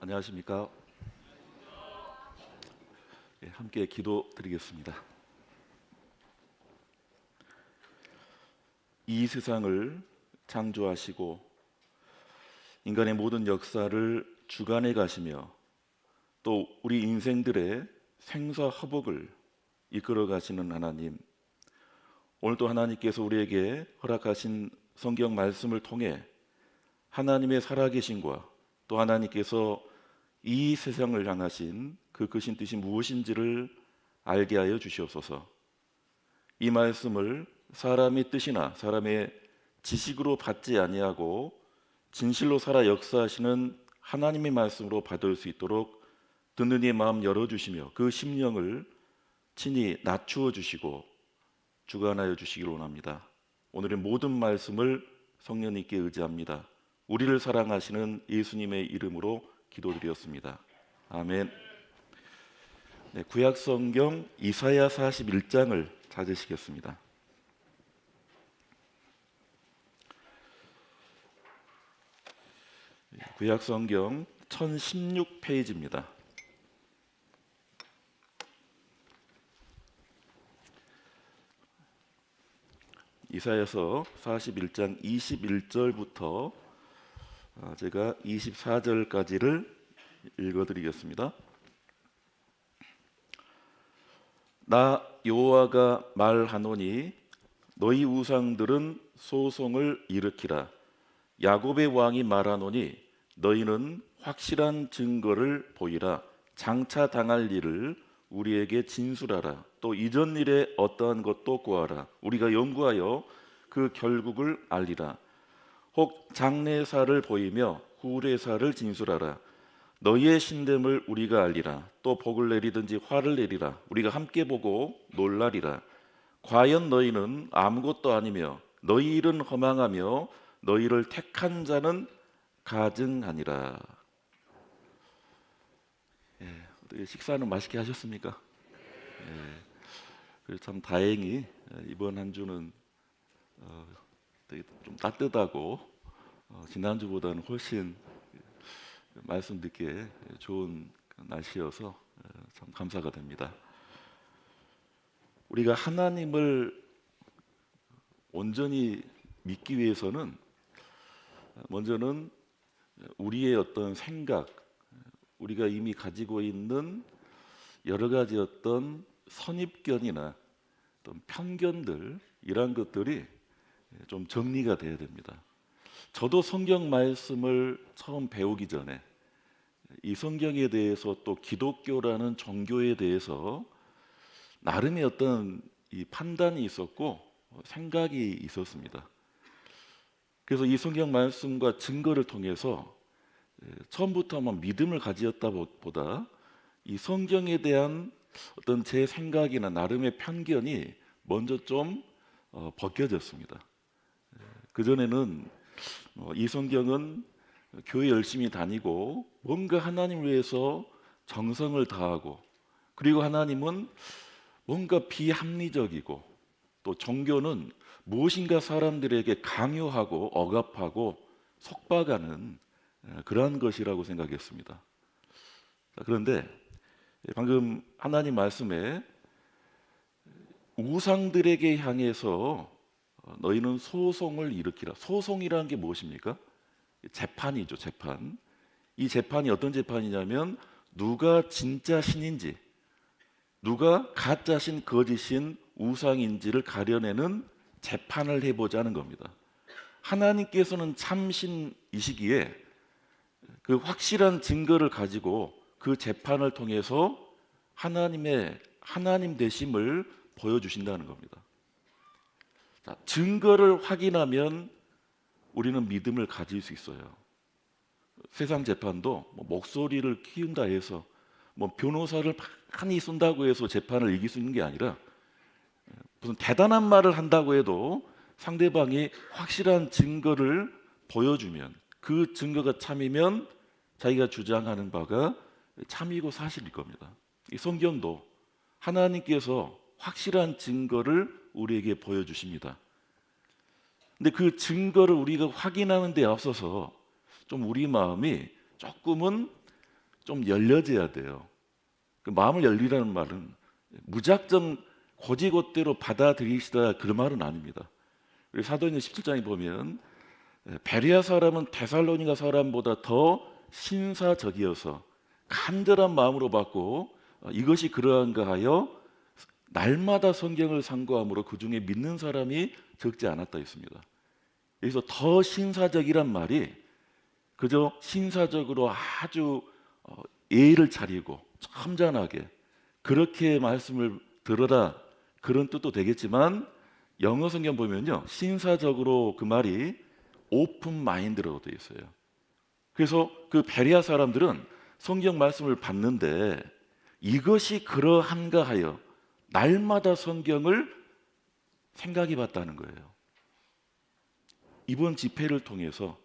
안녕하십니까? 함께 기도드리겠습니다. 이 세상을 창조하시고 인간의 모든 역사를 주관해 가시며 또 우리 인생들의 생사화복을 이끌어 가시는 하나님, 오늘도 하나님께서 우리에게 허락하신 성경 말씀을 통해 하나님의 살아계심과 또 하나님께서 이 세상을 향하신 그 크신 뜻이 무엇인지를 알게 하여 주시옵소서. 이 말씀을 사람의 뜻이나 사람의 지식으로 받지 아니하고 진실로 살아 역사하시는 하나님의 말씀으로 받을 수 있도록 듣는 이의 마음 열어주시며 그 심령을 친히 낮추어 주시고 주관하여 주시기를 원합니다. 오늘의 모든 말씀을 성령님께 의지합니다. 우리를 사랑하시는 예수님의 이름으로 기도드렸습니다. 아멘. 네, 구약 성경 이사야 41장을 찾으시겠습니다. 구약 성경 1016페이지입니다. 이사야서 41장 21절부터 제가 24절까지를 읽어드리겠습니다. 나 여호와가 말하노니 너희 우상들은 소송을 일으키라. 야곱의 왕이 말하노니 너희는 확실한 증거를 보이라. 장차 당할 일을 우리에게 진술하라. 또 이전 일에 어떠한 것도 구하라. 우리가 연구하여 그 결국을 알리라. 혹 장래사를 보이며 후래사를 진술하라. 너희의 신됨을 우리가 알리라. 또 복을 내리든지 화를 내리라. 우리가 함께 보고 놀라리라. 과연 너희는 아무것도 아니며 너희 일은 허망하며 너희를 택한 자는 가증하니라. 어떻게 식사는 맛있게 하셨습니까? 그래서 참 다행히 이번 한 주는 되게 좀 따뜻하고 지난주보다는 훨씬 말씀 듣기에 좋은 날씨여서 참 감사가 됩니다. 우리가 하나님을 온전히 믿기 위해서는 먼저는 우리의 어떤 생각, 우리가 이미 가지고 있는 여러 가지 어떤 선입견이나 어떤 편견들, 이런 것들이 좀 정리가 돼야 됩니다. 저도 성경 말씀을 처음 배우기 전에 이 성경에 대해서 또 기독교라는 종교에 대해서 나름의 어떤 이 판단이 있었고 생각이 있었습니다. 그래서 이 성경 말씀과 증거를 통해서 처음부터 믿음을 가지었다 보다 이 성경에 대한 어떤 제 생각이나 나름의 편견이 먼저 좀 벗겨졌습니다. 그전에는 이 성경은 교회 열심히 다니고 뭔가 하나님을 위해서 정성을 다하고, 그리고 하나님은 뭔가 비합리적이고, 또 종교는 무엇인가 사람들에게 강요하고 억압하고 속박하는 그러한 것이라고 생각했습니다. 그런데 방금 하나님 말씀에 우상들에게 향해서 너희는 소송을 일으키라. 소송이라는 게 무엇입니까? 재판이죠, 재판. 이 재판이 어떤 재판이냐면 누가 진짜 신인지, 누가 가짜신 거짓인 우상인지를 가려내는 재판을 해보자는 겁니다. 하나님께서는 참신이시기에 그 확실한 증거를 가지고 그 재판을 통해서 하나님의 하나님 되심을 보여주신다는 겁니다. 자, 증거를 확인하면 우리는 믿음을 가질 수 있어요. 세상 재판도 목소리를 키운다 해서 변호사를 많이 쓴다고 해서 재판을 이길 수 있는 게 아니라, 무슨 대단한 말을 한다고 해도 상대방이 확실한 증거를 보여주면, 그 증거가 참이면 자기가 주장하는 바가 참이고 사실일 겁니다. 이 성경도 하나님께서 확실한 증거를 우리에게 보여주십니다. 근데 그 증거를 우리가 확인하는 데 앞서서 좀 우리 마음이 조금은 좀 열려져야 돼요. 그 마음을 열리라는 말은 무작정 고지곳대로 받아들이시다 그 말은 아닙니다. 우리 사도행전 17장에 보면 베레아 사람은 데살로니가 사람보다 더 신사적이어서 간절한 마음으로 받고 이것이 그러한가 하여 날마다 성경을 상고함으로 그 중에 믿는 사람이 적지 않았다 했습니다. 여기서 더 신사적이란 말이 그저 신사적으로 아주 예의를 차리고 점잖하게 그렇게 말씀을 들어라 그런 뜻도 되겠지만 영어 성경 보면요 신사적으로 그 말이 오픈 마인드라고 되어 있어요. 그래서 그 베레아 사람들은 성경 말씀을 받는데 이것이 그러한가 하여 날마다 성경을 생각해 봤다는 거예요. 이번 집회를 통해서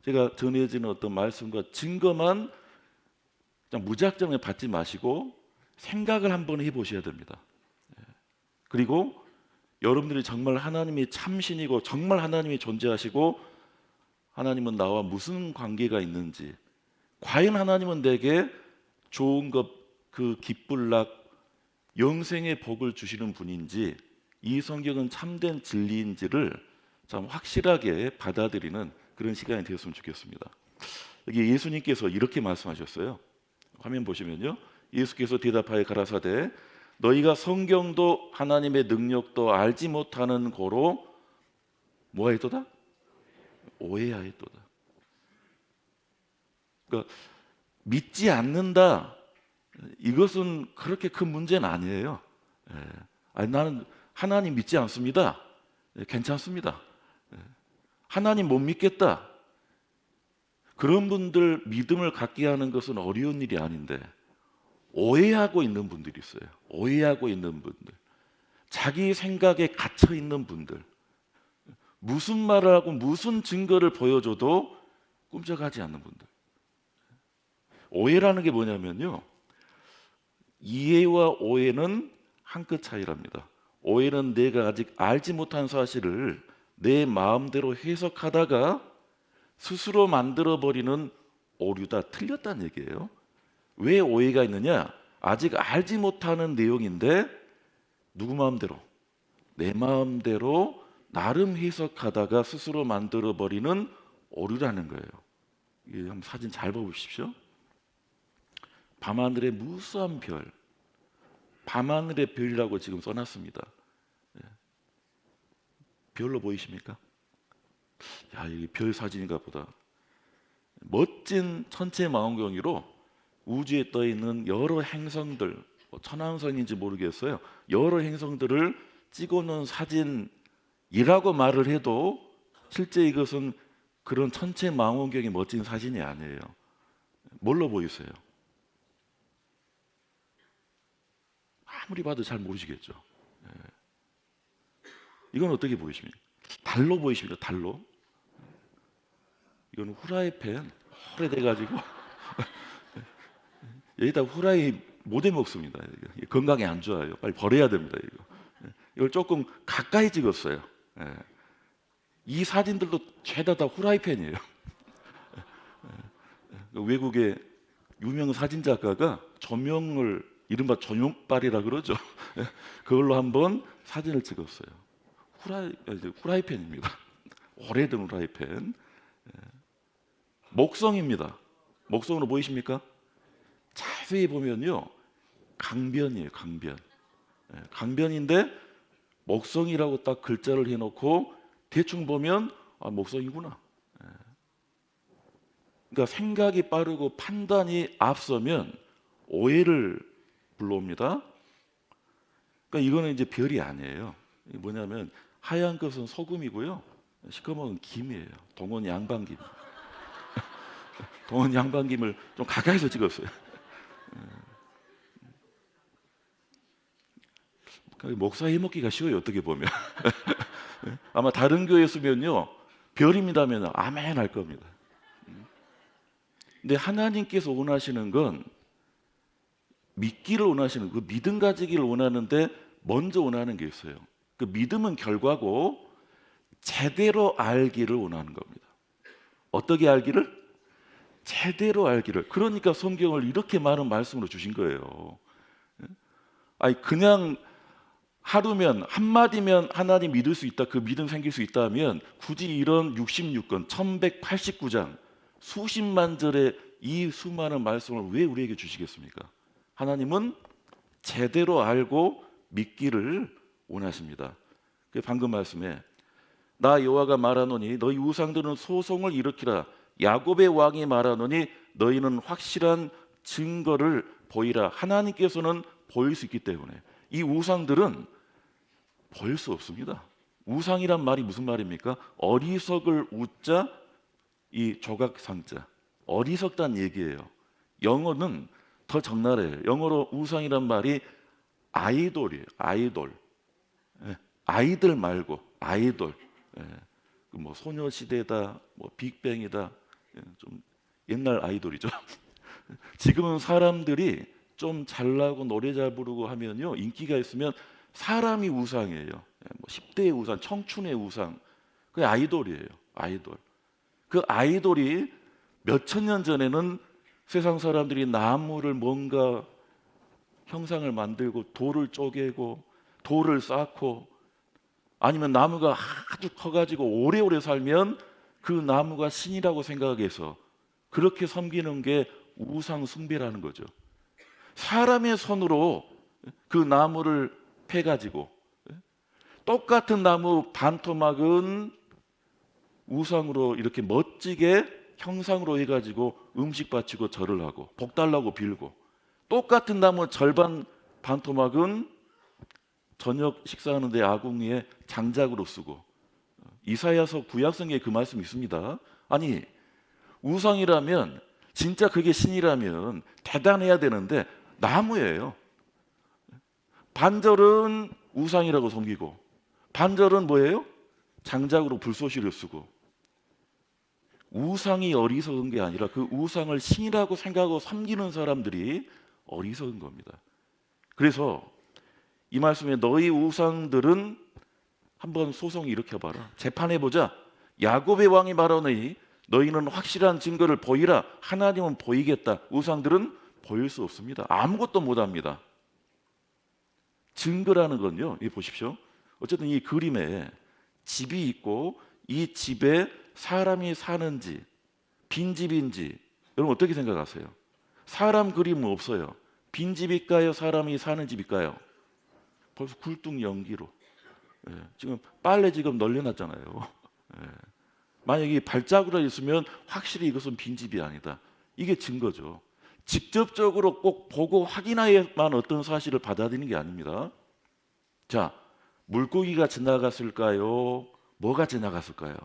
제가 전해지는 어떤 말씀과 증거만 그냥 무작정에 받지 마시고 생각을 한번 해보셔야 됩니다. 그리고 여러분들이 정말 하나님이 참신이고 정말 하나님이 존재하시고 하나님은 나와 무슨 관계가 있는지 과연 하나님은 내게 좋은 것, 그 기쁠락, 영생의 복을 주시는 분인지 이 성경은 참된 진리인지를 참 확실하게 받아들이는 그런 시간이 되었으면 좋겠습니다. 여기 예수님께서 이렇게 말씀하셨어요. 화면 보시면요. 예수께서 대답하여 가라사대 너희가 성경도 하나님의 능력도 알지 못하는 고로 뭐하였도다? 오해하였도다. 그러니까 믿지 않는다. 이것은 그렇게 큰 문제는 아니에요. 아니, 나는 하나님 믿지 않습니다. 괜찮습니다. 하나님 못 믿겠다. 그런 분들 믿음을 갖게 하는 것은 어려운 일이 아닌데 오해하고 있는 분들이 있어요. 오해하고 있는 분들, 자기 생각에 갇혀 있는 분들, 무슨 말을 하고 무슨 증거를 보여줘도 꿈쩍하지 않는 분들. 오해라는 게 뭐냐면요, 이해와 오해는 한 끗 차이랍니다. 오해는 내가 아직 알지 못한 사실을 내 마음대로 해석하다가 스스로 만들어버리는 오류다, 틀렸다는 얘기예요. 왜 오해가 있느냐? 아직 알지 못하는 내용인데 누구 마음대로? 내 마음대로 나름 해석하다가 스스로 만들어버리는 오류라는 거예요. 한번 사진 잘 보십시오. 밤하늘의 무수한 별, 밤하늘의 별이라고 지금 써놨습니다. 별로 보이십니까? 야, 이 별 사진인가 보다. 멋진 천체 망원경으로 우주에 떠 있는 여러 행성들, 천왕성인지 모르겠어요. 여러 행성들을 찍어놓은 사진이라고 말을 해도 실제 이것은 그런 천체 망원경의 멋진 사진이 아니에요. 뭘로 보이세요? 아무리 봐도 잘 모르시겠죠. 이건 어떻게 보이십니까? 달로 보이십니까? 달로? 이건 후라이팬 오래돼가지고 여기다 후라이 못 해 먹습니다. 건강에 안 좋아요. 빨리 버려야 됩니다. 이걸 조금 가까이 찍었어요. 이 사진들도 죄다 다 후라이팬이에요. 외국의 유명 사진 작가가 조명을 이른바 조명빨이라 그러죠. 그걸로 한번 사진을 찍었어요. 후라이팬입니다. 오래된 후라이팬. 목성입니다. 목성으로 보이십니까? 자세히 보면요, 강변이에요. 강변. 강변인데 목성이라고 딱 글자를 해놓고 대충 보면 목성이구나. 그러니까 생각이 빠르고 판단이 앞서면 오해를 불러옵니다. 그러니까 이거는 이제 별이 아니에요. 뭐냐면 하얀 것은 소금이고요, 시커먼 건 김이에요. 동원 양반김. 동원 양반김을 좀 가까이서 찍었어요. 목사 해먹기가 쉬워요. 어떻게 보면. 아마 다른 교회 쓰면요, 별입니다면 아멘 할 겁니다. 근데 하나님께서 원하시는 건 믿기를 원하시는, 그 믿음 가지기를 원하는데 먼저 원하는 게 있어요. 그 믿음은 결과고 제대로 알기를 원하는 겁니다. 어떻게 알기를? 제대로 알기를. 그러니까 성경을 이렇게 많은 말씀으로 주신 거예요. 아니 그냥 하루면 한마디면 하나님 믿을 수 있다, 그 믿음 생길 수 있다면 굳이 이런 66권 1189장 수십만 절의 이 수많은 말씀을 왜 우리에게 주시겠습니까? 하나님은 제대로 알고 믿기를 원하십니다. 그 방금 말씀에 나 여호와가 말하노니 너희 우상들은 소송을 일으키라, 야곱의 왕이 말하노니 너희는 확실한 증거를 보이라. 하나님께서는 보일 수 있기 때문에 이 우상들은 보일 수 없습니다. 우상이란 말이 무슨 말입니까? 어리석을 우자 이 조각상자, 어리석다는 얘기예요. 영어는 더 적나라해요. 영어로 우상이란 말이 아이돌이에요. 아이돌. 예, 아이들 말고 아이돌. 예, 뭐 소녀시대다, 뭐 빅뱅이다. 예, 좀 옛날 아이돌이죠. 지금은 사람들이 좀 잘나고 노래 잘 부르고 하면요 인기가 있으면 사람이 우상이에요. 예, 뭐 10대의 우상, 청춘의 우상. 그게 아이돌이에요. 아이돌. 그 아이돌이 몇천 년 전에는 세상 사람들이 나무를 뭔가 형상을 만들고 돌을 쪼개고 돌을 쌓고 아니면 나무가 아주 커가지고 오래오래 살면 그 나무가 신이라고 생각해서 그렇게 섬기는 게 우상 숭배라는 거죠. 사람의 손으로 그 나무를 패가지고 똑같은 나무 반토막은 우상으로 이렇게 멋지게 형상으로 해가지고 음식 바치고 절을 하고 복 달라고 빌고, 똑같은 나무 절반 반토막은 저녁 식사하는데 아궁이에 장작으로 쓰고. 이사야서 구약성에 그 말씀이 있습니다. 아니 우상이라면 진짜 그게 신이라면 대단해야 되는데 나무예요. 반절은 우상이라고 섬기고 반절은 뭐예요? 장작으로 불쏘시를 쓰고. 우상이 어리석은 게 아니라 그 우상을 신이라고 생각하고 섬기는 사람들이 어리석은 겁니다. 그래서 이 말씀에 너희 우상들은 한번 소송 일으켜봐라, 재판해보자. 야곱의 왕이 말하노니 너희는 확실한 증거를 보이라. 하나님은 보이겠다. 우상들은 보일 수 없습니다. 아무것도 못합니다. 증거라는 건요, 이 보십시오. 어쨌든 이 그림에 집이 있고 이 집에 사람이 사는지 빈집인지 여러분 어떻게 생각하세요? 사람 그림은 없어요. 빈집일까요? 사람이 사는 집일까요? 벌써 굴뚝 연기로. 예, 지금 빨래 지금 널려놨잖아요. 예, 만약에 발자국이 있으면 확실히 이것은 빈집이 아니다. 이게 증거죠. 직접적으로 꼭 보고 확인해야만 어떤 사실을 받아들이는 게 아닙니다. 자, 물고기가 지나갔을까요? 뭐가 지나갔을까요?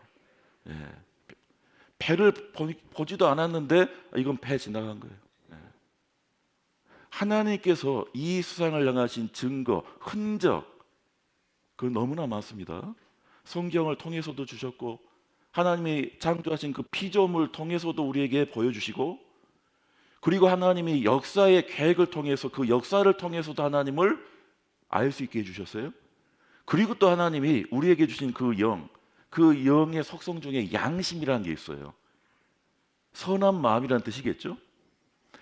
예, 배를 보지도 않았는데 이건 배 지나간 거예요. 예. 하나님께서 이 세상을 향하신 증거, 흔적, 그 너무나 많습니다. 성경을 통해서도 주셨고 하나님이 창조하신 그 피조물 통해서도 우리에게 보여주시고, 그리고 하나님이 역사의 계획을 통해서 그 역사를 통해서도 하나님을 알 수 있게 해주셨어요. 그리고 또 하나님이 우리에게 주신 그 영, 그 영의 속성 중에 양심이라는 게 있어요. 선한 마음이라는 뜻이겠죠.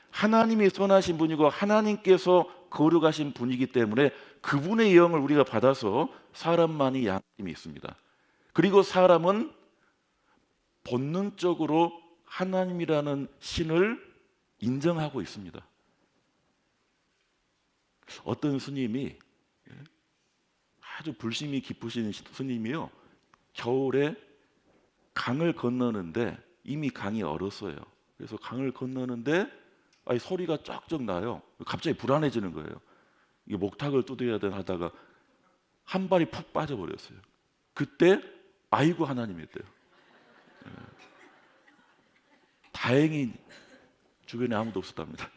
하나님이 선하신 분이고 하나님께서 거룩하신 분이기 때문에 그분의 영을 우리가 받아서 사람만이 양심이 있습니다. 그리고 사람은 본능적으로 하나님이라는 신을 인정하고 있습니다. 어떤 스님이, 아주 불심이 깊으신 스님이요, 겨울에 강을 건너는데 이미 강이 얼었어요. 그래서 강을 건너는데 소리가 쫙쫙 나요. 갑자기 불안해지는 거예요. 이게 목탁을 두드려야 되나 하다가 한 발이 푹 빠져버렸어요. 그때 아이고 하나님이었대요. 다행히 주변에 아무도 없었답니다.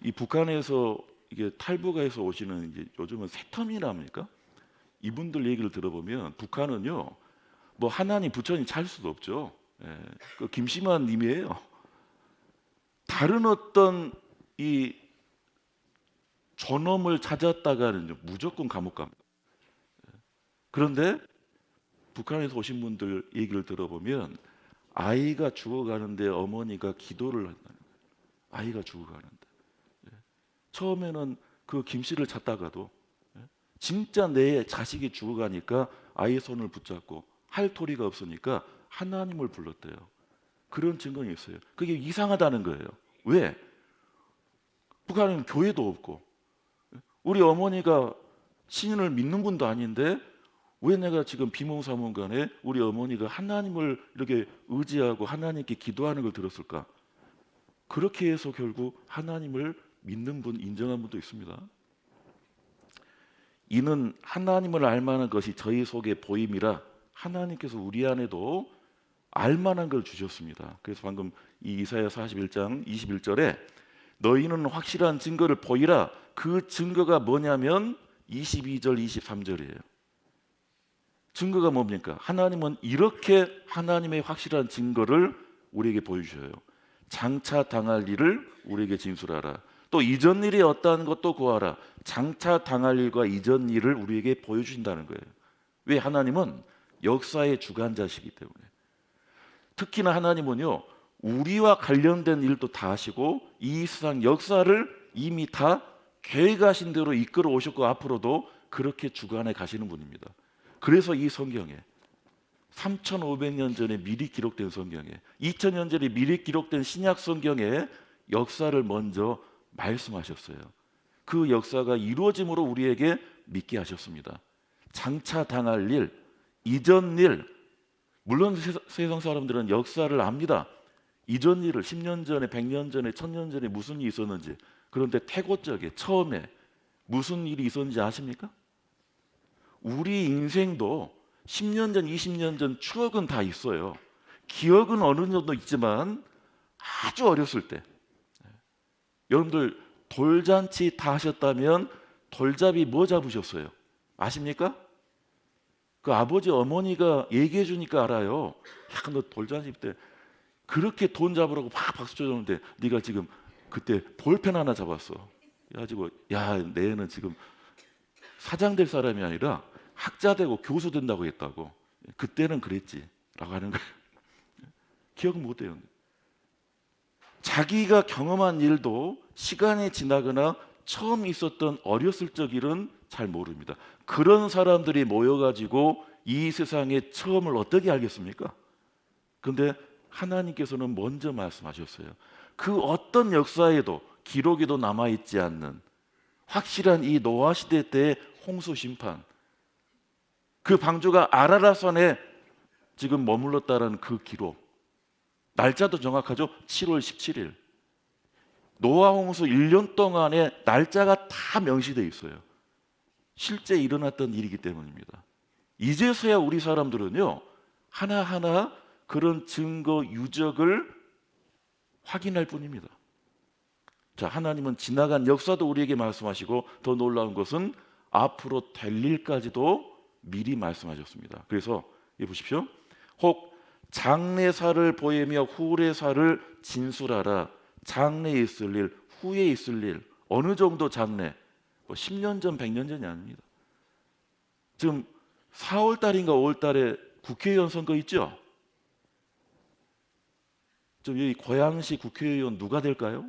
이 북한에서 이게 탈북해서 오시는 이제 요즘은 새터미라 합니까? 이분들 얘기를 들어보면 북한은요, 뭐 하나님 부처님 찾을 수도 없죠. 예, 그 김심한 님이에요. 다른 어떤 이 존엄을 찾았다가는 무조건 감옥 갑니다. 그런데 북한에서 오신 분들 얘기를 들어보면 아이가 죽어가는데 어머니가 기도를 한다는 거예요. 아이가 죽어가는데. 처음에는 그 김 씨를 찾다가도 진짜 내 자식이 죽어가니까 아이 손을 붙잡고 할 도리가 없으니까 하나님을 불렀대요. 그런 증거가 있어요. 그게 이상하다는 거예요. 왜? 북한은 교회도 없고 우리 어머니가 신을 믿는 분도 아닌데 왜 내가 지금 비몽사몽간에 우리 어머니가 하나님을 이렇게 의지하고 하나님께 기도하는 걸 들었을까? 그렇게 해서 결국 하나님을 믿는 분, 인정한 분도 있습니다. 이는 하나님을 알만한 것이 저희 속에 보임이라 하나님께서 우리 안에도 알만한 걸 주셨습니다. 그래서 방금 이 이사야 41장 21절에 너희는 확실한 증거를 보이라. 그 증거가 뭐냐면 22절 23절이에요. 증거가 뭡니까? 하나님은 이렇게 하나님의 확실한 증거를 우리에게 보여주셔요. 장차 당할 일을 우리에게 진술하라. 또 이전 일이 어떠한 것도 구하라. 장차 당할 일과 이전 일을 우리에게 보여주신다는 거예요. 왜? 하나님은 역사의 주관자시기 때문에. 특히나 하나님은요, 우리와 관련된 일도 다 하시고 이 세상 역사를 이미 다 계획하신 대로 이끌어 오셨고 앞으로도 그렇게 주관해 가시는 분입니다. 그래서 이 성경에 3,500년 전에 미리 기록된 성경에 2000년 전에 미리 기록된 신약 성경에 역사를 먼저 말씀하셨어요. 그 역사가 이루어짐으로 우리에게 믿게 하셨습니다. 장차 당할 일, 이전 일, 물론 세상 사람들은 역사를 압니다. 이전 일을 10년 전에, 100년 전에, 1000년 전에 무슨 일이 있었는지. 그런데 태고적에 처음에 무슨 일이 있었는지 아십니까? 우리 인생도 10년 전, 20년 전 추억은 다 있어요. 기억은 어느 정도 있지만 아주 어렸을 때. 여러분들 돌잔치 다 하셨다면 돌잡이 뭐 잡으셨어요? 아십니까? 그 아버지 어머니가 얘기해 주니까 알아요. 야, 너 돌잔치 때 그렇게 돈 잡으라고 막 박수 쳐줬는데 네가 지금 그때 볼펜 하나 잡았어. 그래가지고 야, 내 애는 지금 사장 될 사람이 아니라 학자 되고 교수 된다고 했다고. 그때는 그랬지 라고 하는 거예요. 기억 못해요. 자기가 경험한 일도 시간이 지나거나 처음 있었던 어렸을 적 일은 잘 모릅니다. 그런 사람들이 모여가지고 이 세상의 처음을 어떻게 알겠습니까? 그런데 하나님께서는 먼저 말씀하셨어요. 그 어떤 역사에도 기록에도 남아있지 않는 확실한 이 노아 시대 때의 홍수 심판, 그 방주가 아라랏산에 지금 머물렀다는 그 기록, 날짜도 정확하죠. 7월 17일. 노아 홍수 1년 동안의 날짜가 다 명시되어 있어요. 실제 일어났던 일이기 때문입니다. 이제서야 우리 사람들은요, 하나하나 그런 증거 유적을 확인할 뿐입니다. 자, 하나님은 지나간 역사도 우리에게 말씀하시고 더 놀라운 것은 앞으로 될 일까지도 미리 말씀하셨습니다. 그래서 이 보십시오. 혹 장래사를 보이며 후래사를 진술하라. 장래에 있을 일, 후에 있을 일. 어느 정도 장래? 10년 전, 100년 전이 아닙니다. 지금 4월 달인가 5월 달에 국회의원 선거 있죠? 여기 고양시 국회의원 누가 될까요?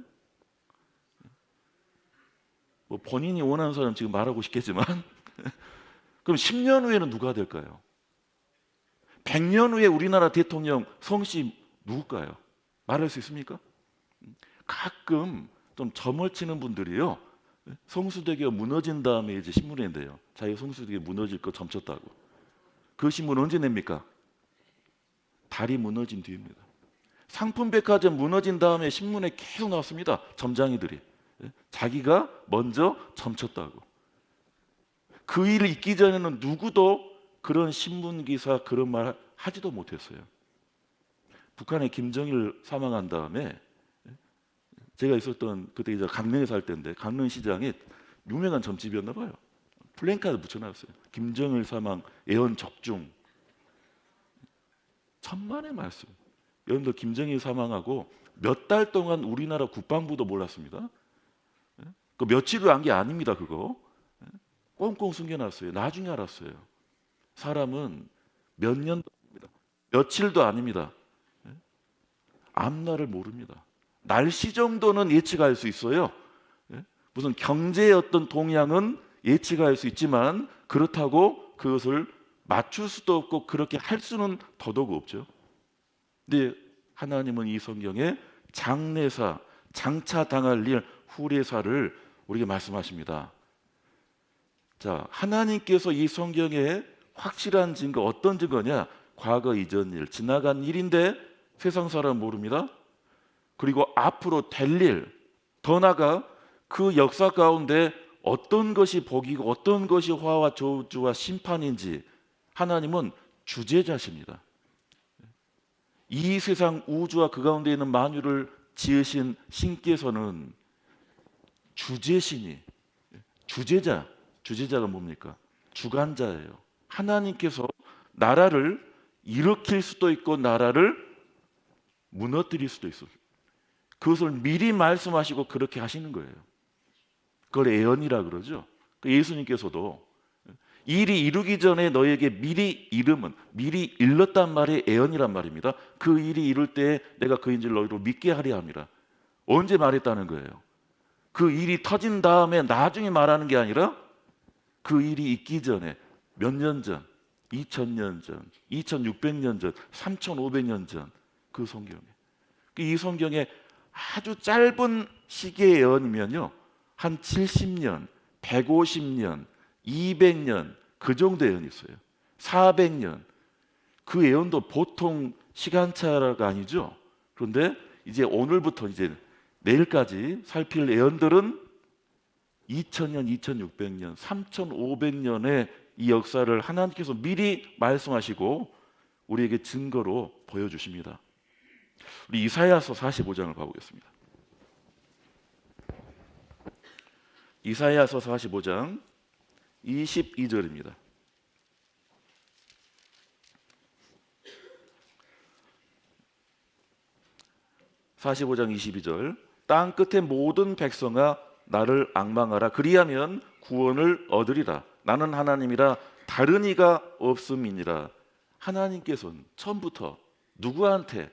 뭐 본인이 원하는 사람 지금 말하고 싶겠지만 그럼 10년 후에는 누가 될까요? 100년 후에 우리나라 대통령 성씨 누굴까요? 말할 수 있습니까? 가끔 좀 점을 치는 분들이요, 성수대교가 무너진 다음에 이제 신문에 낸대요. 자기 성수대교 무너질 거 점쳤다고. 그 신문 언제 냅니까? 달이 무너진 뒤입니다. 상품백화점 무너진 다음에 신문에 계속 나왔습니다. 점장이들이 자기가 먼저 점쳤다고. 그 일을 있기 전에는 누구도 그런 신문 기사 그런 말 하지도 못했어요. 북한의 김정일 사망한 다음에 제가 있었던 그때 이제 강릉에 살 때인데 강릉시장에 유명한 점집이었나 봐요. 플랜카드 붙여놨어요. 김정일 사망 애원 적중. 천만의 말씀. 여러분들 김정일 사망하고 몇 달 동안 우리나라 국방부도 몰랐습니다. 그 며칠을 안 게 아닙니다. 그거 꽁꽁 숨겨놨어요. 나중에 알았어요. 사람은 몇 년도 아닙니다. 며칠도 아닙니다. 앞날을 모릅니다. 날씨 정도는 예측할 수 있어요. 예? 무슨 경제의 어떤 동향은 예측할 수 있지만 그렇다고 그것을 맞출 수도 없고 그렇게 할 수는 더더욱 없죠. 근데 하나님은 이 성경에 장래사, 장차 당할 일, 후래사를 우리에게 말씀하십니다. 자, 하나님께서 이 성경에 확실한 증거, 어떤 증거냐? 과거 이전 일, 지나간 일인데 세상 사람 모릅니다. 그리고 앞으로 될 일, 더 나아가 그 역사 가운데 어떤 것이 복이고 어떤 것이 화와 저주와 심판인지 하나님은 주제자십니다. 이 세상 우주와 그 가운데 있는 만유를 지으신 신께서는 주제신이, 주제자가 뭡니까? 주관자예요. 하나님께서 나라를 일으킬 수도 있고 나라를 무너뜨릴 수도 있어요. 그것을 미리 말씀하시고 그렇게 하시는 거예요. 그걸 예언이라 그러죠. 예수님께서도 일이 이루기 전에 너에게 미리 이름은, 미리 일렀단 말이 예언이란 말입니다. 그 일이 이룰 때 내가 그인 줄 너희로 믿게 하려 함이라. 언제 말했다는 거예요? 그 일이 터진 다음에 나중에 말하는 게 아니라 그 일이 있기 전에 몇 년 전, 2000년 전, 2600년 전, 3500년 전 그 성경에. 이 성경에 아주 짧은 시기의 예언이면요. 한 70년, 150년, 200년 그 정도 예언이 있어요. 400년. 그 예언도 보통 시간차가 아니죠. 그런데 이제 오늘부터 이제 내일까지 살필 예언들은 2000년, 2600년, 3500년의 이 역사를 하나님께서 미리 말씀하시고 우리에게 증거로 보여주십니다. 우리 이사야서 45장을 봐보겠습니다. 이사야서 45장 22절입니다. 45장 22절 땅 끝의 모든 백성아 나를 앙망하라 그리하면 구원을 얻으리라 나는 하나님이라 다른 이가 없음이니라. 하나님께서는 처음부터 누구한테?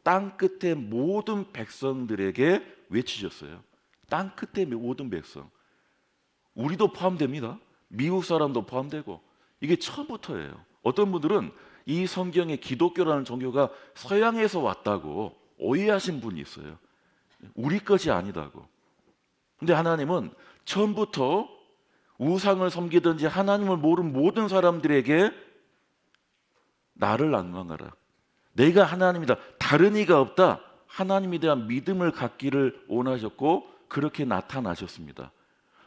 땅 끝의 모든 백성들에게 외치셨어요. 땅 끝의 모든 백성. 우리도 포함됩니다. 미국 사람도 포함되고. 이게 처음부터예요. 어떤 분들은 이 성경에 기독교라는 종교가 서양에서 왔다고 오해하신 분이 있어요. 우리 것이 아니다고. 근데 하나님은 처음부터 우상을 섬기든지 하나님을 모르는 모든 사람들에게 나를 앙망하라. 내가 하나님이다. 다른 이가 없다. 하나님에 대한 믿음을 갖기를 원하셨고 그렇게 나타나셨습니다.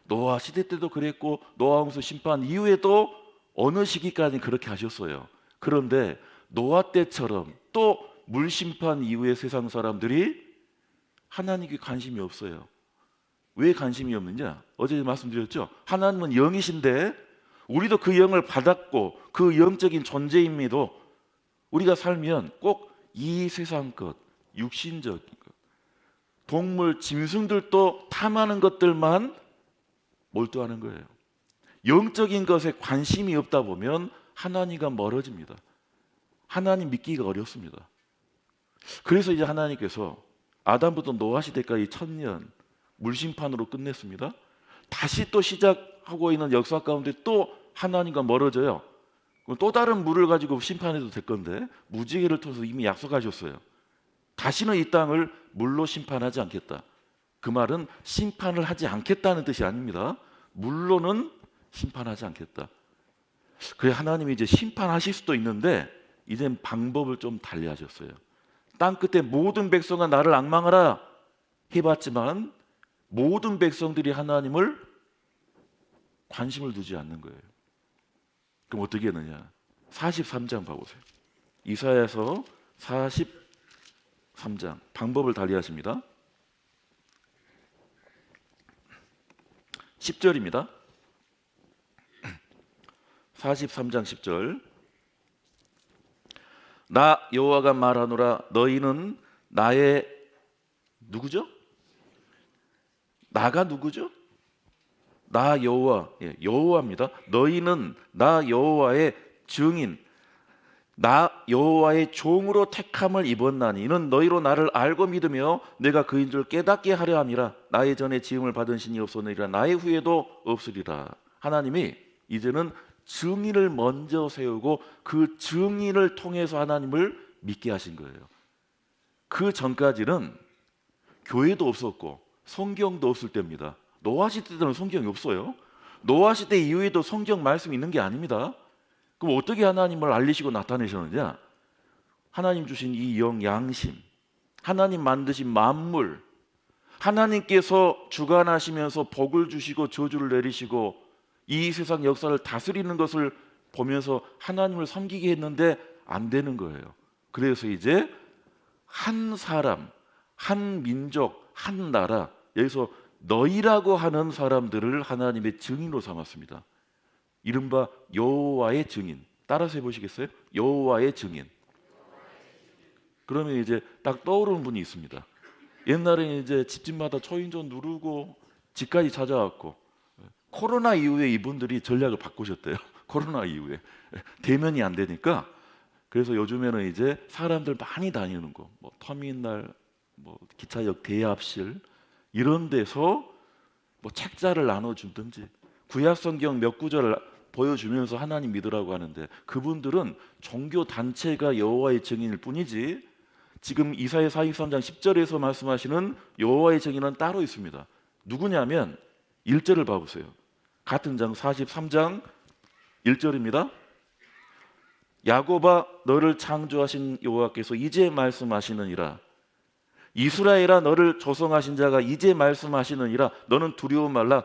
노아 시대 때도 그랬고 노아 홍수 심판 이후에도 어느 시기까지 그렇게 하셨어요. 그런데 노아 때처럼 또 물심판 이후에 세상 사람들이 하나님께 관심이 없어요. 왜 관심이 없느냐? 어제 말씀드렸죠. 하나님은 영이신데 우리도 그 영을 받았고 그 영적인 존재임에도 우리가 살면 꼭 이 세상 것, 육신적인 것, 동물, 짐승들도 탐하는 것들만 몰두하는 거예요. 영적인 것에 관심이 없다 보면 하나님과 멀어집니다. 하나님 믿기가 어렵습니다. 그래서 이제 하나님께서 아담부터 노아 시대까지 1000년 물심판으로 끝냈습니다. 다시 또 시작하고 있는 역사 가운데 또 하나님과 멀어져요. 또 다른 물을 가지고 심판해도 될 건데 무지개를 통해서 이미 약속하셨어요. 다시는 이 땅을 물로 심판하지 않겠다. 그 말은 심판을 하지 않겠다는 뜻이 아닙니다. 물로는 심판하지 않겠다. 그래 하나님이 이제 심판하실 수도 있는데 이젠 방법을 좀 달리하셨어요. 땅 끝에 모든 백성아 나를 앙망하라 해봤지만 모든 백성들이 하나님을 관심을 두지 않는 거예요. 그럼 어떻게 했느냐? 43장 봐보세요. 이사야서 43장 방법을 달리하십니다. 10절입니다. 43장 10절 나 여호와가 말하노라 너희는 나의 누구죠? 나가 누구죠? 나 여호와, 여호와입니다. 너희는 나 여호와의 증인. 나 여호와의 종으로 택함을 입었나니 이는 너희로 나를 알고 믿으며 내가 그인 줄 깨닫게 하려 함이라. 나의 전에 지음을 받은 신이 없었느니라. 나의 후에도 없으리라. 하나님이 이제는 증인을 먼저 세우고 그 증인을 통해서 하나님을 믿게 하신 거예요. 그 전까지는 교회도 없었고 성경도 없을 때입니다. 노아 시대 때는 성경이 없어요. 노아 시대 이후에도 성경 말씀이 있는 게 아닙니다. 그럼 어떻게 하나님을 알리시고 나타내셨느냐? 하나님 주신 이 양심, 하나님 만드신 만물, 하나님께서 주관하시면서 복을 주시고 저주를 내리시고 이 세상 역사를 다스리는 것을 보면서 하나님을 섬기게 했는데 안 되는 거예요. 그래서 이제 한 사람, 한 민족, 한 나라, 여기서 너희라고 하는 사람들을 하나님의 증인으로 삼았습니다. 이른바 여호와의 증인. 따라서 해보시겠어요? 여호와의 증인. 그러면 이제 딱 떠오르는 분이 있습니다. 옛날에는 이제 집집마다 초인종 누르고 집까지 찾아왔고, 코로나 이후에 이분들이 전략을 바꾸셨대요. 코로나 이후에 대면이 안 되니까. 그래서 요즘에는 이제 사람들 많이 다니는 거, 뭐 터미널, 뭐 기차역 대합실 이런 데서 뭐 책자를 나눠준든지 구약 성경 몇 구절을 보여주면서 하나님 믿으라고 하는데, 그분들은 종교 단체가 여호와의 증인일 뿐이지 지금 이사야 43장 10절에서 말씀하시는 여호와의 증인은 따로 있습니다. 누구냐면 1절을 봐보세요. 같은 장 43장 1절입니다. 야곱아 너를 창조하신 여호와께서 이제 말씀하시느니라. 이스라엘아 너를 조성하신 자가 이제 말씀하시느니라. 너는 두려워 말라.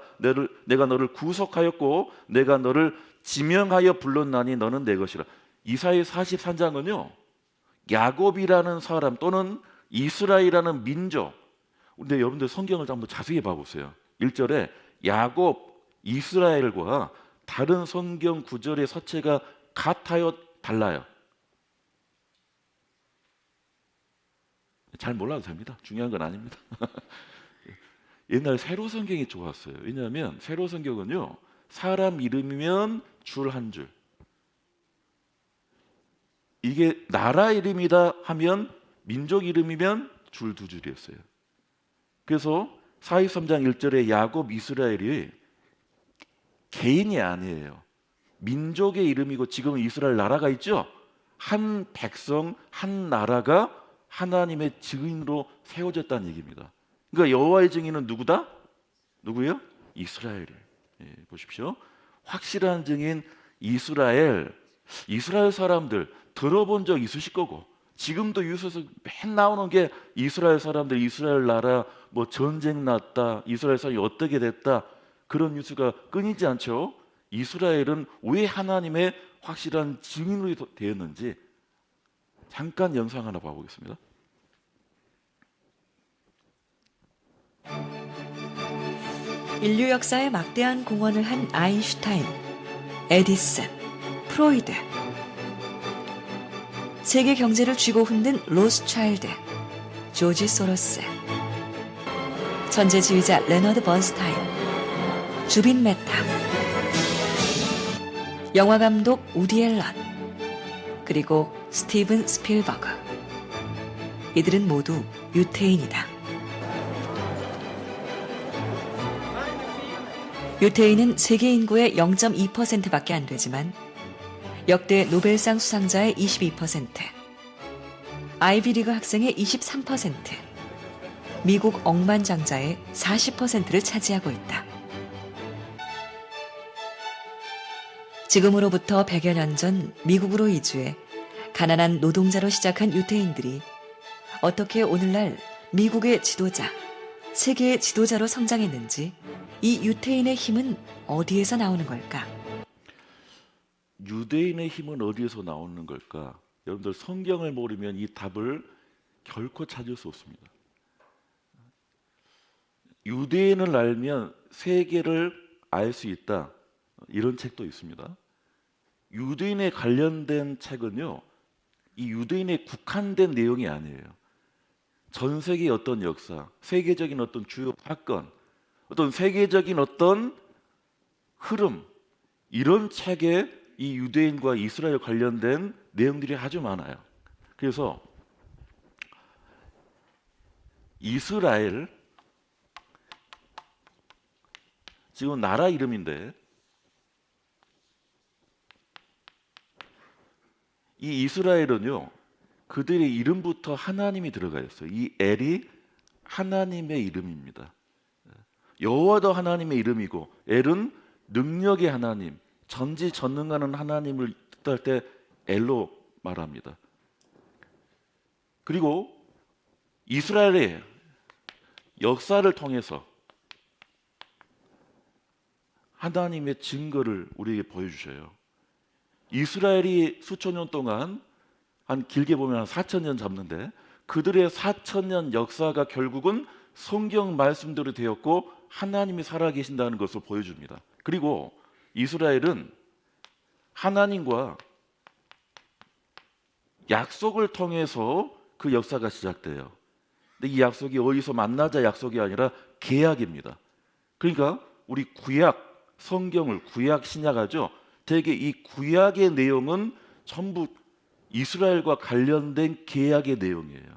내가 너를 구속하였고 내가 너를 지명하여 불렀나니 너는 내 것이라. 이사야 43장은요 야곱이라는 사람 또는 이스라엘이라는 민족. 근데 여러분들 성경을 한번 자세히 봐보세요. 1절에 야곱, 이스라엘과 다른 성경 구절의 서체가 같아요, 달라요? 잘 몰라도 됩니다. 중요한 건 아닙니다. 옛날 세로 성경이 좋았어요. 왜냐하면 세로 성경은요 사람 이름이면 줄 한 줄, 이게 나라 이름이다 하면 민족 이름이면 줄 두 줄이었어요. 그래서 43장 1절에 야곱, 이스라엘이 개인이 아니에요. 민족의 이름이고, 지금은 이스라엘 나라가 있죠. 한 백성, 한 나라가 하나님의 증인으로 세워졌다는 얘기입니다. 그러니까 여호와의 증인은 누구다? 누구예요? 이스라엘. 보십시오. 확실한 증인 이스라엘. 이스라엘 사람들 들어본 적 있으실 거고, 지금도 뉴스에서 맨 나오는 게 이스라엘 사람들, 이스라엘 나라 뭐 전쟁 났다, 이스라엘 사람이 어떻게 됐다, 그런 뉴스가 끊이지 않죠. 이스라엘은 왜 하나님의 확실한 증인으로 되었는지 잠깐 영상 하나 봐보겠습니다. 인류 역사에 막대한 공헌을 한 아인슈타인, 에디슨, 프로이드, 세계 경제를 쥐고 흔든 로스차일드, 조지 소로스, 천재지휘자 레너드 번스타인, 주빈 메타, 영화감독 우디 앨런, 그리고 스티븐 스필버그. 이들은 모두 유태인이다. 유태인은 세계 인구의 0.2%밖에 안 되지만 역대 노벨상 수상자의 22%, 아이비리그 학생의 23%, 미국 억만장자의 40%를 차지하고 있다. 지금으로부터 100여 년 전 미국으로 이주해 가난한 노동자로 시작한 유태인들이 어떻게 오늘날 미국의 지도자, 세계의 지도자로 성장했는지, 이 유태인의 힘은 어디에서 나오는 걸까? 유대인의 힘은 어디에서 나오는 걸까? 여러분들 성경을 모르면 이 답을 결코 찾을 수 없습니다. 유대인을 알면 세계를 알 수 있다, 이런 책도 있습니다. 유대인에 관련된 책은요 이 유대인에 국한된 내용이 아니에요. 전 세계의 어떤 역사, 세계적인 어떤 주요 사건, 어떤 세계적인 어떤 흐름, 이런 책에 이 유대인과 이스라엘 관련된 내용들이 아주 많아요. 그래서 이스라엘, 지금 나라 이름인데 이 이스라엘은요, 그들의 이름부터 하나님이 들어가 있어요. 이 엘이 하나님의 이름입니다. 여호와도 하나님의 이름이고, 엘은 능력의 하나님, 전지전능하는 하나님을 뜻할 때 엘로 말합니다. 그리고 이스라엘의 역사를 통해서 하나님의 증거를 우리에게 보여주셔요. 이스라엘이 수천 년 동안, 한 길게 보면 한 4,000년 잡는데, 그들의 4,000년 역사가 결국은 성경 말씀대로 되었고 하나님이 살아계신다는 것을 보여줍니다. 그리고 이스라엘은 하나님과 약속을 통해서 그 역사가 시작돼요. 근데 이 약속이 어디서 만나자 약속이 아니라 계약입니다. 그러니까 우리 구약 성경을 구약 신약하죠. 되게 이 구약의 내용은 전부 이스라엘과 관련된 계약의 내용이에요.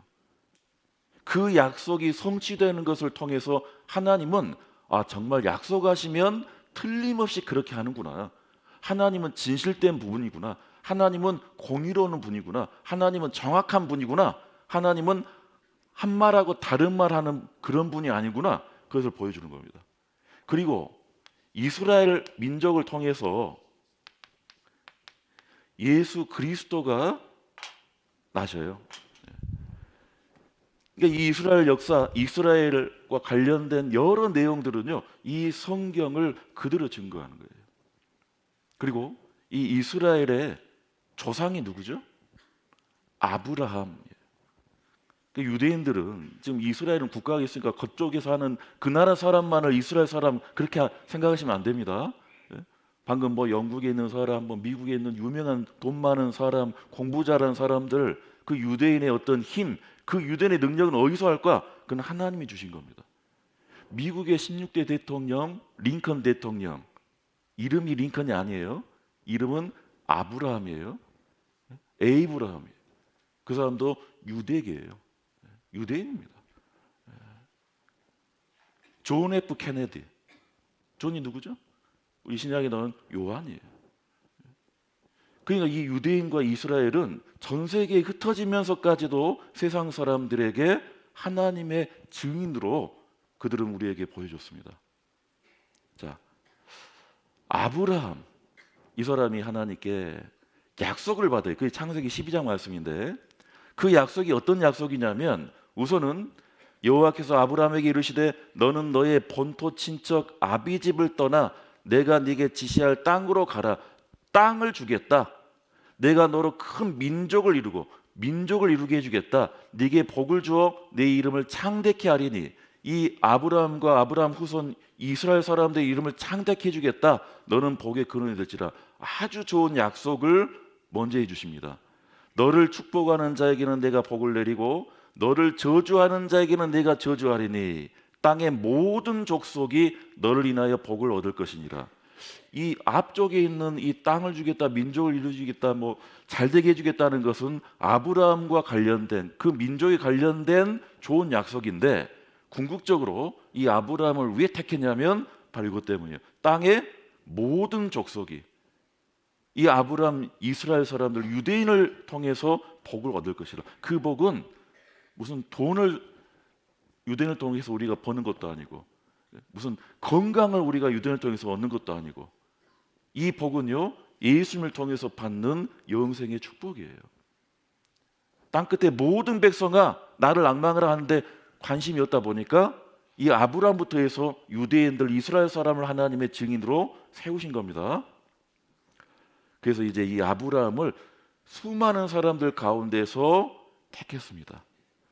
그 약속이 성취되는 것을 통해서 하나님은 정말 약속하시면 틀림없이 그렇게 하는구나. 하나님은 진실된 분이구나. 하나님은 공의로운 분이구나. 하나님은 정확한 분이구나. 하나님은 한 말하고 다른 말하는 그런 분이 아니구나. 그것을 보여주는 겁니다. 그리고 이스라엘 민족을 통해서 예수 그리스도가 나셔요. 그러니까 이 이스라엘 역사, 이스라엘과 관련된 여러 내용들은요, 이 성경을 그대로 증거하는 거예요. 그리고 이 이스라엘의 조상이 누구죠? 아브라함. 유대인들은 지금 이스라엘은 국가가 있으니까 그쪽에 사는 그 나라 사람만을 이스라엘 사람 그렇게 생각하시면 안 됩니다. 방금 뭐 영국에 있는 사람, 뭐 미국에 있는 유명한 돈 많은 사람, 공부 잘하는 사람들, 그 유대인의 어떤 힘, 그 유대인의 능력은 어디서 할까? 그건 하나님이 주신 겁니다. 미국의 16대 대통령 링컨 대통령, 이름이 링컨이 아니에요. 이름은 아브라함이에요. 에이브라함이에요. 그 사람도 유대계예요. 유대인입니다. 존 F 케네디. 존이 누구죠? 우리 신약에 나온 요한이에요. 그러니까 이 유대인과 이스라엘은 전 세계에 흩어지면서까지도 세상 사람들에게 하나님의 증인으로 그들은 우리에게 보여줬습니다. 자, 아브라함, 이 사람이 하나님께 약속을 받아요. 그게 창세기 12장 말씀인데, 그 약속이 어떤 약속이냐면, 우선은 여호와께서 아브라함에게 이르시되 너는 너의 본토 친척 아비집을 떠나 내가 네게 지시할 땅으로 가라. 땅을 주겠다. 내가 너로 큰 민족을 이루고 민족을 이루게 해주겠다. 네게 복을 주어 내 이름을 창대케 하리니, 이 아브라함과 아브라함 후손 이스라엘 사람들의 이름을 창대케 해주겠다. 너는 복의 근원이 될지라. 아주 좋은 약속을 먼저 해주십니다. 너를 축복하는 자에게는 내가 복을 내리고 너를 저주하는 자에게는 내가 저주하리니 땅의 모든 족속이 너를 인하여 복을 얻을 것이니라. 이 앞쪽에 있는 이 땅을 주겠다, 민족을 이루주겠다, 뭐 잘되게 해주겠다는 것은 아브라함과 관련된, 그 민족에 관련된 좋은 약속인데, 궁극적으로 이 아브라함을 왜 택했냐면 바로 이것 때문이에요. 땅의 모든 족속이, 이 아브라함 이스라엘 사람들 유대인을 통해서 복을 얻을 것이라. 그 복은 무슨 돈을 유대인을 통해서 우리가 버는 것도 아니고, 무슨 건강을 우리가 유대인을 통해서 얻는 것도 아니고, 이 복은요, 예수님을 통해서 받는 영생의 축복이에요. 땅끝의 모든 백성아 나를 앙망하라 하는데 관심이 없다 보니까 이 아브라함부터 해서 유대인들 이스라엘 사람을 하나님의 증인으로 세우신 겁니다. 그래서 이제 이 아브라함을 수많은 사람들 가운데서 택했습니다.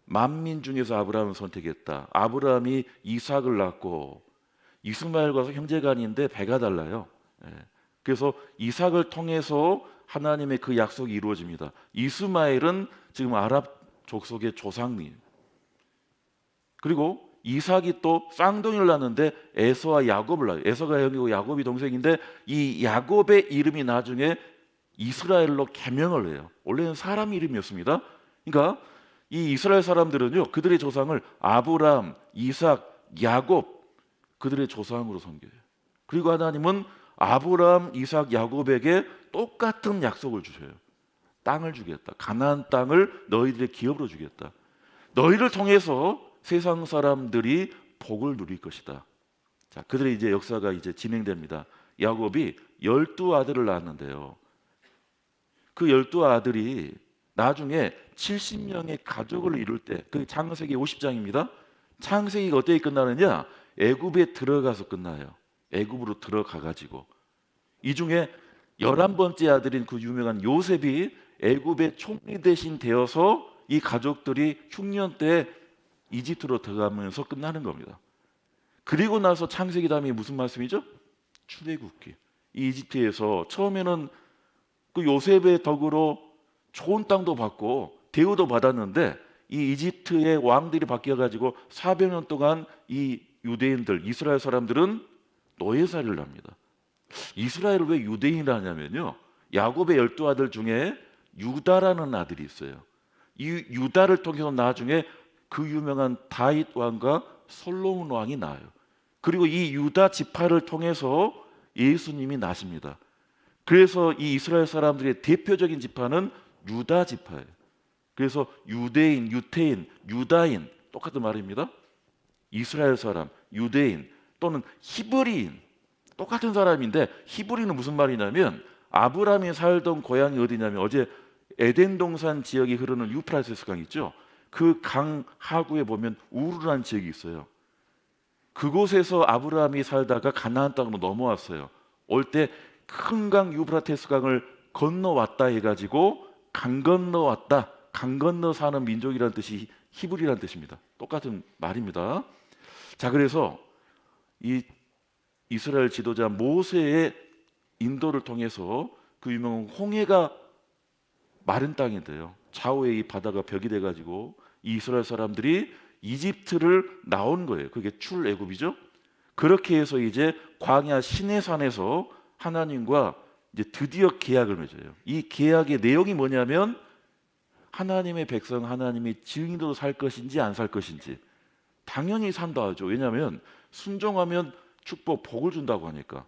만민 중에서 아브라함을 선택했다. 아브라함이 이삭을 낳고, 이스마엘과 형제간인데 배가 달라요. 그래서 이삭을 통해서 하나님의 그 약속이 이루어집니다. 이스마엘은 지금 아랍 족속의 조상님. 그리고 이삭이 또 쌍둥이를 낳는데 에서와 야곱을 낳아요. 에서가 형이고 야곱이 동생인데, 이 야곱의 이름이 나중에 이스라엘로 개명을 해요. 원래는 사람 이름이었습니다. 그러니까 이 이스라엘 사람들은요, 그들의 조상을 아브람, 이삭, 야곱, 그들의 조상으로 섬겨요. 그리고 하나님은 아브람, 이삭, 야곱에게 똑같은 약속을 주셔요. 땅을 주겠다. 가나안 땅을 너희들의 기업으로 주겠다. 너희를 통해서 세상 사람들이 복을 누릴 것이다. 자, 그들의 이제 역사가 이제 진행됩니다. 야곱이 12아들을 낳았는데요. 그 12아들이 나중에 70명의 가족을 이룰 때, 그 창세기 50장입니다. 창세기가 어떻게 끝나느냐? 애굽에 들어가서 끝나요. 애굽으로 들어가 가지고 이 중에 11번째 아들인 그 유명한 요셉이 애굽의 총리 대신 되어서 이 가족들이 흉년 때 이집트로 들어가면서 끝나는 겁니다. 그리고 나서 창세기 다음에 무슨 말씀이죠? 출애굽기. 이 이집트에서 처음에는 그 요셉의 덕으로 좋은 땅도 받고 대우도 받았는데 이 이집트의 왕들이 바뀌어 가지고 400년 동안 이 유대인들, 이스라엘 사람들은 노예살이를 합니다. 이스라엘을 왜 유대인이라 하냐면요, 야곱의 12아들 중에 유다라는 아들이 있어요. 이 유다를 통해서 나중에 그 유명한 다윗 왕과 솔로몬 왕이 나와요. 그리고 이 유다 지파를 통해서 예수님이 나십니다. 그래서 이 이스라엘 사람들의 대표적인 지파는 유다 지파예요. 그래서 유대인, 유태인, 유다인 똑같은 말입니다. 이스라엘 사람, 유대인 또는 히브리인 똑같은 사람인데, 히브리는 무슨 말이냐면 아브라함이 살던 고향이 어디냐면 어제 에덴 동산 지역이 흐르는 유프라테스 강 있죠. 그 강 하구에 보면 우르라는 지역이 있어요. 그곳에서 아브라함이 살다가 가나안 땅으로 넘어왔어요. 올 때 큰 강 유프라테스 강을 건너왔다 해가지고 강 건너왔다, 강 건너 사는 민족이라는 뜻이 히브리라는 뜻입니다. 똑같은 말입니다. 자, 그래서 이 이스라엘 지도자 모세의 인도를 통해서 그 유명한 홍해가 마른 땅이 돼요. 좌우에 이 바다가 벽이 돼가지고 이 이스라엘 사람들이 이집트를 나온 거예요. 그게 출애굽이죠. 그렇게 해서 이제 광야 시내산에서 하나님과 이제 드디어 계약을 맺어요. 이 계약의 내용이 뭐냐면 하나님의 백성, 하나님이 증인으로 살 것인지 안 살 것인지 당연히 산다 하죠. 왜냐하면 순종하면 축복, 복을 준다고 하니까.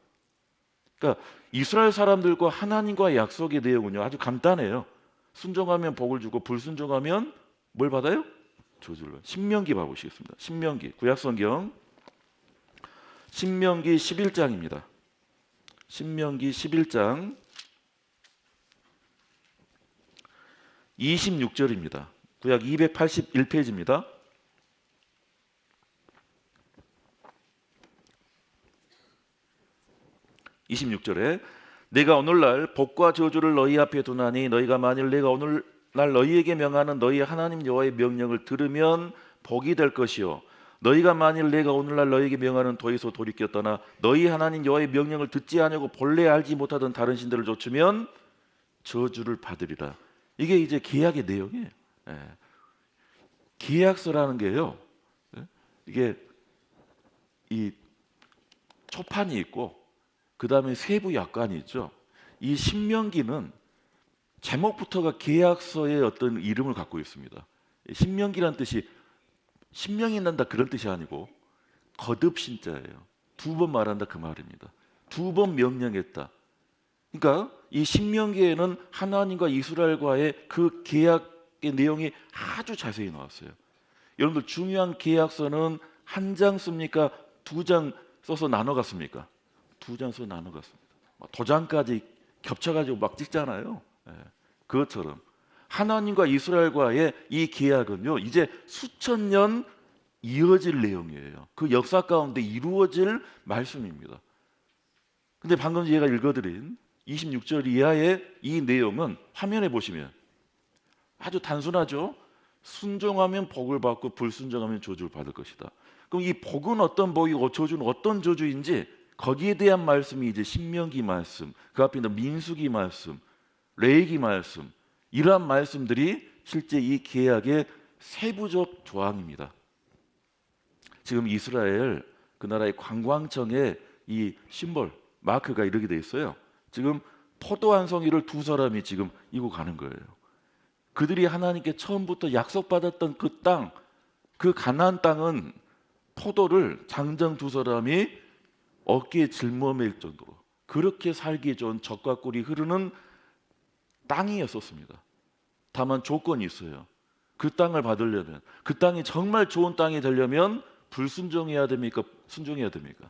그러니까 이스라엘 사람들과 하나님과의 약속의 내용은요, 아주 간단해요. 순종하면 복을 주고 불순종하면 뭘 받아요? 저주를. 신명기 봐보시겠습니다. 신명기, 구약성경 신명기 11장입니다. 신명기 11장 26절입니다. 구약 281페이지입니다. 26절에 내가 오늘날 복과 저주를 너희 앞에 두나니 너희가 만일 내가 오늘날 너희에게 명하는 너희 하나님 여호와의 명령을 들으면 복이 될 것이요 너희가 만일 내가 오늘날 너희에게 명하는 도에서 돌이켜 떠나 너희 하나님 여호와의 명령을 듣지 아니하고 본래 알지 못하던 다른 신들을 좇으면 저주를 받으리라. 이게 이제 계약의 내용이에요. 예. 계약서라는 게요, 예? 이게 이 초판이 있고 그 다음에 세부 약관이 있죠. 이 신명기는 제목부터가 계약서의 어떤 이름을 갖고 있습니다. 신명기란 뜻이 신명이 난다 그런 뜻이 아니고 거듭 신자예요. 두 번 말한다 그 말입니다. 두 번 명령했다. 그러니까 이 신명기에는 하나님과 이스라엘과의 그 계약의 내용이 아주 자세히 나왔어요. 여러분들 중요한 계약서는 한 장 씁니까? 두 장 써서 나눠 갔습니까? 두 장 써서 나눠 갔습니다. 도장까지 겹쳐가지고 막 찍잖아요. 예. 그것처럼 하나님과 이스라엘과의 이 계약은요, 이제 수천 년 이어질 내용이에요. 그 역사 가운데 이루어질 말씀입니다. 근데 방금 제가 읽어드린 26절 이하의 이 내용은 화면에 보시면 아주 단순하죠. 순종하면 복을 받고 불순종하면 저주를 받을 것이다. 그럼 이 복은 어떤 복이고 저주는 어떤 저주인지 거기에 대한 말씀이 이제 신명기 말씀, 그 앞에 있는 민수기 말씀, 레위기 말씀, 이러한 말씀들이 실제 이 계약의 세부적 조항입니다. 지금 이스라엘 그 나라의 관광청에 이 심볼 마크가 이렇게 돼 있어요. 지금 포도 한 송이를 두 사람이 지금 이고 가는 거예요. 그들이 하나님께 처음부터 약속받았던 그 땅, 그 가나안 땅은 포도를 장정 두 사람이 어깨에 짊어맬 정도로 그렇게 살기 좋은 젖과 꿀이 흐르는 땅이었었습니다. 다만 조건이 있어요. 그 땅을 받으려면, 그 땅이 정말 좋은 땅이 되려면 불순종해야 됩니까? 순종해야 됩니까?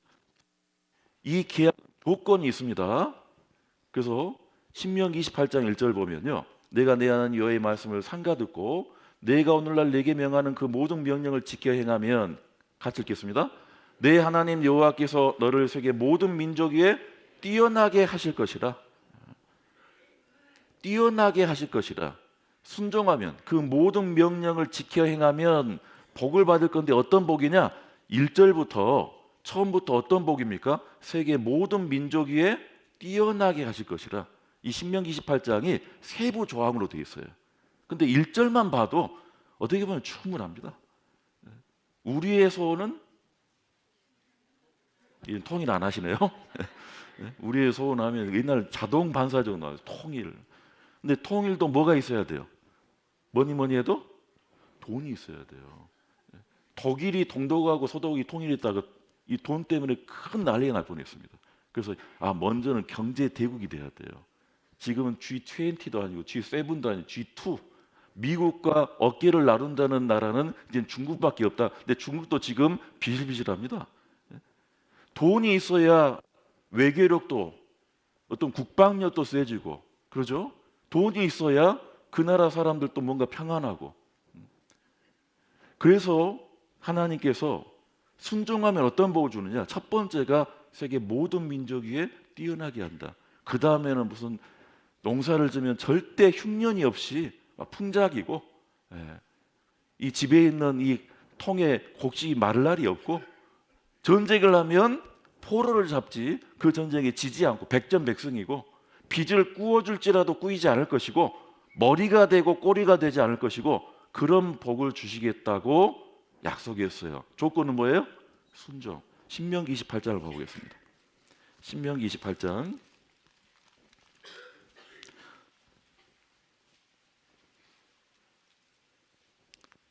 이 계약 조건이 있습니다. 그래서 신명기 28장 1절 보면요, 내가 내 하나님 여호와의 말씀을 삼가 듣고 내가 오늘날 내게 명하는 그 모든 명령을 지켜 행하면, 같이 읽겠습니다. 내 하나님 여호와께서 너를 세계 모든 민족 위에 뛰어나게 하실 것이라. 뛰어나게 하실 것이라. 순종하면, 그 모든 명령을 지켜 행하면 복을 받을 건데 어떤 복이냐? 1절부터 처음부터 어떤 복입니까? 세계 모든 민족 위에 뛰어나게 하실 것이라. 이 신명기 28장이 세부 조항으로 되어 있어요. 근데 1절만 봐도 어떻게 보면 충분합니다. 우리의 소원은, 통일 안 하시네요. 우리의 소원하면 옛날 자동 반사적 나와요. 통일. 근데 통일도 뭐가 있어야 돼요? 뭐니 해도 돈이 있어야 돼요. 독일이 동독하고 서독이 통일했다가 이 돈 때문에 큰 난리가 날 뻔했습니다. 그래서 먼저는 경제 대국이 돼야 돼요. 지금은 G20도 아니고 G7도 아니고 G2. 미국과 어깨를 나룬다는 나라는 이제 중국밖에 없다. 근데 중국도 지금 비실비실합니다. 돈이 있어야 외교력도, 어떤 국방력도 세지고, 그러죠? 돈이 있어야 그 나라 사람들도 뭔가 평안하고. 그래서 하나님께서 순종하면 어떤 복을 주느냐? 첫 번째가 세계 모든 민족 위에 뛰어나게 한다. 그 다음에는 무슨 농사를 지면 절대 흉년이 없이 풍작이고, 이 집에 있는 이 통에 곡식이 마를 날이 없고, 전쟁을 하면 포로를 잡지 그 전쟁에 지지 않고 백전백승이고, 빚을 꾸어줄지라도 꾸이지 않을 것이고, 머리가 되고 꼬리가 되지 않을 것이고, 그런 복을 주시겠다고 약속했어요. 조건은 뭐예요? 순종. 신명기 28장을 보겠습니다. 신명기 28장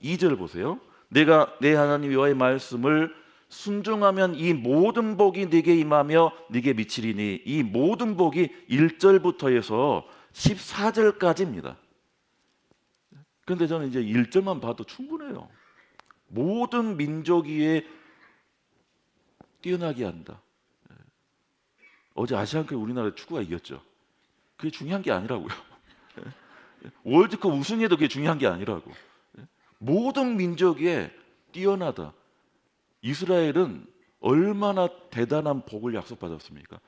2절 보세요. 내가 내 하나님 여호와의 말씀을 순종하면 이 모든 복이 네게 임하며 네게 미치리니, 이 모든 복이 1절부터 해서 14절까지입니다. 그런데 저는 이제 1절만 봐도 충분해요. 모든 민족 위에 뛰어나게 한다. 어제 아시안컵 우리나라 축구가 이겼죠. 그게 중요한 게 아니라고요. 월드컵 우승해도 그게 중요한 게 아니라고. 모든 민족 위에 뛰어나다. 이스라엘은 얼마나 대단한 복을 약속받았습니까?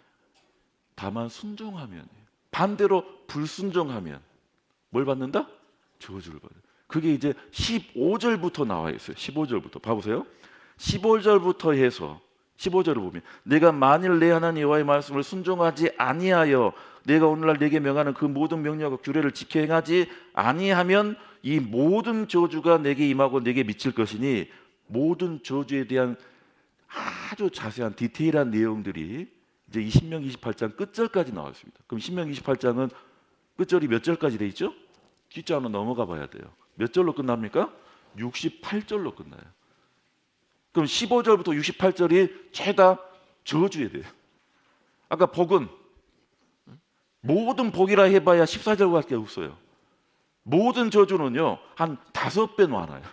다만 순종하면, 반대로 불순종하면 뭘 받는다? 저주를 받아요. 그게 이제 15절부터 나와 있어요. 15절부터 봐보세요. 15절부터 해서 15절을 보면, 내가 만일 내 하나님 여호와의 말씀을 순종하지 아니하여 내가 오늘날 내게 명하는 그 모든 명령과 규례를 지켜 행하지 아니하면 이 모든 저주가 내게 임하고 내게 미칠 것이니, 모든 저주에 대한 아주 자세한 디테일한 내용들이 이제 이 신명기 28장 끝절까지 나와 있습니다. 그럼 신명기 28장은 끝절이 몇 절까지 돼 있죠? 뒷절로 넘어가 봐야 돼요. 몇 절로 끝납니까? 68절로 끝나요. 그럼 15절부터 68절이 죄다 저주에 대해요. 아까 복은 모든 복이라 해봐야 14절밖에 없어요. 모든 저주는요 한 5배 많아요.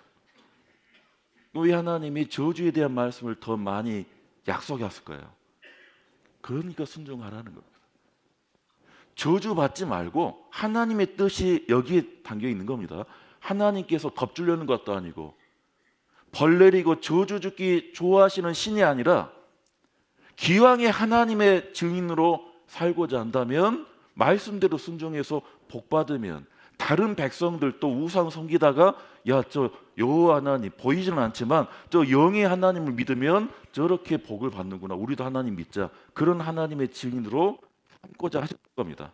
왜 하나님이 저주에 대한 말씀을 더 많이 약속했을까요? 그러니까 순종하라는 겁니다. 저주 받지 말고 하나님의 뜻이 여기에 담겨 있는 겁니다. 하나님께서 겁주려는 것도 아니고, 벌 내리고 저주 죽기 좋아하시는 신이 아니라 기왕에 하나님의 증인으로 살고자 한다면 말씀대로 순종해서 복 받으면, 다른 백성들도 우상 섬기다가 저 여호와 하나님 보이지는 않지만 저 영의 하나님을 믿으면 저렇게 복을 받는구나, 우리도 하나님 믿자, 그런 하나님의 증인으로 삼고자 하실 겁니다.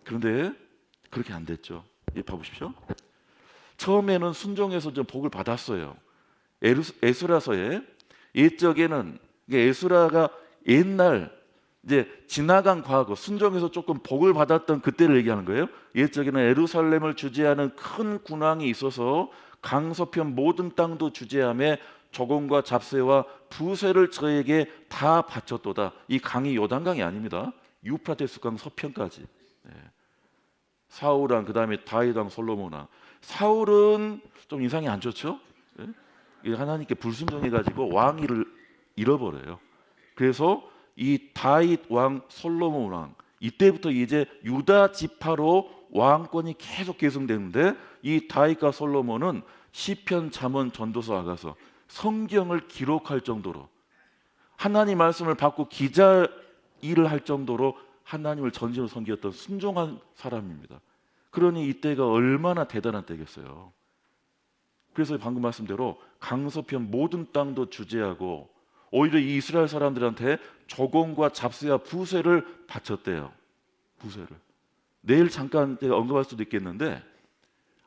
그런데 그렇게 안 됐죠. 봐보십시오. 처음에는 순종해서 좀 복을 받았어요. 에스라서에, 옛적에는 에스라가 옛날 이제 지나간 과거, 순종해서 조금 복을 받았던 그때를 얘기하는 거예요. 옛적에는 예루살렘을 주재하는 큰 군왕이 있어서 강서편 모든 땅도 주재하며 조공과 잡세와 부세를 저에게 다 바쳤도다. 이 강이 요단강이 아닙니다. 유프라테스 강 서편까지. 사울왕, 그 다음에 다윗왕, 솔로몬왕. 사울은 좀 인상이 안 좋죠. 하나님께 불순종해가지고 왕위를 잃어버려요. 그래서 이 다윗 왕, 솔로몬 왕, 이때부터 이제 유다 지파로 왕권이 계속 계승되는데, 이 다윗과 솔로몬은 시편, 잠언, 전도서, 아가서 성경을 기록할 정도로, 하나님 말씀을 받고 기자 일을 할 정도로 하나님을 전심으로 섬겼던 순종한 사람입니다. 그러니 이때가 얼마나 대단한 때겠어요. 그래서 방금 말씀대로 강서편 모든 땅도 주재하고 오히려 이 이스라엘 사람들한테 조공과 잡세와 부세를 바쳤대요. 부세를. 내일 잠깐 제가 언급할 수도 있겠는데,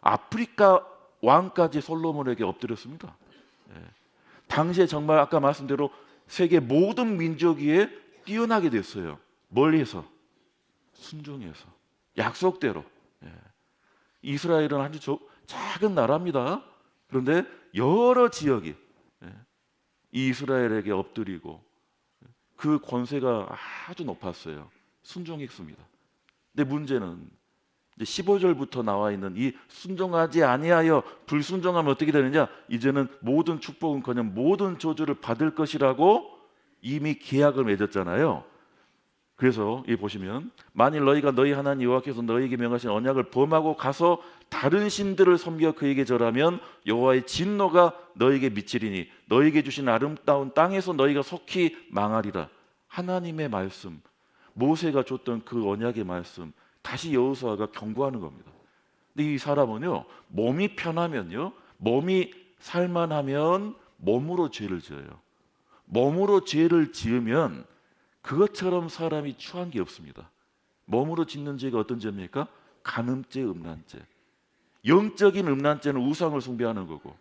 아프리카 왕까지 솔로몬에게 엎드렸습니다. 당시에 정말 아까 말씀대로 세계 모든 민족 위에 뛰어나게 됐어요. 멀리서, 순종해서, 약속대로. 이스라엘은 아주 작은 나라입니다. 그런데 여러 지역이 이 이스라엘에게 엎드리고 그 권세가 아주 높았어요. 순종했습니다. 근데 문제는 이제 15절부터 나와 있는 이 순종하지 아니하여 불순종하면 어떻게 되느냐? 이제는 모든 축복은커녕 모든 저주를 받을 것이라고 이미 계약을 맺었잖아요. 그래서 이 보시면 만일 너희가 너희 하나님 여호와께서 너희에게 명하신 언약을 범하고 가서 다른 신들을 섬겨 그에게 절하면 여호와의 진노가 너희에게 미치리니 너희에게 주신 아름다운 땅에서 너희가 속히 망하리라. 하나님의 말씀, 모세가 줬던 그 언약의 말씀, 다시 여호수아가 경고하는 겁니다. 근데 이 사람은요, 몸이 편하면요, 몸이 살만하면 몸으로 죄를 지어요. 몸으로 죄를 지으면 그것처럼 사람이 추한 게 없습니다. 몸으로 짓는 죄가 어떤 죄입니까? 간음죄, 음란죄. 영적인 음란죄는 우상을 숭배하는 거고,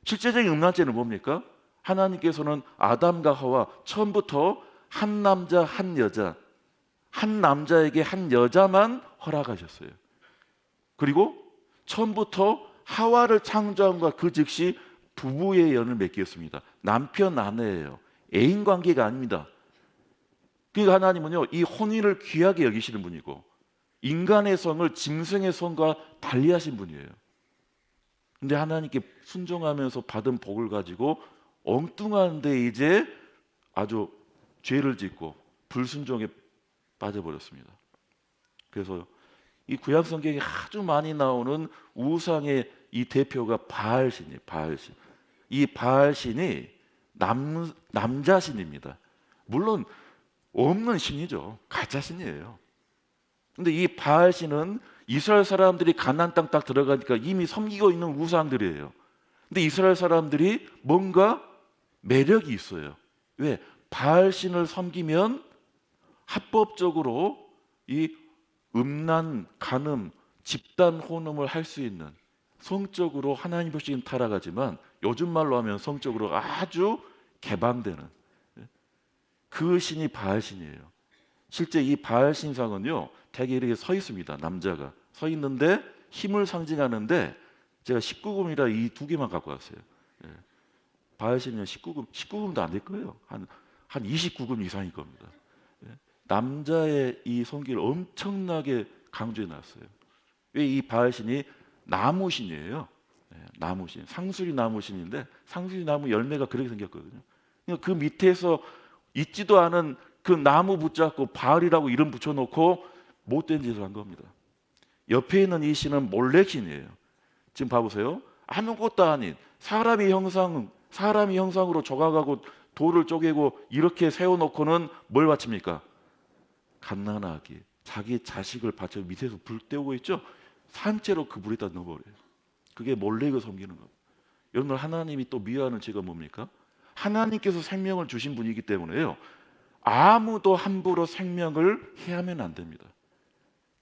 실제적인 음란죄는 뭡니까? 하나님께서는 아담과 하와 처음부터 한 남자 한 여자, 한 남자에게 한 여자만 허락하셨어요. 그리고 처음부터 하와를 창조함과 그 즉시 부부의 연을 맺겠습니다. 남편 아내예요. 애인 관계가 아닙니다. 그러니까 하나님은요, 이 혼인을 귀하게 여기시는 분이고 인간의 성을 짐승의 성과 달리하신 분이에요. 근데 하나님께 순종하면서 받은 복을 가지고 엉뚱한데 이제 아주 죄를 짓고 불순종에 빠져버렸습니다. 그래서 이 구약 성경에 아주 많이 나오는 우상의 이 대표가 바알신이에요. 바알신. 이 바알신이 남자신입니다. 물론 없는 신이죠. 가짜 신이에요. 근데 이 바알신은 이스라엘 사람들이 가나안 땅 딱 들어가니까 이미 섬기고 있는 우상들이에요. 근데 이스라엘 사람들이 뭔가 매력이 있어요. 왜? 바알신을 섬기면 합법적으로 이 음란, 간음, 집단 혼음을 할 수 있는, 성적으로 하나님 보시기엔 타락하지만 요즘 말로 하면 성적으로 아주 개방되는 그 신이 바알신이에요. 실제 이 바알신상은요, 대개 이렇게 서 있습니다. 남자가 서 있는데 힘을 상징하는데 제가 19금이라 이 두 개만 갖고 왔어요. 바알신은 19금도 안 될 거예요. 한 29금 이상일 겁니다. 남자의 이 성기를 엄청나게 강조해 놨어요. 왜? 이 바알신이 나무신이에요. 나무신, 상수리 나무신인데 상수리 나무 열매가 그렇게 생겼거든요. 그러니까 그 밑에서 있지도 않은 그 나무 붙잡고 바알이라고 이름 붙여놓고 못된 짓을 한 겁니다. 옆에 있는 이 신은 몰렉신이에요. 지금 봐보세요. 아무것도 아닌 사람이 형상으로 조각하고 돌을 쪼개고 이렇게 세워놓고는 뭘 바칩니까? 갓난아기, 자기 자식을 바쳐 밑에서 불 때우고 있죠. 산채로 그 불에다 넣어버려요. 그게 몰렉을 섬기는 겁니다. 여러분, 하나님이 또 미워하는 죄가 뭡니까? 하나님께서 생명을 주신 분이기 때문에요, 아무도 함부로 생명을 해하면 안 됩니다.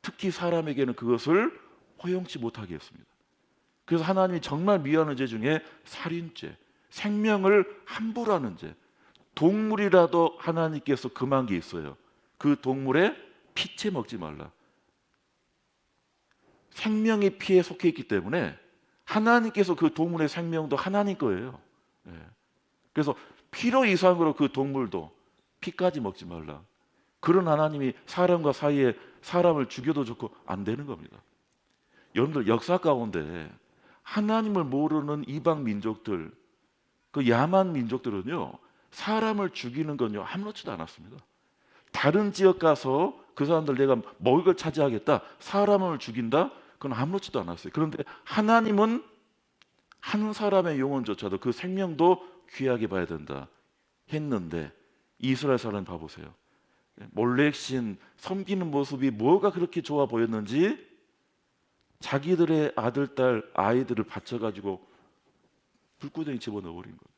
특히 사람에게는 그것을 허용치 못하게 했습니다. 그래서 하나님이 정말 미워하는 죄 중에 살인죄, 생명을 함부로 하는 죄, 동물이라도 하나님께서 금한 게 있어요. 그 동물의 피채 먹지 말라. 생명이 피에 속해 있기 때문에 하나님께서 그 동물의 생명도 하나님 거예요. 예. 그래서 필요 이상으로 그 동물도 피까지 먹지 말라. 그런 하나님이 사람과 사이에 사람을 죽여도 좋고 안 되는 겁니다. 여러분들 역사 가운데 하나님을 모르는 이방 민족들, 그 야만 민족들은요, 사람을 죽이는 건요 아무렇지도 않았습니다. 다른 지역 가서 그 사람들 내가 먹을 걸 차지하겠다, 사람을 죽인다, 그건 아무렇지도 않았어요. 그런데 하나님은 한 사람의 영혼조차도 그 생명도 귀하게 봐야 된다 했는데, 이스라엘 사람 봐보세요. 몰렉신 섬기는 모습이 뭐가 그렇게 좋아 보였는지 자기들의 아들, 딸, 아이들을 바쳐가지고 불구덩이 집어넣어버린 거예요.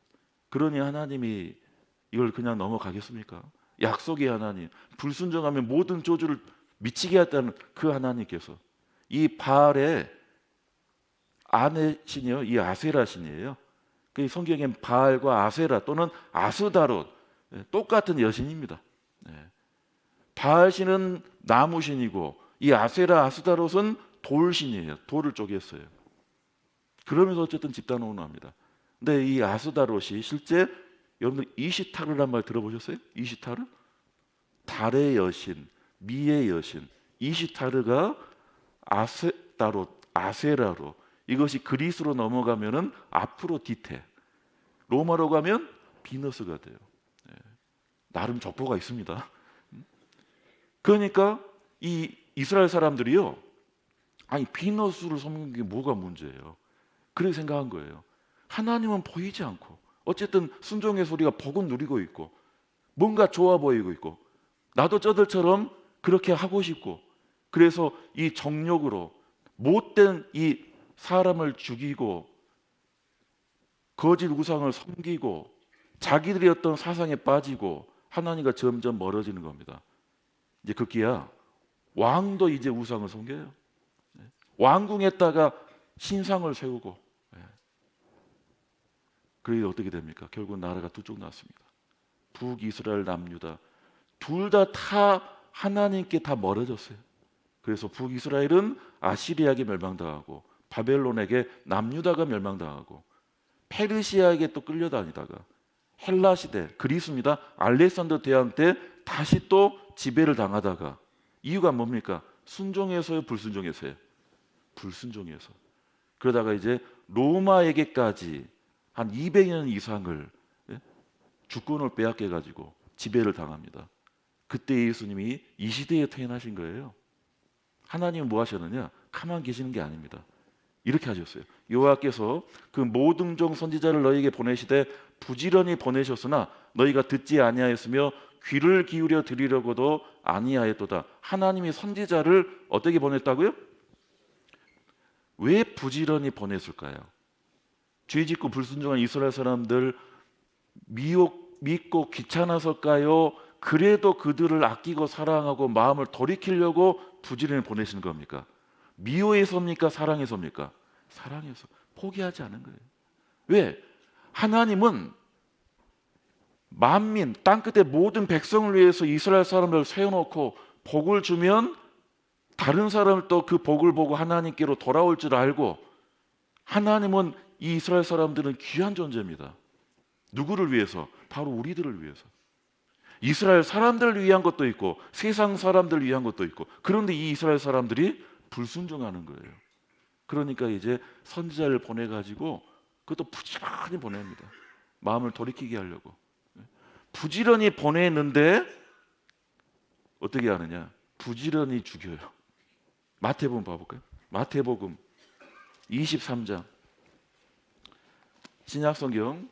그러니 하나님이 이걸 그냥 넘어가겠습니까? 약속의 하나님, 불순종하면 모든 저주를 미치게 했다는 그 하나님께서 이 바알의 아내 신이요, 이 아세라 신이에요. 그 성경엔 바알과 아세라 또는 아스다롯, 똑같은 여신입니다. 바알 신은 나무 신이고 이 아세라 아스다롯은 돌 신이에요. 돌을 쪼갰어요. 그러면서 어쨌든 집단 운운합니다. 근데 이 아스다롯이 실제 여러분들 이시타르란 말 들어보셨어요? 이시타르? 달의 여신, 미의 여신. 이시타르가 아세다롯, 아세라로, 이것이 그리스로 넘어가면은 아프로디테, 로마로 가면 비너스가 돼요. 나름 족보가 있습니다. 그러니까 이 이스라엘 사람들이요, 아니 비너스를 섬기는 게 뭐가 문제예요? 그렇게 생각한 거예요. 하나님은 보이지 않고 어쨌든 순종의 소리가 복은 누리고 있고 뭔가 좋아 보이고 있고 나도 저들처럼 그렇게 하고 싶고, 그래서 이 정욕으로 못된 이 사람을 죽이고 거짓 우상을 섬기고 자기들의 어떤 사상에 빠지고 하나님과 점점 멀어지는 겁니다. 이제 급기야 왕도 이제 우상을 섬겨요. 왕궁에다가 신상을 세우고, 그래서 어떻게 됩니까? 결국 나라가 두 쪽 났습니다. 북이스라엘, 남유다 둘 다 하나님께 다 멀어졌어요. 그래서 북이스라엘은 아시리아에게 멸망당하고 바벨론에게 남유다가 멸망당하고 페르시아에게 또 끌려다니다가 헬라 시대, 그리스입니다. 알렉산더 대왕 때 다시 또 지배를 당하다가, 이유가 뭡니까? 순종해서요, 불순종해서요? 불순종해서. 그러다가 이제 로마에게까지 한 200년 이상을 주권을 빼앗겨 가지고 지배를 당합니다. 그때 예수님이 이 시대에 태어나신 거예요. 하나님은 뭐 하셨느냐? 가만 계시는 게 아닙니다. 이렇게 하셨어요. 여호와께서 그 모든 종 선지자를 너희에게 보내시되 부지런히 보내셨으나 너희가 듣지 아니하였으며 귀를 기울여 들으려고도 아니하였도다. 하나님이 선지자를 어떻게 보냈다고요? 왜 부지런히 보냈을까요? 죄짓고 불순종한 이스라엘 사람들 믿고 귀찮아서일까요? 그래도 그들을 아끼고 사랑하고 마음을 돌이키려고 부지런히 보내시는 겁니까? 미워해서입니까? 사랑해서입니까? 사랑해서. 포기하지 않은 거예요. 왜? 하나님은 만민, 땅끝의 모든 백성을 위해서 이스라엘 사람들을 세워놓고 복을 주면 다른 사람을 또 그 복을 보고 하나님께로 돌아올 줄 알고, 하나님은 이 이스라엘 사람들은 귀한 존재입니다. 누구를 위해서? 바로 우리들을 위해서. 이스라엘 사람들을 위한 것도 있고 세상 사람들을 위한 것도 있고, 그런데 이 이스라엘 사람들이 불순종하는 거예요. 그러니까 이제 선지자를 보내가지고, 그것도 부지런히 보냅니다. 마음을 돌이키게 하려고. 부지런히 보내는데 어떻게 하느냐? 부지런히 죽여요. 마태복음 봐볼까요? 마태복음 23장, 신약성경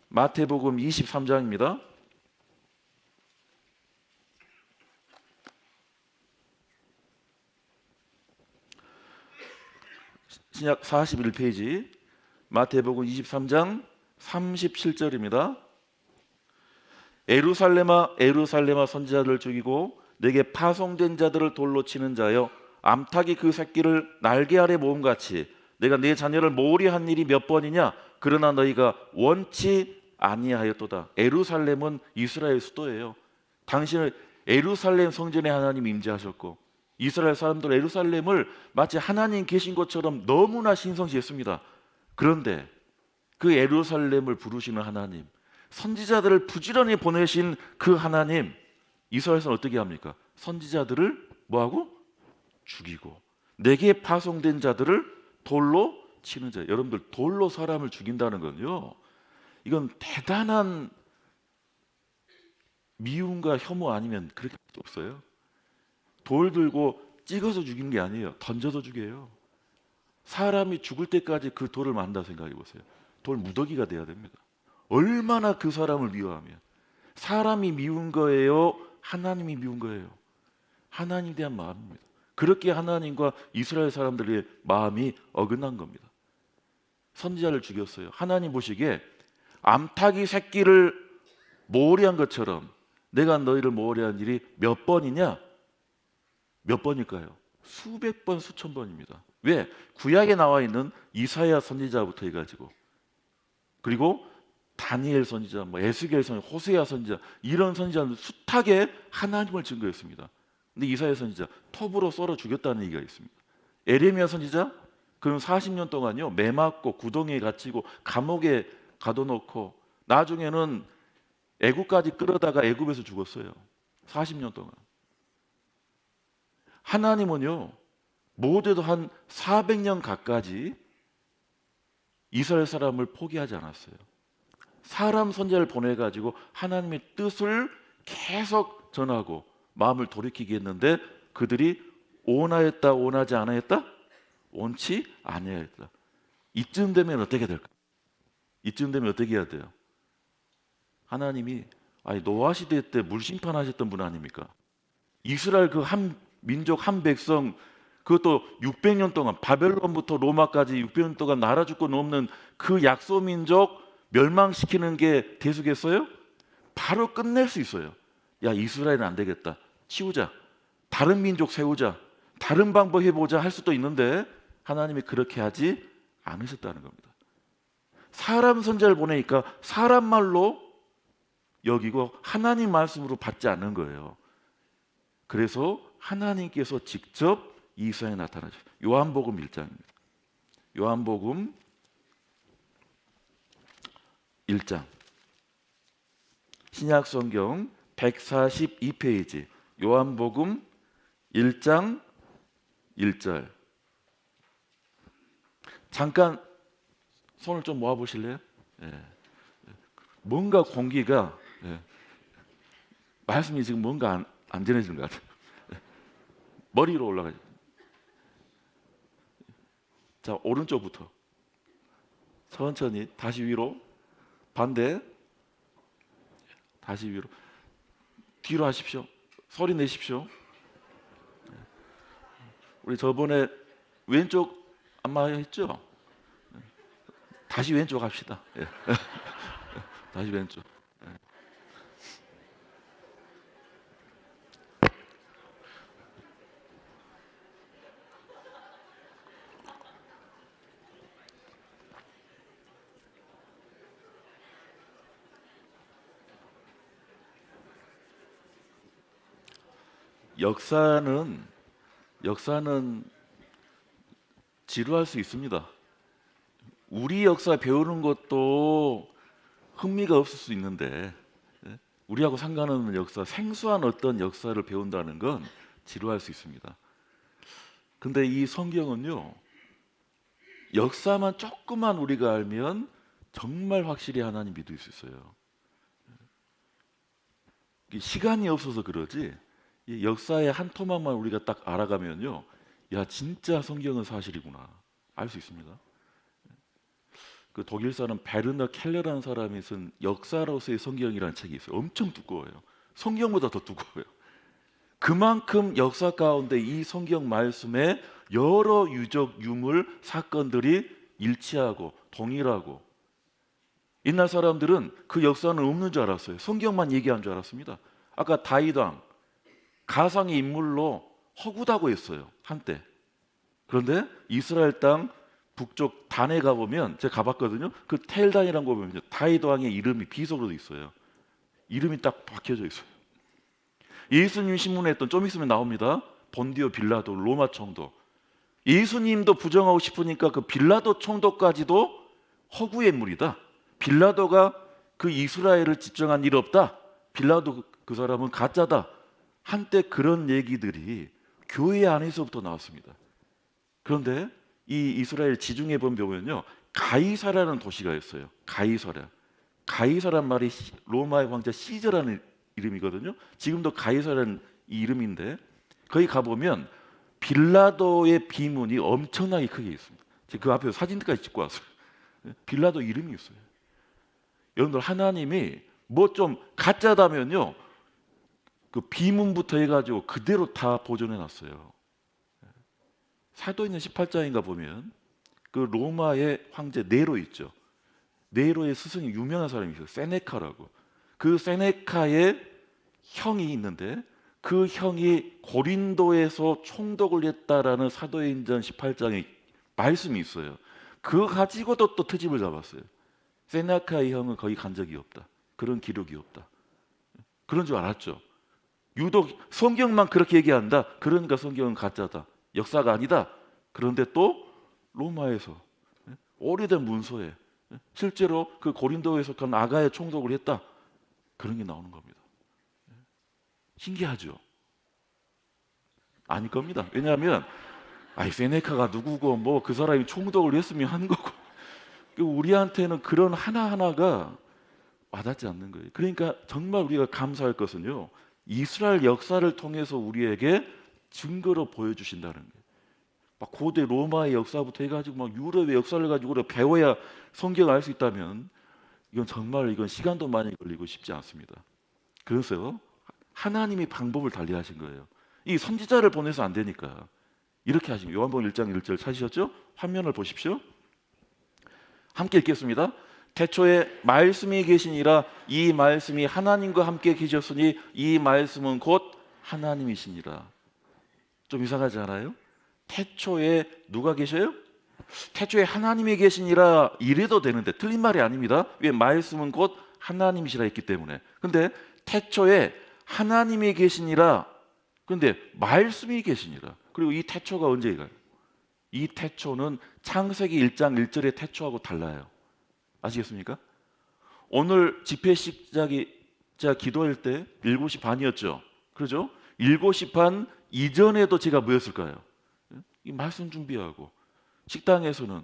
마태복음 23장입니다. 신약 41페이지 마태복음 23장 37절입니다. 에루살렘아 에루살렘아 선지자들을 죽이고 내게 파송된 자들을 돌로 치는 자여, 암탉이 그 새끼를 날개 아래 모음같이 내가 내 자녀를 모으리 한 일이 몇 번이냐? 그러나 너희가 원치 아니하였도다. 예루살렘은 이스라엘 수도예요. 당신은 예루살렘 성전에 하나님이 임재하셨고 이스라엘 사람들 예루살렘을 마치 하나님 계신 것처럼 너무나 신성시했습니다. 그런데 그 예루살렘을 부르시는 하나님, 선지자들을 부지런히 보내신 그 하나님, 이스라엘에서는 어떻게 합니까? 선지자들을 뭐하고? 죽이고 내게 파송된 자들을 돌로 치는 자. 여러분들, 돌로 사람을 죽인다는 건요, 이건 대단한 미움과 혐오 아니면 그렇게 할 수 없어요. 돌 들고 찍어서 죽이는 게 아니에요. 던져서 죽여요. 사람이 죽을 때까지 그 돌을 만다 생각해 보세요. 돌 무더기가 돼야 됩니다. 얼마나 그 사람을 미워하면. 사람이 미운 거예요? 하나님이 미운 거예요? 하나님에 대한 마음입니다. 그렇게 하나님과 이스라엘 사람들의 마음이 어긋난 겁니다. 선지자를 죽였어요. 하나님 보시기에 암탉이 새끼를 모래한 것처럼 내가 너희를 모래한 일이 몇 번이냐? 몇 번일까요? 수백 번, 수천 번입니다. 왜? 구약에 나와 있는 이사야 선지자부터 해가지고, 그리고 다니엘 선지자, 에스겔 선지자, 호세아 선지자, 이런 선지자는 숱하게 하나님을 증거했습니다. 근데 이사야 선지자 톱으로 썰어 죽였다는 얘기가 있습니다. 에레미야 선지자, 그는 40년 동안요 매 맞고 구덩이에 갇히고 감옥에 가둬놓고 나중에는 애굽까지 끌어다가 애굽에서 죽었어요. 40년 동안. 하나님은요 모두도 한 400년 가까이 이스라엘 사람을 포기하지 않았어요. 사람 선지자를 보내가지고 하나님의 뜻을 계속 전하고 마음을 돌이키게 했는데 그들이 온하였다 온하지 않았다? 온치 아니하였다. 이쯤 되면 어떻게 될까? 이쯤 되면 어떻게 해야 돼요? 하나님이 노아 시대 때 물심판하셨던 분 아닙니까? 이스라엘 그 한 민족 한 백성, 그것도 600년 동안 바벨론부터 로마까지 600년 동안 나라 죽고 넘는 그 약소 민족 멸망시키는 게 대수겠어요? 바로 끝낼 수 있어요. 야, 이스라엘은 안 되겠다. 치우자. 다른 민족 세우자. 다른 방법 해보자 할 수도 있는데 하나님이 그렇게 하지 않으셨다는 겁니다. 사람 선지자를 보내니까 사람 말로 여기고 하나님 말씀으로 받지 않는 거예요. 그래서 하나님께서 직접 이사야에 나타나죠. 요한복음 1장입니다. 요한복음 1장. 신약성경 142페이지. 요한복음 1장 1절. 잠깐 손을 좀 모아 보실래요? 예. 뭔가 공기가 말씀이 지금 뭔가 안 전해지는 것 같아요. 머리로 올라가죠. 자, 오른쪽부터 천천히 다시 위로, 반대, 다시 위로, 뒤로 하십시오. 소리 내십시오. 우리 저번에 왼쪽 안마 했죠? 다시 왼쪽 합시다. 다시 왼쪽. 역사는 지루할 수 있습니다. 우리 역사 배우는 것도 흥미가 없을 수 있는데 우리하고 상관없는 역사, 생소한 어떤 역사를 배운다는 건 지루할 수 있습니다. 근데 이 성경은요, 역사만 조금만 우리가 알면 정말 확실히 하나님 믿을 수 있어요. 시간이 없어서 그러지 이 역사의 한 토막만 우리가 딱 알아가면요, 야, 진짜 성경은 사실이구나 알 수 있습니다. 그 독일 사람 베르너 켈러라는 사람이 쓴 역사로서의 성경이라는 책이 있어요. 엄청 두꺼워요. 성경보다 더 두꺼워요. 그만큼 역사 가운데 이 성경 말씀에 여러 유적 유물 사건들이 일치하고 동일하고, 옛날 사람들은 그 역사는 없는 줄 알았어요. 성경만 얘기한 줄 알았습니다. 아까 다윗왕 가상의 인물로 허구다고 했어요, 한때. 그런데 이스라엘 땅 북쪽 단에 가보면 제가 가봤거든요. 그 텔단이라는 거 보면 다윗 왕의 이름이 비석으로 돼 있어요. 이름이 딱 박혀져 있어요. 예수님 신문했던 좀 있으면 나옵니다. 본디오 빌라도 로마 총독. 예수님도 부정하고 싶으니까 그 빌라도 총독까지도 허구의 인물이다. 빌라도가 그 이스라엘을 집정한 일 없다. 빌라도 그 사람은 가짜다. 한때 그런 얘기들이 교회 안에서부터 나왔습니다. 그런데 이 이스라엘 지중해 보면요, 가이사라는 도시가 있어요. 가이사라. 가이사란 말이 로마의 왕자 시저라는 이름이거든요. 지금도 가이사라는 이 이름인데 거기 가보면 빌라도의 비문이 엄청나게 크게 있습니다. 제가 그 앞에서 사진까지 찍고 왔어요. 빌라도 이름이 있어요. 여러분들 하나님이 뭐 좀 가짜다면요, 그 비문부터 해가지고 그대로 다 보존해 놨어요. 사도행전 18장인가 보면 그 로마의 황제 네로 있죠. 네로의 스승이 유명한 사람이 있어요. 세네카라고. 그 세네카의 형이 있는데 그 형이 고린도에서 총독을 했다라는 사도행전 18장에 말씀이 있어요. 그거 가지고도 또 트집을 잡았어요. 세네카의 형은 거기 간 적이 없다. 그런 기록이 없다. 그런 줄 알았죠. 유독 성경만 그렇게 얘기한다. 그러니까 성경은 가짜다. 역사가 아니다. 그런데 또 로마에서 오래된 문서에 실제로 그 고린도에 속한 아가의 총독을 했다. 그런 게 나오는 겁니다. 신기하죠? 아닐 겁니다. 왜냐하면 세네카가 누구고 뭐 그 사람이 총독을 했으면 하는 거고 우리한테는 그런 하나하나가 와닿지 않는 거예요. 그러니까 정말 우리가 감사할 것은요, 이스라엘 역사를 통해서 우리에게 증거로 보여주신다는 거예요. 막 고대 로마의 역사부터 해가지고 막 유럽의 역사를 가지고 우리가 배워야 성경을 알 수 있다면 이건 시간도 많이 걸리고 쉽지 않습니다. 그래서 하나님이 방법을 달리하신 거예요. 이 선지자를 보내서 안 되니까 이렇게 하신 거예요. 요한복음 1장 1절 찾으셨죠? 화면을 보십시오. 함께 읽겠습니다. 태초에 말씀이 계시니라. 이 말씀이 하나님과 함께 계셨으니 이 말씀은 곧 하나님이시니라. 좀 이상하지 않아요? 태초에 누가 계셔요? 태초에 하나님이 계시니라 이래도 되는데 틀린 말이 아닙니다. 왜? 말씀은 곧 하나님이시라 했기 때문에. 근데 태초에 하나님이 계시니라, 근데 말씀이 계시니라. 그리고 이 태초가 언제가요? 이 태초는 창세기 1장 1절의 태초하고 달라요. 아시겠습니까? 오늘 집회 시작이 제가 기도할 때 7시 반이었죠. 그렇죠? 7시 반 이전에도 제가 뭐였을까요? 이 말씀 준비하고 식당에서는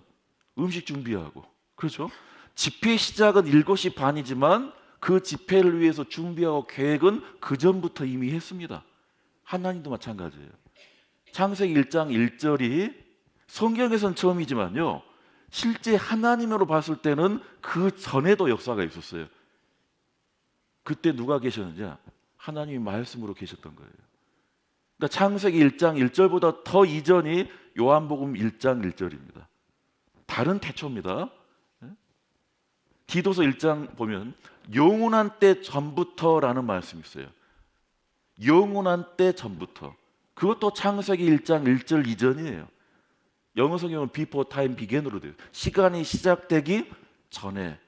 음식 준비하고, 그렇죠? 집회 시작은 7시 반이지만 그 집회를 위해서 준비하고 계획은 그 전부터 이미 했습니다. 하나님도 마찬가지예요. 창세기 1장 1절이 성경에서는 처음이지만요, 실제 하나님으로 봤을 때는 그 전에도 역사가 있었어요. 그때 누가 계셨느냐? 하나님이 말씀으로 계셨던 거예요. 그러니까 창세기 1장 1절보다 더 이전이 요한복음 1장 1절입니다. 다른 태초입니다. 디도서 1장 보면 영원한 때 전부터라는 말씀이 있어요. 영원한 때 전부터. 그것도 창세기 1장 1절 이전이에요. 영어 성경은 before time began으로 돼요. 시간이 시작되기 전에.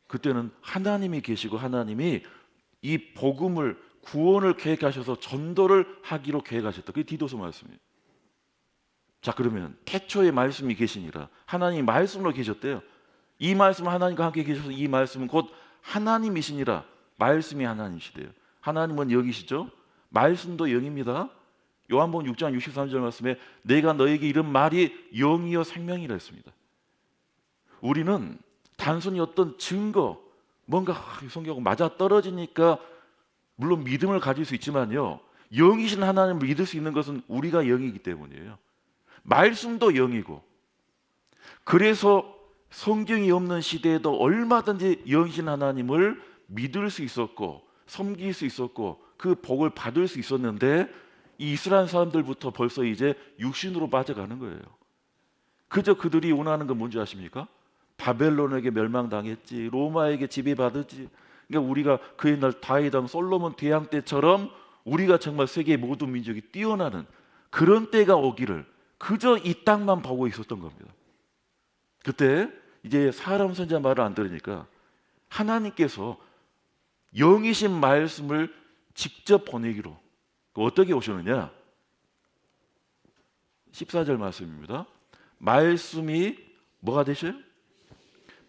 그때는 하나님이 계시고 하나님이 이 복음을, 구원을 계획하셔서 전도를 하기로 계획하셨다. 그게 디도서 말씀이에요. 자, 그러면 태초에 말씀이 계시니라. 하나님이 말씀으로 계셨대요. 이 말씀은 하나님과 함께 계셔서 이 말씀은 곧 하나님이시니라. 말씀이 하나님이시대요. 하나님은 영이시죠. 말씀도 영입니다. 요한복음 6장 63절 말씀에 내가 너에게 이런 말이 영이요 생명이라 했습니다. 우리는 단순히 어떤 증거, 뭔가 성경하고 맞아떨어지니까 물론 믿음을 가질 수 있지만요, 영이신 하나님을 믿을 수 있는 것은 우리가 영이기 때문이에요. 말씀도 영이고, 그래서 성경이 없는 시대에도 얼마든지 영이신 하나님을 믿을 수 있었고 섬길 수 있었고 그 복을 받을 수 있었는데, 이 이스라엘 사람들부터 벌써 이제 육신으로 빠져가는 거예요. 그저 그들이 원하는 건 뭔지 아십니까? 바벨론에게 멸망당했지, 로마에게 지배받았지. 그러니까 우리가 그 옛날 다윗왕 솔로몬 대왕 때처럼 우리가 정말 세계 모든 민족이 뛰어나는 그런 때가 오기를 그저 이 땅만 보고 있었던 겁니다. 그때 이제 사람 선지자 말을 안 들으니까 하나님께서 영이신 말씀을 직접 보내기로. 어떻게 오셨느냐? 14절 말씀입니다. 말씀이 뭐가 되셔요?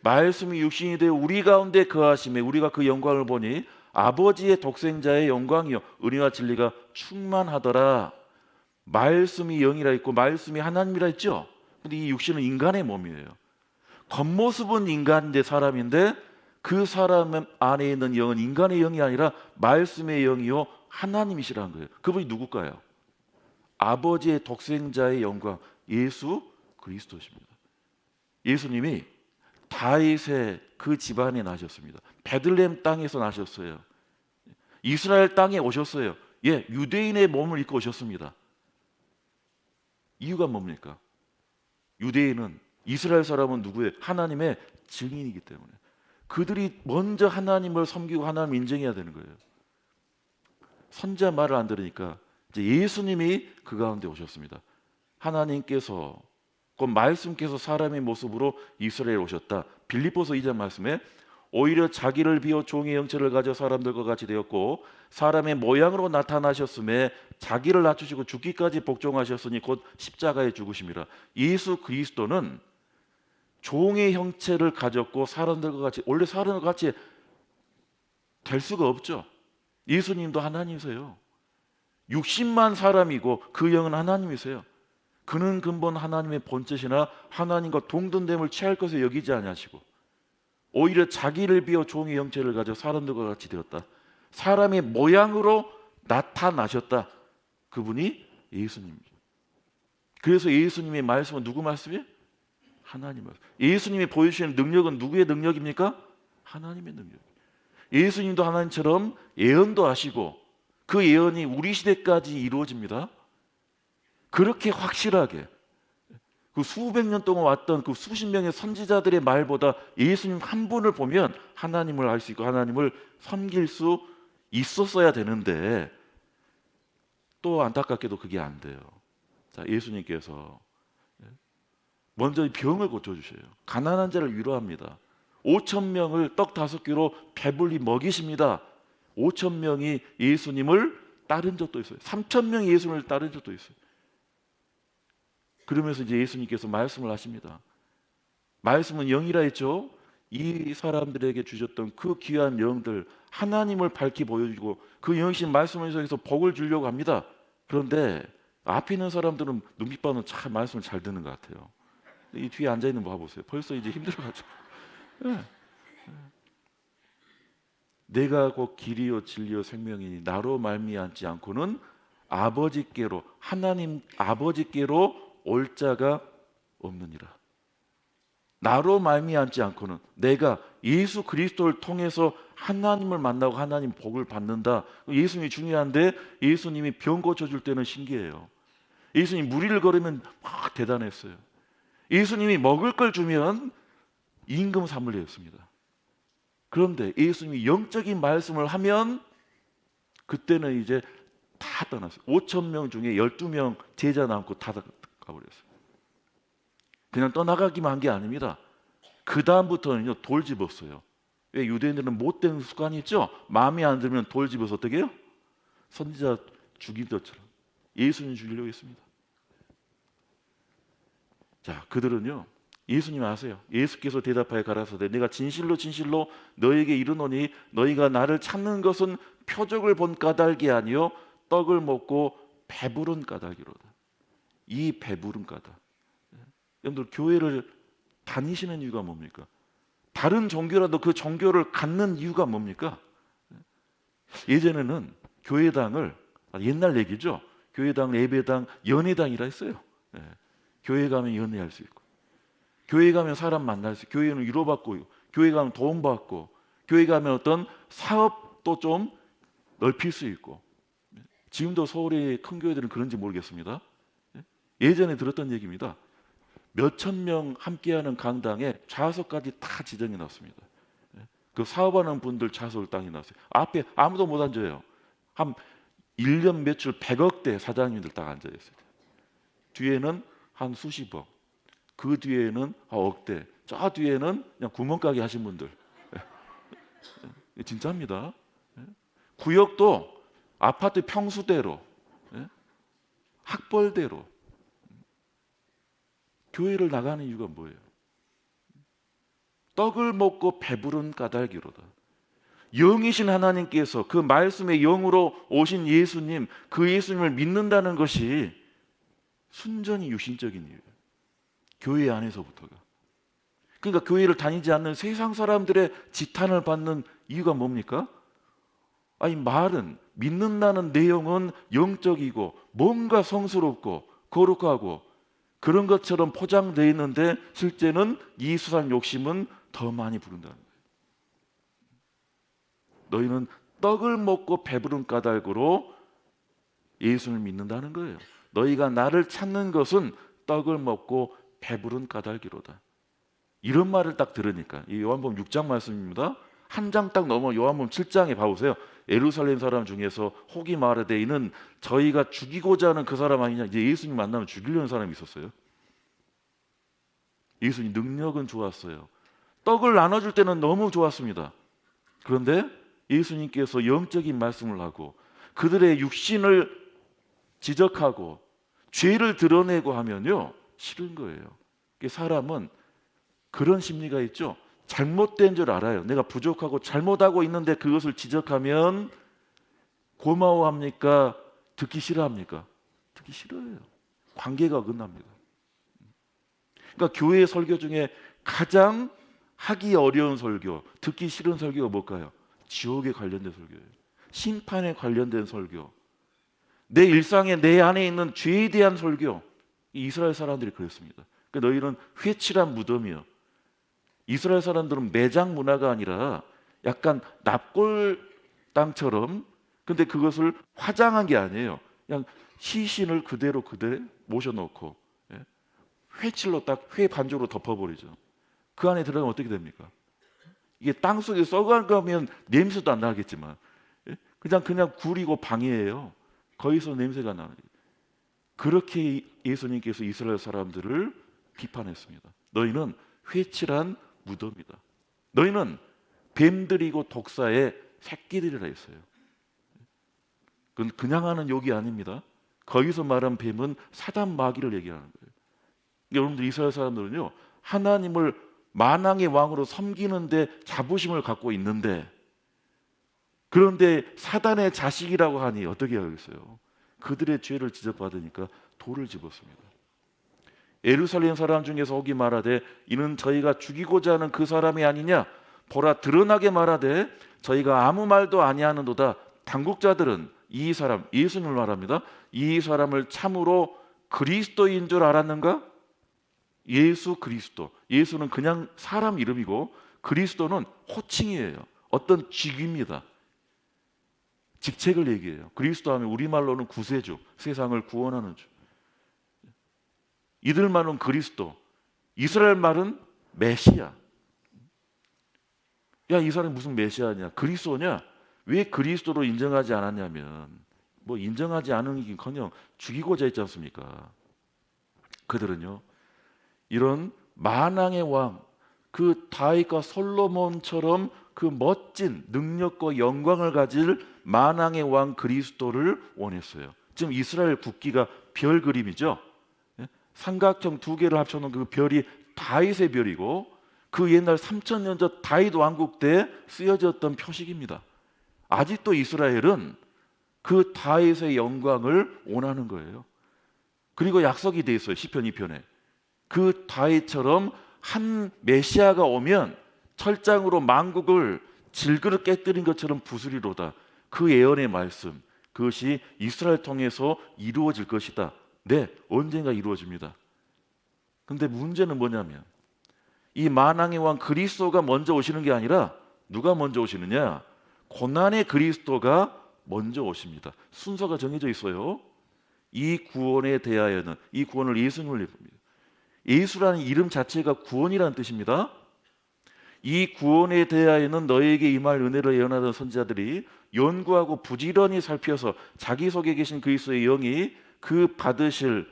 말씀이 육신이 되어 우리 가운데 거하심에 우리가 그 영광을 보니 아버지의 독생자의 영광이요 은혜와 진리가 충만하더라. 말씀이 영이라 했고 말씀이 하나님이라 했죠. 근데 이 육신은 인간의 몸이에요. 겉모습은 인간인데 사람인데 그 사람 안에 있는 영은 인간의 영이 아니라 말씀의 영이요 하나님이시라는 거예요. 그분이 누굴까요? 아버지의 독생자의 영광 예수 그리스도십니다. 예수님이 다윗의 그 집안에 나셨습니다. 베들레헴 땅에서 나셨어요. 이스라엘 땅에 오셨어요. 예, 유대인의 몸을 입고 오셨습니다. 이유가 뭡니까? 유대인은 이스라엘 사람은 누구예요? 하나님의 증인이기 때문에 그들이 먼저 하나님을 섬기고 하나님 인정해야 되는 거예요. 선지자 말을 안 들으니까 이제 예수님이 그 가운데 오셨습니다. 하나님께서 그 말씀께서 사람의 모습으로 이스라엘에 오셨다. 빌립보서 2장 말씀에 오히려 자기를 비워 종의 형체를 가져 사람들과 같이 되었고 사람의 모양으로 나타나셨음에 자기를 낮추시고 죽기까지 복종하셨으니 곧 십자가에 죽으심이라. 예수 그리스도는 종의 형체를 가졌고 사람들과 같이 원래 사람들과 같이 될 수가 없죠. 예수님도 하나님이세요. 60만 사람이고 그 영은 하나님이세요. 그는 근본 하나님의 본체시나 하나님과 동등됨을 취할 것에 여기지 아니하시고 오히려 자기를 비워 종의 형체를 가져 사람들과 같이 되었다. 사람의 모양으로 나타나셨다. 그분이 예수님이죠. 그래서 예수님의 말씀은 누구 말씀이에요? 하나님 말씀. 예수님이 보여주시는 능력은 누구의 능력입니까? 하나님의 능력. 예수님도 하나님처럼 예언도 하시고 그 예언이 우리 시대까지 이루어집니다. 그렇게 확실하게 그 수백 년 동안 왔던 그 수십 명의 선지자들의 말보다 예수님 한 분을 보면 하나님을 알 수 있고 하나님을 섬길 수 있었어야 되는데 또 안타깝게도 그게 안 돼요. 자, 예수님께서 먼저 병을 고쳐주셔요. 가난한 자를 위로합니다. 5천 명을 떡 5개로 배불리 먹이십니다. 5천 명이 예수님을 따른 적도 있어요. 3천 명이 예수님을 따른 적도 있어요. 그러면서 이제 예수님께서 말씀을 하십니다. 말씀은 영이라 했죠. 이 사람들에게 주셨던 그 귀한 영들 하나님을 밝히 보여주고 그 영이신 말씀을 통해서 복을 주려고 합니다. 그런데 앞에 있는 사람들은 눈빛 봐도 참 말씀을 잘 듣는 것 같아요. 이 뒤에 앉아 있는 거 봐보세요. 벌써 이제 힘들어가지고. 네. 내가 곧 길이요 진리요 생명이니 나로 말미암지 않고는 아버지께로 하나님 아버지께로 올 자가 없느니라. 나로 말미암지 않고는 내가 예수 그리스도를 통해서 하나님을 만나고 하나님 복을 받는다. 예수님이 중요한데 예수님이 병 고쳐줄 때는 신기해요. 예수님이 무리를 걸으면 막 대단했어요. 예수님이 먹을 걸 주면 임금 사물이었습니다. 그런데 예수님이 영적인 말씀을 하면 그때는 이제 다 떠났어요. 5천 명 중에 12명 제자 남고 다 가버렸어요. 그냥 떠나가기만 한 게 아닙니다. 그 다음부터는요 돌 집었어요. 왜 유대인들은 못된 습관이 있죠. 마음에 안 들면 돌 집어서 어떻게 해요? 선지자 죽이듯처럼 예수님 죽이려고 했습니다. 자, 그들은요 예수님 아세요? 예수께서 대답하여 가라사대 내가 진실로 진실로 너에게 이르노니 너희가 나를 찾는 것은 표적을 본 까닭이 아니요 떡을 먹고 배부른 까닭이로다. 이 배부른 까닭. 여러분들 교회를 다니시는 이유가 뭡니까? 다른 종교라도 그 종교를 갖는 이유가 뭡니까? 예전에는 교회당을 옛날 얘기죠. 교회당, 예배당, 연회당이라 했어요. 교회 가면 연회할 수 있고 교회 가면 사람 만날 수 있고 교회는 위로받고 교회 가면 도움받고 교회 가면 어떤 사업도 좀 넓힐 수 있고 지금도 서울의 큰 교회들은 그런지 모르겠습니다. 예전에 들었던 얘기입니다. 몇천 명 함께하는 강당에 좌석까지 다 지정해 놨습니다. 그 사업하는 분들 좌석을 땅에 놨어요. 앞에 아무도 못 앉아요. 한 1년 매출 100억대 사장님들 딱 앉아 있어요. 뒤에는 한 수십억, 그 뒤에는 억대, 저 뒤에는 그냥 구멍가게 하신 분들. 진짜입니다. 구역도 아파트 평수대로, 학벌대로 교회를 나가는 이유가 뭐예요? 떡을 먹고 배부른 까닭이로다. 영이신 하나님께서 그 말씀의 영으로 오신 예수님, 그 예수님을 믿는다는 것이 순전히 육신적인 이유예요. 교회 안에서부터가. 그러니까 교회를 다니지 않는 세상 사람들의 지탄을 받는 이유가 뭡니까? 아니, 말은, 믿는다는 내용은 영적이고 뭔가 성스럽고 거룩하고 그런 것처럼 포장되어 있는데 실제는 이 수상 욕심은 더 많이 부른다는 거예요. 너희는 떡을 먹고 배부른 까닭으로 예수를 믿는다는 거예요. 너희가 나를 찾는 것은 떡을 먹고 배부른 까닭이로다. 이런 말을 딱 들으니까, 이 요한복음 6장 말씀입니다. 한 장 딱 넘어 요한복음 7장에 봐보세요. 예루살렘 사람 중에서 혹이 말하되 이는 저희가 죽이고자 하는 그 사람 아니냐. 이제 예수님 만나면 죽이려는 사람이 있었어요. 예수님 능력은 좋았어요. 떡을 나눠줄 때는 너무 좋았습니다. 그런데 예수님께서 영적인 말씀을 하고 그들의 육신을 지적하고 죄를 드러내고 하면요, 싫은 거예요. 사람은 그런 심리가 있죠. 잘못된 줄 알아요. 내가 부족하고 잘못하고 있는데 그것을 지적하면 고마워합니까? 듣기 싫어합니까? 듣기 싫어해요. 관계가 어긋납니다. 그러니까 교회 설교 중에 가장 하기 어려운 설교, 듣기 싫은 설교가 뭘까요? 지옥에 관련된 설교예요. 심판에 관련된 설교. 내 일상에 내 안에 있는 죄에 대한 설교. 이스라엘 사람들이 그랬습니다. 그러니까 너희는 회칠한 무덤이요. 이스라엘 사람들은 매장 문화가 아니라 약간 납골 땅처럼, 근데 그것을 화장한 게 아니에요. 그냥 시신을 그대로 모셔놓고 회칠로 딱 회 반죽으로 덮어버리죠. 그 안에 들어가면 어떻게 됩니까? 이게 땅 속에 썩어가면 냄새도 안 나겠지만 그냥 굴이고 방이에요. 거기서 냄새가 나는. 그렇게 예수님께서 이스라엘 사람들을 비판했습니다. 너희는 회칠한 무덤이다. 너희는 뱀들이고 독사의 새끼들이라 했어요. 그건 그냥 하는 욕이 아닙니다. 거기서 말한 뱀은 사단 마귀를 얘기하는 거예요. 여러분들 이스라엘 사람들은요, 하나님을 만왕의 왕으로 섬기는데 자부심을 갖고 있는데, 그런데 사단의 자식이라고 하니 어떻게 하겠어요? 그들의 죄를 지적받으니까 돌을 집었습니다. 예루살렘 사람 중에서 혹이 말하되 이는 저희가 죽이고자 하는 그 사람이 아니냐. 보라, 드러나게 말하되 저희가 아무 말도 아니하는도다. 당국자들은 이 사람, 예수님을 말합니다. 이 사람을 참으로 그리스도인 줄 알았는가? 예수 그리스도. 예수는 그냥 사람 이름이고 그리스도는 호칭이에요. 어떤 직위입니다. 직책을 얘기해요. 그리스도 하면 우리말로는 구세주, 세상을 구원하는 주. 이들 말은 그리스도, 이스라엘 말은 메시아. 야, 이 사람이 무슨 메시아냐? 그리스도냐? 왜 그리스도로 인정하지 않았냐면, 뭐 인정하지 않은기커녕 죽이고자 했지 않습니까? 그들은요, 이런 만왕의 왕, 그 다윗과 솔로몬처럼 그 멋진 능력과 영광을 가질 만왕의 왕 그리스도를 원했어요. 지금 이스라엘 국기가 별 그림이죠. 삼각형 두 개를 합쳐놓은 그 별이 다윗의 별이고, 그 옛날 3000년 전 다윗 왕국 때 쓰여졌던 표식입니다. 아직도 이스라엘은 그 다윗의 영광을 원하는 거예요. 그리고 약속이 돼 있어요. 시편 2편에. 그 다윗처럼 한 메시아가 오면 철장으로 만국을 질그릇 깨뜨린 것처럼 부수리로다. 그 예언의 말씀, 그것이 이스라엘 통해서 이루어질 것이다. 네, 언젠가 이루어집니다. 근데 문제는 뭐냐면 이 만왕의 왕 그리스도가 먼저 오시는 게 아니라 누가 먼저 오시느냐? 고난의 그리스도가 먼저 오십니다. 순서가 정해져 있어요. 이 구원에 대하여는, 이 구원을 예수님을 예쁩니다. 예수라는 이름 자체가 구원이라는 뜻입니다. 이 구원에 대하여는 너에게 임할 은혜를 예언하던 선지자들이 연구하고 부지런히 살펴서 자기 속에 계신 그리스도의 영이 그 받으실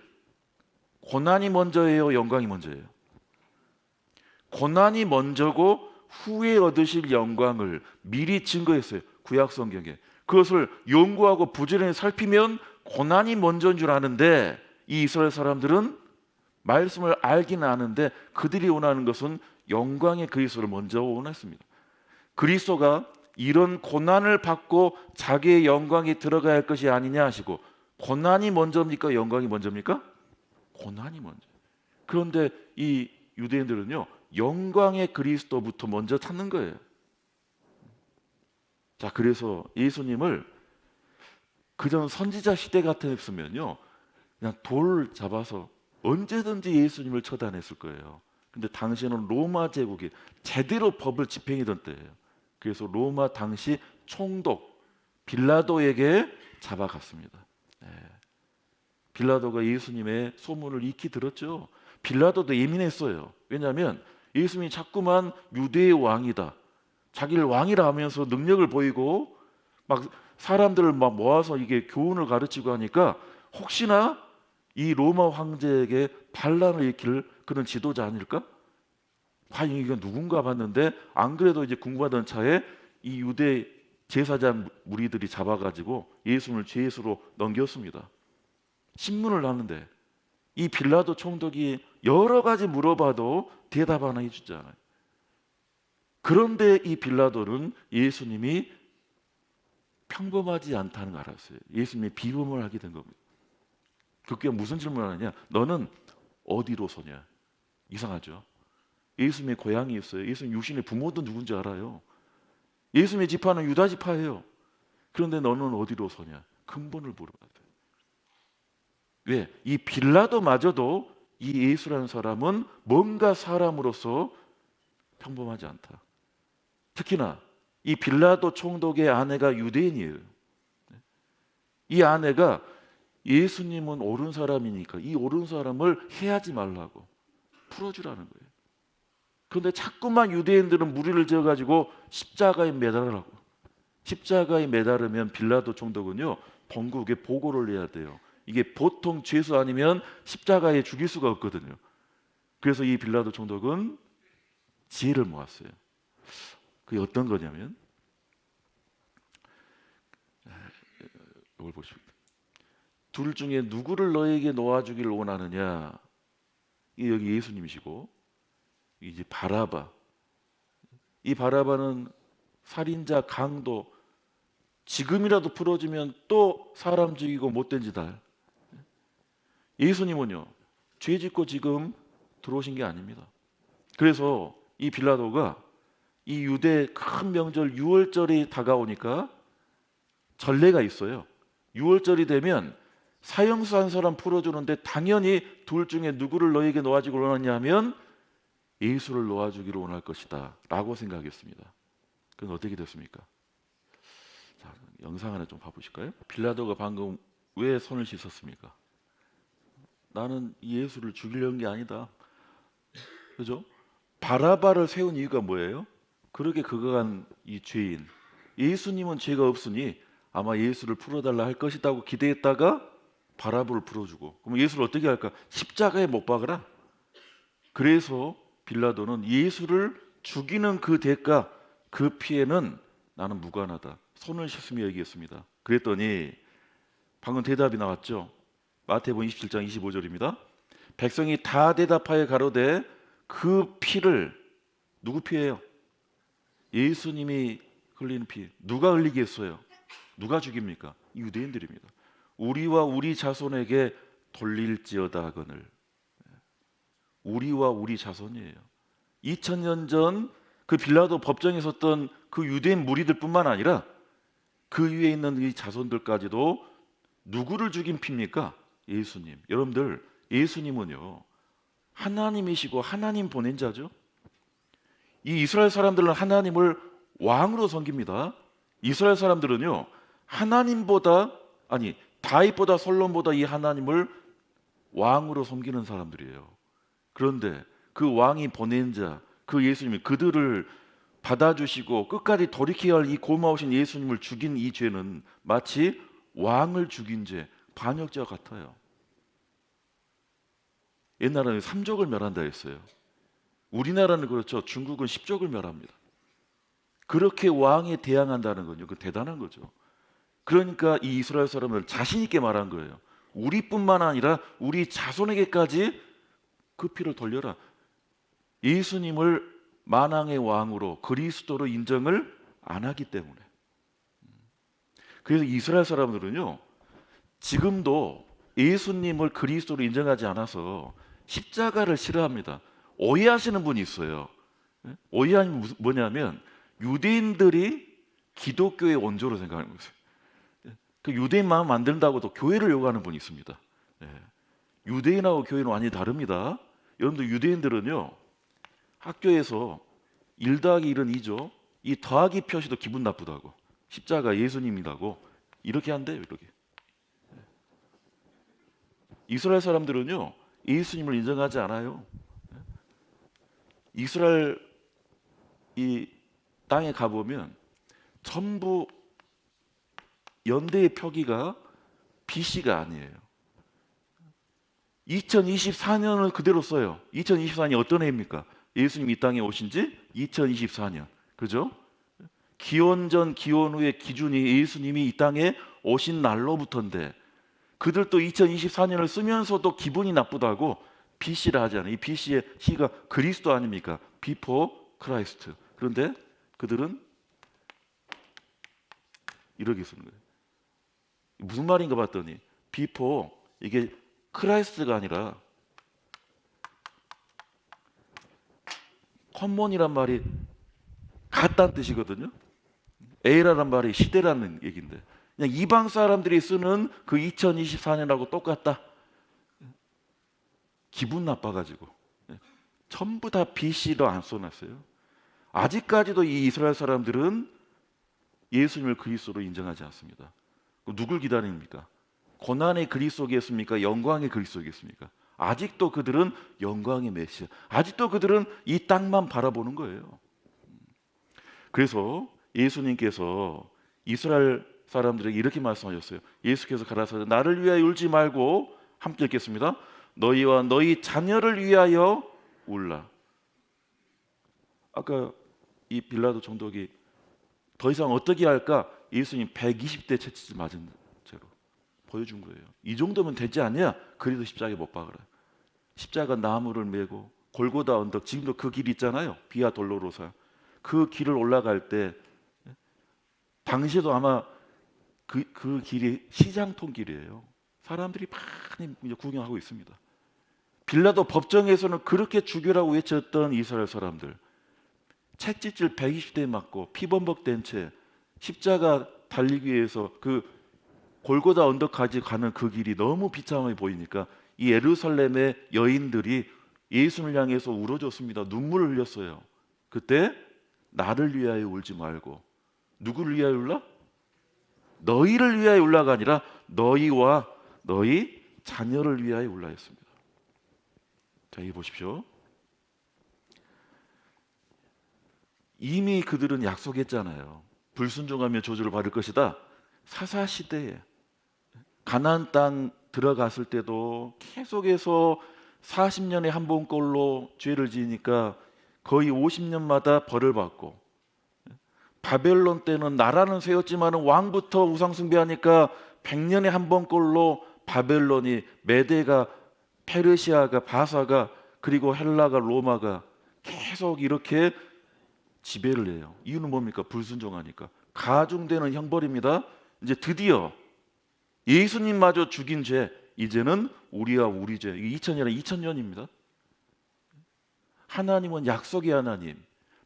고난이 먼저예요, 영광이 먼저예요? 고난이 먼저고 후에 얻으실 영광을 미리 증거했어요. 구약 성경에. 그것을 연구하고 부지런히 살피면 고난이 먼저인 줄 아는데 이 이스라엘 사람들은 말씀을 알긴 아는데 그들이 원하는 것은 영광의 그리스도를 먼저 원했습니다. 그리스도가 이런 고난을 받고 자기의 영광이 들어가야 할 것이 아니냐 하시고, 고난이 먼저입니까? 영광이 먼저입니까? 고난이 먼저. 그런데 이 유대인들은요, 영광의 그리스도부터 먼저 찾는 거예요. 자, 그래서 예수님을 그전 선지자 시대 같았으면요, 그냥 돌 잡아서 언제든지 예수님을 처단했을 거예요. 근데 당시에는 로마 제국이 제대로 법을 집행하던 때예요. 그래서 로마 당시 총독 빌라도에게 잡아갔습니다. 네. 빌라도가 예수님의 소문을 익히 들었죠. 빌라도도 예민했어요. 왜냐하면 예수님이 자꾸만 유대의 왕이다, 자기를 왕이라 하면서 능력을 보이고 막 사람들을 막 모아서 이게 교훈을 가르치고 하니까 혹시나 이 로마 황제에게 반란을 일으킬 그런 지도자 아닐까? 과연 이게 누군가 봤는데, 안 그래도 이제 궁금하던 차에 이 유대 제사장 무리들이 잡아가지고 예수님을 죄수로 넘겼습니다. 신문을 하는데 이 빌라도 총독이 여러 가지 물어봐도 대답 하나 해주지 않아요. 그런데 이 빌라도는 예수님이 평범하지 않다는 걸 알았어요. 예수님이 비범을 하게 된 겁니다. 그게 무슨 질문을 하느냐? 너는 어디로서냐? 이상하죠. 예수님의 고향이 있어요. 예수님 육신의 부모도 누군지 알아요. 예수님의 지파는 유다 지파예요. 그런데 너는 어디로서냐? 근본을 물어봐야 돼요. 왜? 이 빌라도마저도 이 예수라는 사람은 뭔가 사람으로서 평범하지 않다. 특히나 이 빌라도 총독의 아내가 유대인이에요. 이 아내가 예수님은 옳은 사람이니까 이 옳은 사람을 해하지 말라고 풀어주라는 거예요. 그런데 자꾸만 유대인들은 무리를 지어가지고 십자가에 매달으라고. 십자가에 매달으면 빌라도 총독은요, 본국에 보고를 해야 돼요. 이게 보통 죄수 아니면 십자가에 죽일 수가 없거든요. 그래서 이 빌라도 총독은 지혜를 모았어요. 그게 어떤 거냐면, 이걸 보십시오. 둘 중에 누구를 너에게 놓아주기를 원하느냐? 이 여기 예수님이시고, 이제 바라바. 이 바라바는 살인자, 강도. 지금이라도 풀어주면 또 사람 죽이고 못된 짓 할. 예수님은요, 죄 짓고 지금 들어오신 게 아닙니다. 그래서 이 빌라도가 이 유대 큰 명절 유월절이 다가오니까 전례가 있어요. 유월절이 되면 사형수 한 사람 풀어주는데 당연히 둘 중에 누구를 너에게 놓아주기를 원하냐 하면 예수를 놓아주기를 원할 것이다 라고 생각했습니다. 그건 어떻게 됐습니까? 자, 영상 하나 좀 봐보실까요? 빌라도가 방금 왜 손을 씻었습니까? 나는 이 예수를 죽이려는 게 아니다. 그죠? 바라바를 세운 이유가 뭐예요? 그러게 그가 한 이 죄인, 예수님은 죄가 없으니 아마 예수를 풀어달라 할 것이라고 기대했다가 바라바를 풀어주고, 그럼 예수를 어떻게 할까? 십자가에 못 박으라. 그래서 빌라도는 예수를 죽이는 그 대가, 그 피해는 나는 무관하다, 손을 씻으며 얘기했습니다. 그랬더니 방금 대답이 나왔죠. 마태복음 27장 25절입니다. 백성이 다 대답하여 가로되 그 피를, 누구 피예요? 예수님이 흘리는 피. 누가 흘리겠어요? 누가 죽입니까? 유대인들입니다. 우리와 우리 자손에게 돌릴지어다 하거늘. 우리와 우리 자손이에요. 2000년 전 그 빌라도 법정에 섰던 그 유대인 무리들뿐만 아니라 그 위에 있는 이 자손들까지도 누구를 죽인 피입니까? 예수님. 여러분들, 예수님은요, 하나님이시고 하나님 보낸 자죠. 이 이스라엘 사람들은 하나님을 왕으로 섬깁니다. 이스라엘 사람들은요, 하나님보다, 아니 다윗보다 솔로몬보다 이 하나님을 왕으로 섬기는 사람들이에요. 그런데 그 왕이 보낸 자, 그 예수님이 그들을 받아주시고 끝까지 돌이켜야 할 이 고마우신 예수님을 죽인 이 죄는 마치 왕을 죽인 죄, 반역죄와 같아요. 옛날에는 삼족을 멸한다 했어요. 우리나라는 그렇죠. 중국은 십족을 멸합니다. 그렇게 왕에 대항한다는 건요. 그 대단한 거죠. 그러니까 이 이스라엘 사람을 자신 있게 말한 거예요. 우리뿐만 아니라 우리 자손에게까지 그 피를 돌려라. 예수님을 만왕의 왕으로 그리스도로 인정을 안 하기 때문에. 그래서 이스라엘 사람들은요, 지금도 예수님을 그리스도로 인정하지 않아서 십자가를 싫어합니다. 오해하시는 분이 있어요. 오해하는 게 뭐냐면 유대인들이 기독교의 원조로 생각하는 거예요. 그 유대인 마음 만든다고도 교회를 요구하는 분이 있습니다. 유대인하고 교회는 완전히 다릅니다. 여러분들 유대인들은요, 학교에서 1 더하기 1은 2죠. 이 더하기 표시도 기분 나쁘다고. 십자가 예수님이라고 이렇게 한대요. 이렇게. 이스라엘 사람들은요, 예수님을 인정하지 않아요. 이스라엘 이 땅에 가보면 전부 연대의 표기가 BC가 아니에요. 2024년을 그대로 써요. 2024년이 어떤 해입니까? 예수님 이 땅에 오신 지 2024년. 그죠? 기원 전 기원 후의 기준이 예수님이 이 땅에 오신 날로부터인데 그들도 2024년을 쓰면서도 기분이 나쁘다고 BC라 하지 않아요. 이 BC의 C가 그리스도 아닙니까? Before Christ. 그런데 그들은 이렇게 쓰는 거예요. 무슨 말인가 봤더니 Before 이게 크라이스트가 아니라 컴몬이란 말이 같다는 뜻이거든요. 에라란 말이 시대라는 얘기인데 그냥 이방 사람들이 쓰는 그 2024년하고 똑같다. 기분 나빠가지고 전부 다 BC로 안 써놨어요. 아직까지도 이 이스라엘 사람들은 예수님을 그리스도로 인정하지 않습니다. 누굴 기다립니까? 고난의 그리스도겠습니까? 영광의 그리스도겠습니까? 아직도 그들은 영광의 메시아. 아직도 그들은 이 땅만 바라보는 거예요. 그래서 예수님께서 이스라엘 사람들에게 이렇게 말씀하셨어요. 예수께서 가라사대 나를 위하여 울지 말고 함께 읽겠습니다. 너희와 너희 자녀를 위하여 울라. 아까 이 빌라도 총독이 더 이상 어떻게 할까? 예수님 120대 채찍 맞은 채로 보여준 거예요. 이 정도면 되지 않냐? 그래도 십자가에 못 박으라. 십자가 나무를 메고 골고다 언덕, 지금도 그 길 있잖아요. 비아 돌로로사. 그 길을 올라갈 때 당시에도 아마 그 길이 시장통 길이에요. 사람들이 많이 구경하고 있습니다. 빌라도 법정에서는 그렇게 죽여라고 외쳤던 이스라엘 사람들, 채찍질 120대 맞고 피범벅된 채 십자가 달리기 위해서 그 골고다 언덕까지 가는 그 길이 너무 비참해 보이니까 이 예루살렘의 여인들이 예수를 향해서 울어줬습니다. 눈물을 흘렸어요. 그때 나를 위하여 울지 말고 누구를 위하여 울라? 너희를 위하여 울라가 아니라 너희와 너희 자녀를 위하여 울라 했습니다. 자, 여기 보십시오. 이미 그들은 약속했잖아요. 불순종하면 저주를 받을 것이다. 사사시대에 가나안 땅 들어갔을 때도 계속해서 40년에 한 번꼴로 죄를 지으니까 거의 50년마다 벌을 받고, 바벨론 때는 나라는 세웠지만 왕부터 우상 숭배하니까 100년에 한 번꼴로 바벨론이, 메대가, 페르시아가, 바사가, 그리고 헬라가, 로마가 계속 이렇게 지배를 해요. 이유는 뭡니까? 불순종하니까. 가중되는 형벌입니다. 이제 드디어 예수님마저 죽인 죄, 이제는 우리와 우리 죄. 이게 2000년이 2000년입니다. 하나님은 약속의 하나님.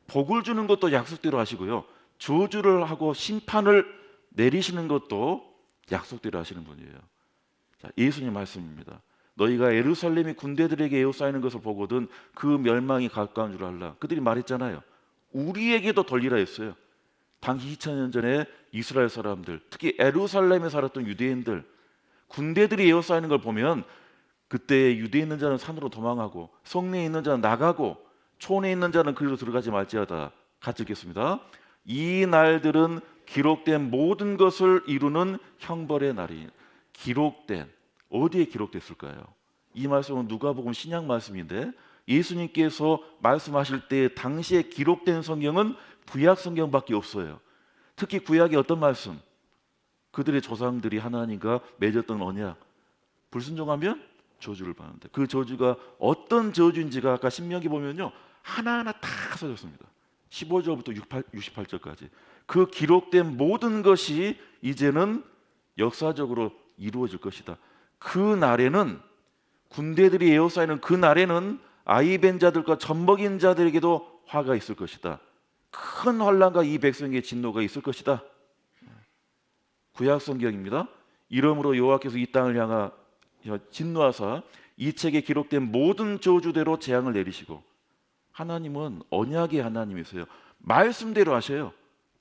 복을 주는 것도 약속대로 하시고요. 저주를 하고 심판을 내리시는 것도 약속대로 하시는 분이에요. 자, 예수님 말씀입니다. 너희가 예루살렘이 군대들에게 에워싸이는 것을 보거든 그 멸망이 가까운 줄 알라. 그들이 말했잖아요. 우리에게도 돌리라 했어요. 당시 2000년 전에 이스라엘 사람들, 특히 예루살렘에 살았던 유대인들, 군대들이 에워싸이는 걸 보면 그때 유대에 있는 자는 산으로 도망하고 성내에 있는 자는 나가고 촌에 있는 자는 그리로 들어가지 말지어다. 같이 읽겠습니다. 이 날들은 기록된 모든 것을 이루는 형벌의 날이. 기록된, 어디에 기록됐을까요? 이 말씀은 누가복음 신약 말씀인데 예수님께서 말씀하실 때 당시에 기록된 성경은 구약 성경밖에 없어요. 특히 구약의 어떤 말씀? 그들의 조상들이 하나님과 맺었던 언약, 불순종하면 저주를 받는다. 그 저주가 어떤 저주인지가 아까 신명기 보면요, 하나하나 다 써졌습니다. 15절부터 68절까지 그 기록된 모든 것이 이제는 역사적으로 이루어질 것이다. 그 날에는, 군대들이 에워싸이는 그 날에는 아이벤 자들과 젖먹인 자들에게도 화가 있을 것이다. 큰 환난과 이 백성에게 진노가 있을 것이다. 구약 성경입니다. 이러므로 여호와께서 이 땅을 향하 진노하사 이 책에 기록된 모든 저주대로 재앙을 내리시고, 하나님은 언약의 하나님이세요. 말씀대로 하셔요.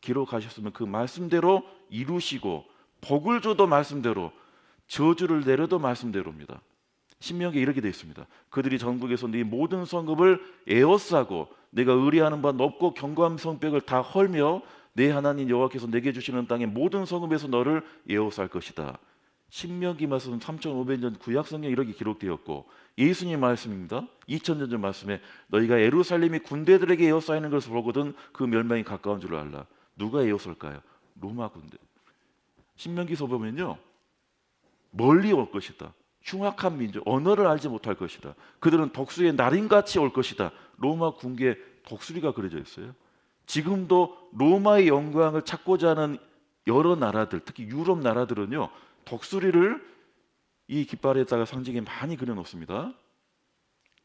기록하셨으면 그 말씀대로 이루시고, 복을 줘도 말씀대로, 저주를 내려도 말씀대로입니다. 신명기에 이렇게 되어 있습니다. 그들이 전국에서 네 모든 성읍을 에워싸고 내가 의뢰하는 바 높고 견고한 성벽을 다 헐며 내 하나님 여호와께서 내게 주시는 땅의 모든 성읍에서 너를 에워쌀 것이다. 신명기 말씀 3,500년 구약 성경에 이렇게 기록되었고, 예수님 말씀입니다. 2000년 전 말씀에 너희가 예루살렘이 군대들에게 에워싸이는 것을 보거든 그 멸망이 가까운 줄 알라. 누가 에워쌀까요? 로마 군대. 신명기서 보면요, 멀리 올 것이다. 흉악한 민족, 언어를 알지 못할 것이다. 그들은 독수리의 날인같이 올 것이다. 로마 궁계에 독수리가 그려져 있어요. 지금도 로마의 영광을 찾고자 하는 여러 나라들, 특히 유럽 나라들은요, 독수리를 이 깃발에다가 상징에 많이 그려놓습니다.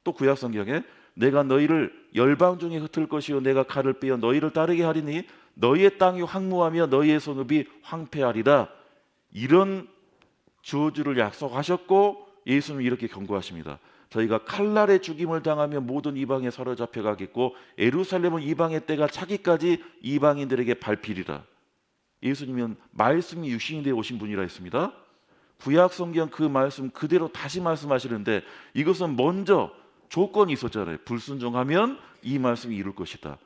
또 구약 성경에 내가 너희를 열방 중에 흩을 것이요 내가 칼을 빼어 너희를 따르게 하리니 너희의 땅이 황무하며 너희의 성읍이 황폐하리라. 이런 저주를 약속하셨고, 예수님이 이렇게 경고하십니다. 저희가 칼날의 죽임을 당하며 모든 이방에 사로잡혀 가겠고 예루살렘은 이방의 때가 차기까지 이방인들에게 밟히리라. 예수님은 말씀이 육신이 되어 오신 분이라 했습니다. 구약 성경 그 말씀 그대로 다시 말씀하시는데, 이것은 먼저 조건이 있었잖아요. 불순종하면 이 말씀이 이룰 것이다.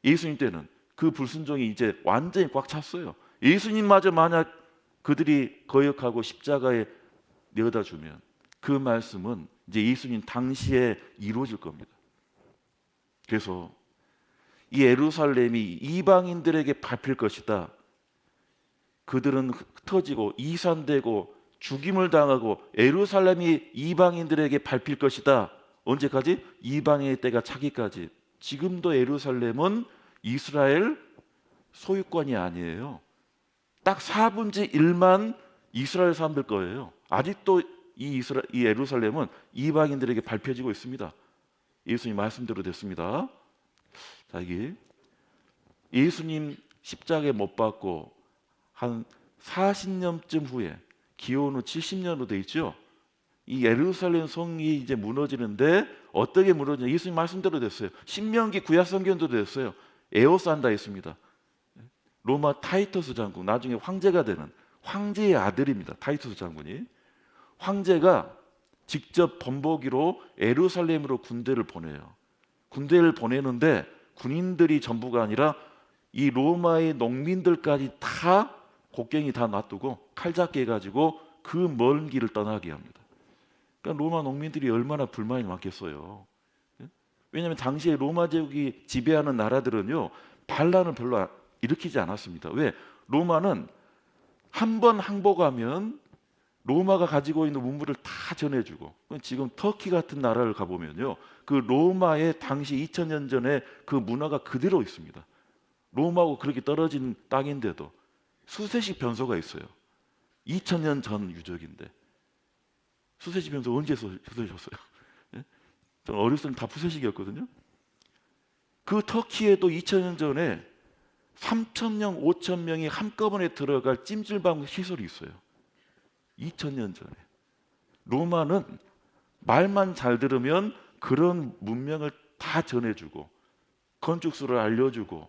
예수님 때는 그 불순종이 이제 완전히 꽉 찼어요. 예수님마저 만약 그들이 거역하고 십자가에 내어다 주면 그 말씀은 이제 예수님 당시에 이루어질 겁니다. 그래서 이 예루살렘이 이방인들에게 밟힐 것이다. 그들은 흩어지고 이산되고 죽임을 당하고 예루살렘이 이방인들에게 밟힐 것이다. 언제까지? 이방인의 때가 차기까지. 지금도 예루살렘은 이스라엘 소유권이 아니에요. 딱 4분의 1만 이스라엘 사람들 거예요. 아직도 이 예루살렘은 이방인들에게 밟혀지고 있습니다. 예수님 말씀대로 됐습니다. 자, 이게 예수님 십자가에 못 박고 한 40년쯤 후에, 기원 후 70년 후 돼 있죠. 이 예루살렘 성이 이제 무너지는데 어떻게 무너지냐? 예수님 말씀대로 됐어요. 신명기 구약 성경도 됐어요. 에워싼다 했습니다. 로마 타이터스 장군, 나중에 황제가 되는 황제의 아들입니다. 타이터스 장군이. 황제가 직접 번복기로 예루살렘으로 군대를 보내요. 군대를 보내는데 군인들이 전부가 아니라 이 로마의 농민들까지 다 곡괭이 다 놔두고 칼잡기 해가지고 그 먼 길을 떠나게 합니다. 그러니까 로마 농민들이 얼마나 불만이 많겠어요. 왜냐하면 당시에 로마 제국이 지배하는 나라들은요, 반란을 별로 일으키지 않았습니다. 왜? 로마는 한 번 항복하면 로마가 가지고 있는 문물을 다 전해주고, 지금 터키 같은 나라를 가보면요, 그 로마의 당시 2000년 전에 그 문화가 그대로 있습니다. 로마하고 그렇게 떨어진 땅인데도 수세식 변소가 있어요. 2000년 전 유적인데 수세식 변소 언제 쓰셨어요? 저는 어렸을 때 다 푸세식이었거든요. 그 터키에도 2000년 전에 3,000명, 5,000명이 한꺼번에 들어갈 찜질방 시설이 있어요. 2000년 전에. 로마는 말만 잘 들으면 그런 문명을 다 전해주고 건축술을 알려주고,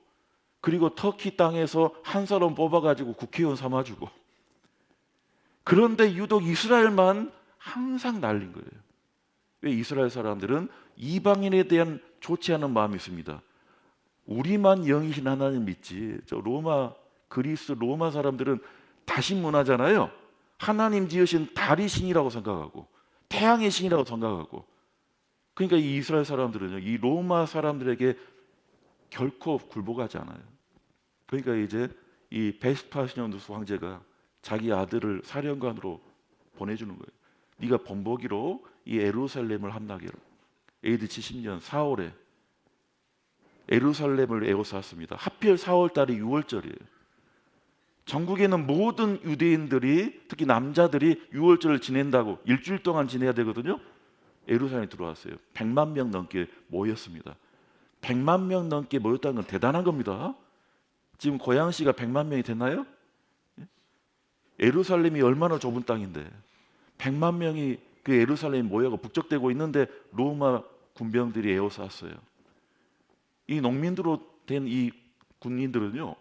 그리고 터키 땅에서 한 사람 뽑아가지고 국회의원 삼아주고. 그런데 유독 이스라엘만 항상 날린 거예요. 왜? 이스라엘 사람들은 이방인에 대한 좋지 않은 마음이 있습니다. 우리만 영이신 하나님 믿지, 저 로마, 그리스 로마 사람들은 다신 문화잖아요. 하나님 지으신 달의 신이라고 생각하고 태양의 신이라고 생각하고, 그러니까 이 이스라엘 사람들은요, 이 로마 사람들에게 결코 굴복하지 않아요. 그러니까 이제 이 베스파시아누스 황제가 자기 아들을 사령관으로 보내주는 거예요. 네가 본보기로 이 예루살렘을 함락해라. AD 70년 4월에 예루살렘을 에워쌌습니다. 하필 4월 달이 6월절이에요. 전국에는 모든 유대인들이, 특히 남자들이 6월절을 지낸다고 일주일 동안 지내야 되거든요. 예루살렘에 들어왔어요. 100만 명 넘게 모였습니다. 100만 명 넘게 모였다는 건 대단한 겁니다. 지금 고양시가 100만 명이 됐나요? 예루살렘이 얼마나 좁은 땅인데 100만 명이 그 예루살렘에 모여가 북적대고 있는데 로마 군병들이 에워쌌어요. 이 농민들로 된 이 군인들은요,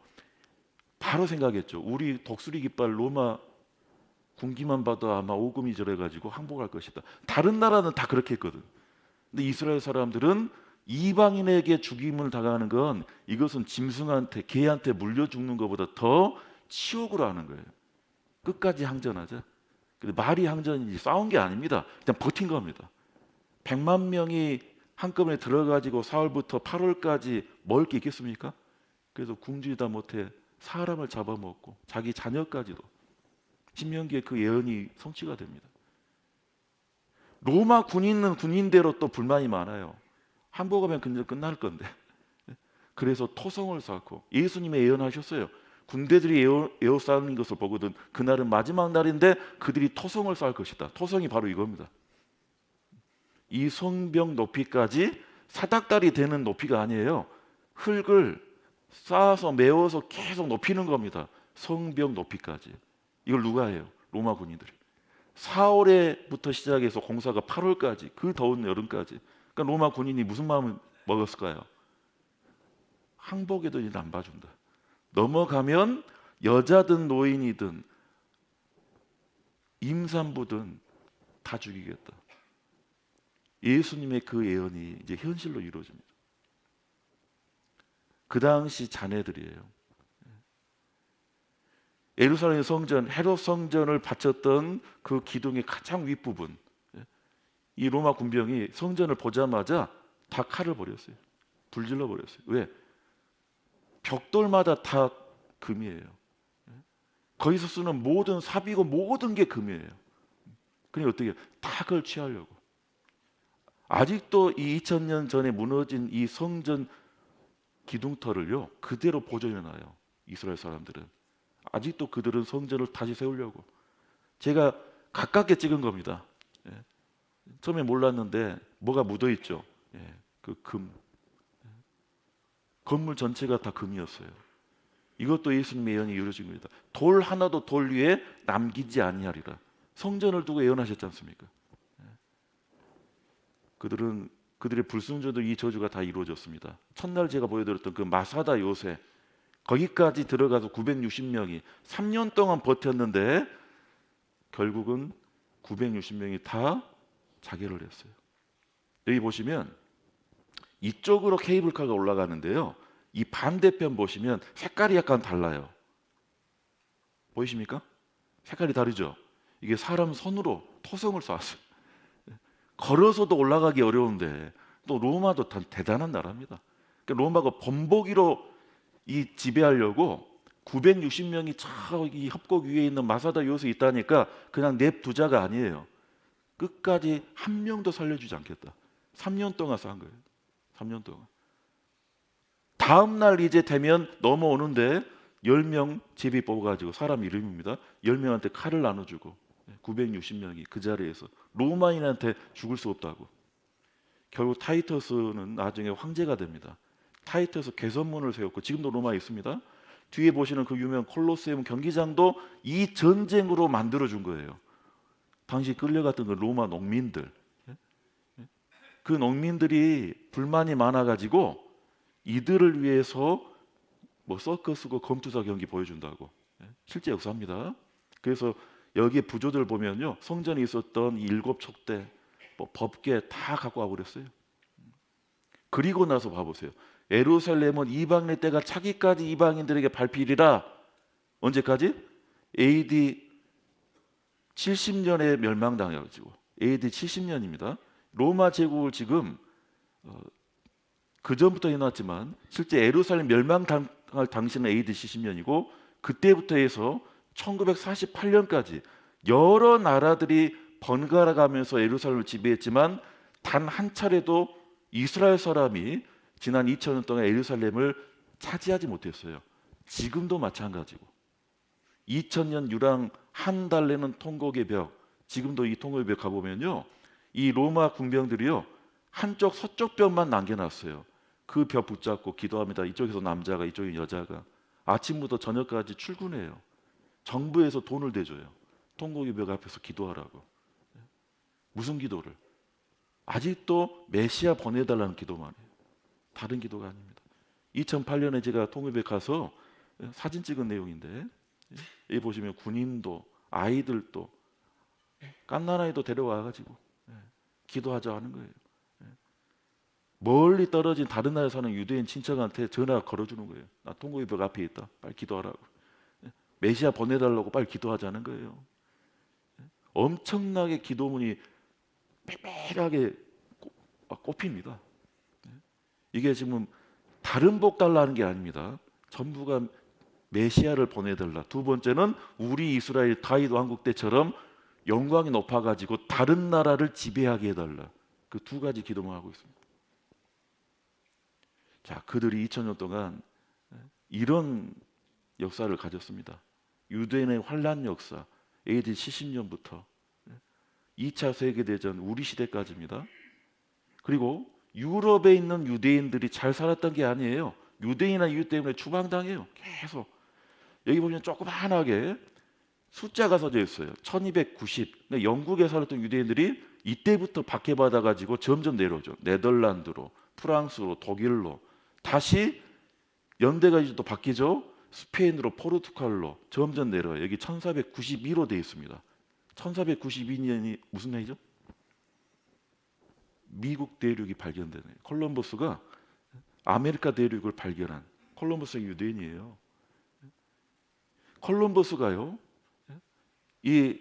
바로 생각했죠. 우리 독수리 깃발 로마 군기만 봐도 아마 오금이 저래가지고 항복할 것이다. 다른 나라는 다 그렇게 했거든. 근데 이스라엘 사람들은 이방인에게 죽임을 당하는 건 이것은 짐승한테, 개한테 물려 죽는 것보다 더 치욕으로 하는 거예요. 끝까지 항전하자. 근데 말이 항전이지 싸운 게 아닙니다. 그냥 버틴 겁니다. 100만 명이 한꺼번에 들어가지고 4월부터 8월까지 먹을 게 있겠습니까? 그래서 굶주리다 못해 사람을 잡아먹고 자기 자녀까지도. 신명기에 그 예언이 성취가 됩니다. 로마 군인은 군인대로 또 불만이 많아요. 항복하면 그냥 끝날 건데. 그래서 토성을 쌓고 예수님이 예언하셨어요. 군대들이 에워싸는 것을 보거든 그날은 마지막 날인데 그들이 토성을 쌓을 것이다. 토성이 바로 이겁니다. 이 성벽 높이까지 사닥다리 되는 높이가 아니에요. 흙을 쌓아서 메워서 계속 높이는 겁니다. 성벽 높이까지. 이걸 누가 해요? 로마 군인들이. 4월에부터 시작해서 공사가 8월까지, 그 더운 여름까지. 그러니까 로마 군인이 무슨 마음을 먹었을까요? 항복에도 이제 안 봐준다. 넘어가면 여자든 노인이든 임산부든 다 죽이겠다. 예수님의 그 예언이 이제 현실로 이루어집니다. 그 당시 자네들이에요. 예루살렘 성전, 헤롯 성전을 바쳤던 그 기둥의 가장 윗부분, 이 로마 군병이 성전을 보자마자 다 칼을 버렸어요. 불질러 버렸어요. 왜? 벽돌마다 다 금이에요. 거기서 쓰는 모든 삽이고 모든 게 금이에요. 그러니 어떻게 해요? 다 그걸 취하려고. 아직도 이 2000년 전에 무너진 이 성전 기둥터를요 그대로 보존해놔요. 이스라엘 사람들은 아직도 그들은 성전을 다시 세우려고. 제가 가깝게 찍은 겁니다. 처음에 몰랐는데 뭐가 묻어있죠. 그 금. 건물 전체가 다 금이었어요. 이것도 예수님의 예언이 이루어진 겁니다. 돌 하나도 돌 위에 남기지 아니하리라. 성전을 두고 예언하셨지 않습니까? 그들의 불순종도 이 저주가 다 이루어졌습니다. 첫날 제가 보여드렸던 그 마사다 요새, 거기까지 들어가서 960명이 3년 동안 버텼는데 결국은 960명이 다 자결을 했어요. 여기 보시면 이쪽으로 케이블카가 올라가는데요, 이 반대편 보시면 색깔이 약간 달라요. 보이십니까? 색깔이 다르죠? 이게 사람 손으로 토성을 쌓았어요. 걸어서도 올라가기 어려운데 또 로마도 대단한 나라입니다. 그러니까 로마가 본보기로 이 지배하려고 960명이 저기 협곡 위에 있는 마사다 요새 있다니까 그냥 냅두자가 아니에요. 끝까지 한 명도 살려주지 않겠다. 3년 동안 쌓은 거예요. 3년 동안. 다음 날 이제 되면 넘어오는데 10명 제비 뽑아가지고, 사람 이름입니다. 10명한테 칼을 나눠주고 960명이 그 자리에서 로마인한테 죽을 수 없다고. 결국 타이터스는 나중에 황제가 됩니다. 타이터스 개선문을 세웠고 지금도 로마에 있습니다. 뒤에 보시는 그 유명 콜로세움 경기장도 이 전쟁으로 만들어준 거예요. 당시 끌려갔던 그 로마 농민들, 그 농민들이 불만이 많아가지고 이들을 위해서 뭐 서커스고 검투사 경기 보여준다고. 실제 역사입니다. 그래서 여기에 부조들 보면요, 성전에 있었던 이 7촉대, 뭐 법궤 다 갖고 와버렸어요. 그리고 나서 봐보세요. 예루살렘은 이방인의 때가 차기까지 이방인들에게 밟히리라. 언제까지? AD 70년에 멸망당해가지고. AD 70년입니다. 로마 제국을 지금 그 전부터 해놨지만 실제 예루살렘 멸망당할 당시는 AD 70년이고 그때부터 해서 1948년까지 여러 나라들이 번갈아 가면서 예루살렘을 지배했지만 단 한 차례도 이스라엘 사람이 지난 2000년 동안 예루살렘을 차지하지 못했어요. 지금도 마찬가지고 2000년 유랑 한 달래는 통곡의 벽, 지금도 이 통곡의 벽 가보면요, 이 로마 군병들이요 한쪽 서쪽 벽만 남겨놨어요. 그 벽 붙잡고 기도합니다. 이쪽에서 남자가, 이쪽에 여자가 아침부터 저녁까지 출근해요. 정부에서 돈을 대줘요. 통곡의 벽 앞에서 기도하라고. 무슨 기도를? 아직도 메시아 보내달라는 기도만 해요. 다른 기도가 아닙니다. 2008년에 제가 통곡의 벽 가서 사진 찍은 내용인데, 여기 보시면 군인도 아이들도 갓난아이도 데려와가지고 기도하자 하는 거예요. 멀리 떨어진 다른 나라에 사는 유대인 친척한테 전화 걸어주는 거예요. 나 통곡의 벽 앞에 있다. 빨리 기도하라고. 메시아 보내달라고 빨리 기도하자는 거예요. 엄청나게 기도문이 빽빽하게 꼽힙니다. 이게 지금 다른 복 달라는 게 아닙니다. 전부가 메시아를 보내달라. 두 번째는 우리 이스라엘 다윗 왕국 때처럼 영광이 높아가지고 다른 나라를 지배하게 해달라. 그 두 가지 기도만 하고 있습니다. 자, 그들이 2000년 동안 이런 역사를 가졌습니다. 유대인의 환란 역사, AD 70년부터 2차 세계대전 우리 시대까지입니다. 그리고 유럽에 있는 유대인들이 잘 살았던 게 아니에요. 유대인이나 이유 때문에 추방당해요. 계속. 여기 보면 조그만하게 숫자가 써져 있어요. 1290. 그러니까 영국에 살았던 유대인들이 이때부터 박해받아가지고 점점 내려오죠. 네덜란드로, 프랑스로, 독일로. 다시 연대가 이제 또 바뀌죠. 스페인으로, 포르투갈로 점점 내려와요. 여기 1492로 되어 있습니다. 1492년이 무슨 해이죠? 미국 대륙이 발견되네요. 콜럼버스가 아메리카 대륙을 발견한 콜럼버스가 유대인이에요. 콜럼버스가요, 이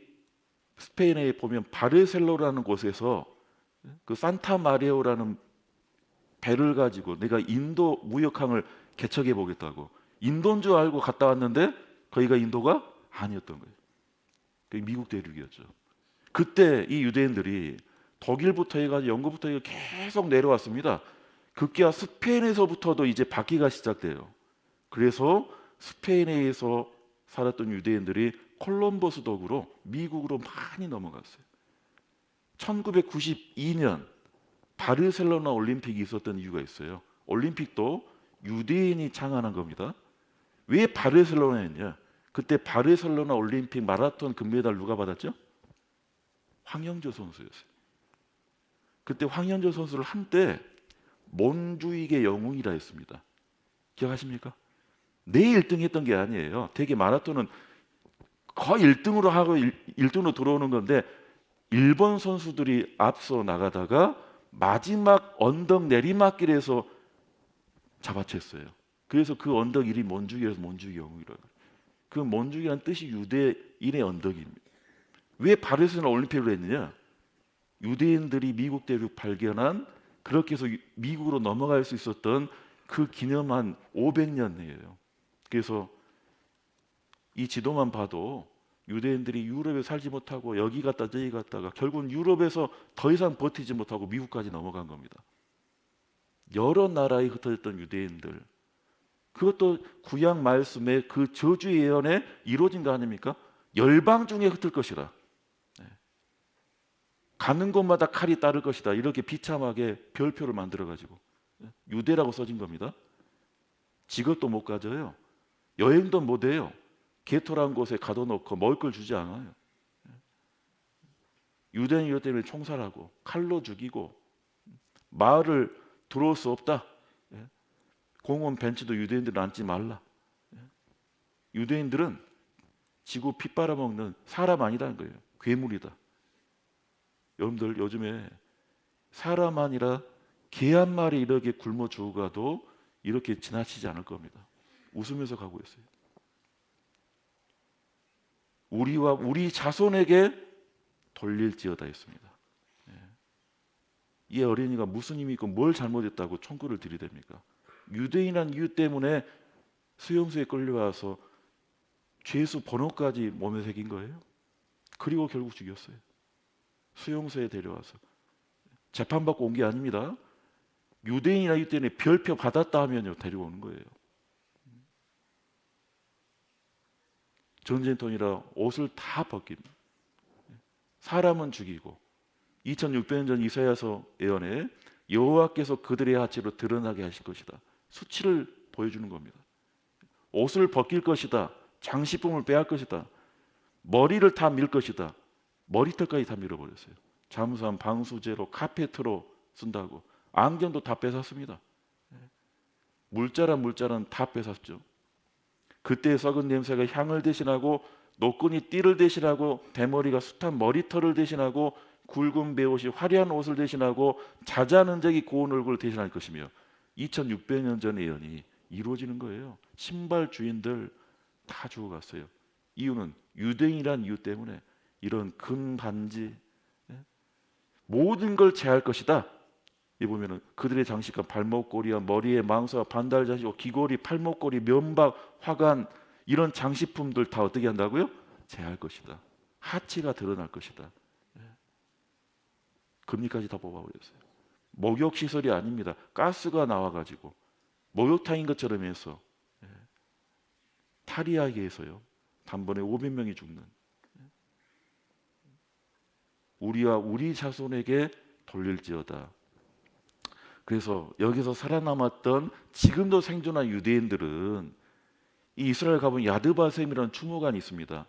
스페인에 보면 바르셀로라는 곳에서 그 산타 마리오라는 배를 가지고 내가 인도 무역항을 개척해 보겠다고, 인도인 줄 알고 갔다 왔는데 거기가 인도가 아니었던 거예요. 그게 미국 대륙이었죠. 그때 이 유대인들이 독일부터 해가지고 영국부터 해서 계속 내려왔습니다. 급기야 스페인에서부터도 이제 바퀴가 시작돼요. 그래서 스페인에서 살았던 유대인들이 콜럼버스 덕으로 미국으로 많이 넘어갔어요. 1992년 바르셀로나 올림픽이 있었던 이유가 있어요. 올림픽도 유대인이 창안한 겁니다. 왜 바르셀로나였냐? 그때 바르셀로나 올림픽 마라톤 금메달 누가 받았죠? 황영조 선수였어요. 그때 황영조 선수를 한때 몬주익의 영웅이라 했습니다. 기억하십니까? 내 1등 했던 게 아니에요. 되게 마라톤은 거의 1등으로 하고 1등으로 들어오는 건데 일본 선수들이 앞서 나가다가 마지막 언덕 내리막길에서 잡아챘어요. 그래서 그 언덕 이름이 몬주익이라서 몬주익 영웅이라고. 그 몬주익이라는 뜻이 유대인의 언덕입니다. 왜 바르셀로나 올림픽을 했느냐? 유대인들이 미국 대륙 발견한, 그렇게 해서 미국으로 넘어갈 수 있었던 그 기념한 500년이에요. 그래서 이 지도만 봐도 유대인들이 유럽에 살지 못하고 여기 갔다 저기 갔다가 결국은 유럽에서 더 이상 버티지 못하고 미국까지 넘어간 겁니다. 여러 나라에 흩어졌던 유대인들, 그것도 구약 말씀의 그 저주 예언에 이루어진 거 아닙니까? 열방 중에 흩을 것이라. 가는 곳마다 칼이 따를 것이다. 이렇게 비참하게 별표를 만들어가지고 유대라고 써진 겁니다. 직업도 못 가져요. 여행도 못 해요. 게토라는 곳에 가둬놓고 먹을 걸 주지 않아요. 유대인 이것 때문에 총살하고 칼로 죽이고 마을을 들어올 수 없다. 공원 벤치도 유대인들은 앉지 말라. 유대인들은 지구 피 빨아먹는 사람 아니다는 거예요. 괴물이다. 여러분들 요즘에 사람 아니라 개 한 마리 이렇게 굶어 죽어가도 이렇게 지나치지 않을 겁니다. 웃으면서 가고 있어요. 우리와 우리 자손에게 돌릴지어다 했습니다. 이 어린이가 무슨 힘이 있고 뭘 잘못했다고 총구를 들이댑니까? 유대인한 이유 때문에 수용소에 끌려와서 죄수 번호까지 몸에 새긴 거예요. 그리고 결국 죽였어요. 수용소에 데려와서 재판받고 온 게 아닙니다. 유대인이나 이유 때문에 별표 받았다 하면요 데려오는 거예요. 전쟁통이라 옷을 다 벗깁니다. 사람은 죽이고 2600년 전 이사야서 예언에 여호와께서 그들의 하체로 드러나게 하실 것이다. 수치를 보여주는 겁니다. 옷을 벗길 것이다. 장식품을 빼앗을 것이다. 머리를 다 밀 것이다. 머리털까지 다 밀어버렸어요. 잠수함 방수제로 카페트로 쓴다고 안경도 다 뺏었습니다. 물자란 다 뺏었죠. 그때 썩은 냄새가 향을 대신하고 노끈이 띠를 대신하고 대머리가 숱한 머리털을 대신하고 굵은 베옷이 화려한 옷을 대신하고 자잔 흔적이 고운 얼굴을 대신할 것이며 2600년 전의 예언이 이루어지는 거예요. 신발 주인들 다 죽어갔어요. 이유는 유대인이란 이유 때문에 이런 금반지 모든 걸 제할 것이다. 이 보면은 그들의 장식과 발목걸이와 머리에 망사와 반달자시고 귀걸이, 팔목걸이, 면박, 화관 이런 장식품들 다 어떻게 한다고요? 제할 것이다. 하치가 드러날 것이다. 금리까지 다 뽑아버렸어요. 목욕 시설이 아닙니다. 가스가 나와가지고 목욕탕인 것처럼 해서 탈의하게 해서요. 단번에 500명이 죽는. 우리와 우리 자손에게 돌릴지어다. 그래서 여기서 살아남았던 지금도 생존한 유대인들은 이 이스라엘 가보면 야드바셈이라는 추모관이 있습니다.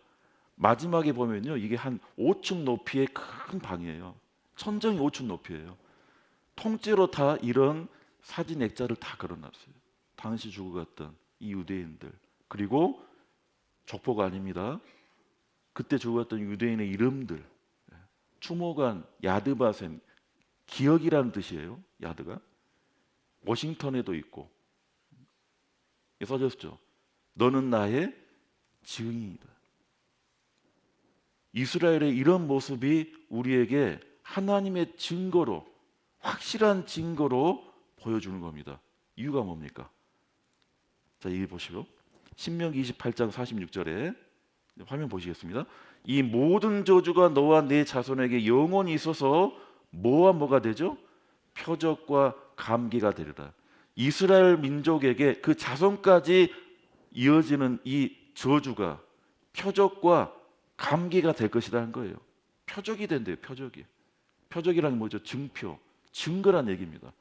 마지막에 보면요, 이게 한 5층 높이의 큰 방이에요. 천정이 5층 높이에요. 통째로 다 이런 사진 액자를 다 걸어놨어요. 당시 죽어갔던 이 유대인들. 그리고 족보가 아닙니다. 그때 죽어갔던 유대인의 이름들. 추모관 야드바셈, 기억이라는 뜻이에요. 야드가 워싱턴에도 있고 써졌죠. 너는 나의 증인이다. 이스라엘의 이런 모습이 우리에게 하나님의 증거로, 확실한 증거로 보여주는 겁니다. 이유가 뭡니까? 자, 여기 보시고 신명기 28장 46절에 화면 보시겠습니다. 이 모든 저주가 너와 네 자손에게 영원히 있어서 뭐와 뭐가 되죠? 표적과 감기가 되리라. 이스라엘 민족에게 그 자손까지 이어지는 이 저주가 표적과 감기가 될 것이라는 거예요. 표적이 된대요. 표적이. 표적이란 뭐죠? 증표, 증거란 얘기입니다.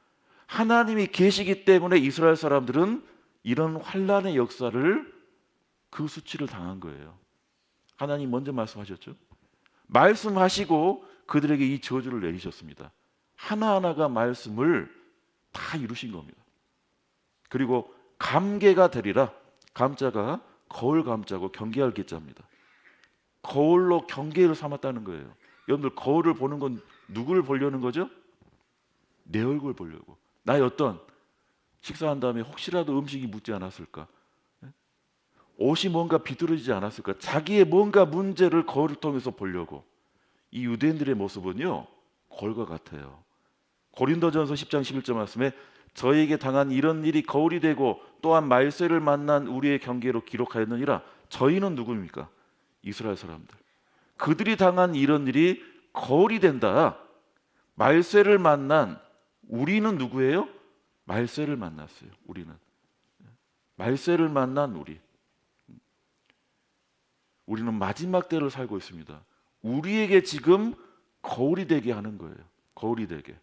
하나님이 계시기 때문에 이스라엘 사람들은 이런 환란의 역사를 그 수치를 당한 거예요. 하나님 먼저 말씀하셨죠. 말씀하시고 그들에게 이 저주를 내리셨습니다. 하나하나가 말씀을 다 이루신 겁니다. 그리고 감개가 되리라. 감자가 거울 감자고 경계할 계자입니다. 거울로 경계를 삼았다는 거예요. 여러분들 거울을 보는 건 누구를 보려는 거죠? 내 얼굴 보려고. 나의 어떤 식사한 다음에 혹시라도 음식이 묻지 않았을까? 옷이 뭔가 비뚤어지지 않았을까? 자기의 뭔가 문제를 거울을 통해서 보려고. 이 유대인들의 모습은요, 거울과 같아요. 고린도전서 10장 11절 말씀에 저에게 당한 이런 일이 거울이 되고 또한 말세를 만난 우리의 경계로 기록하였느니라. 저희는 누구입니까? 이스라엘 사람들. 그들이 당한 이런 일이 거울이 된다. 말세를 만난 우리는 누구예요? 말세를 만났어요. 우리는 말세를 만난 우리는 마지막 때를 살고 있습니다. 우리에게 지금 거울이 되게 하는 거예요. 거울이 되게.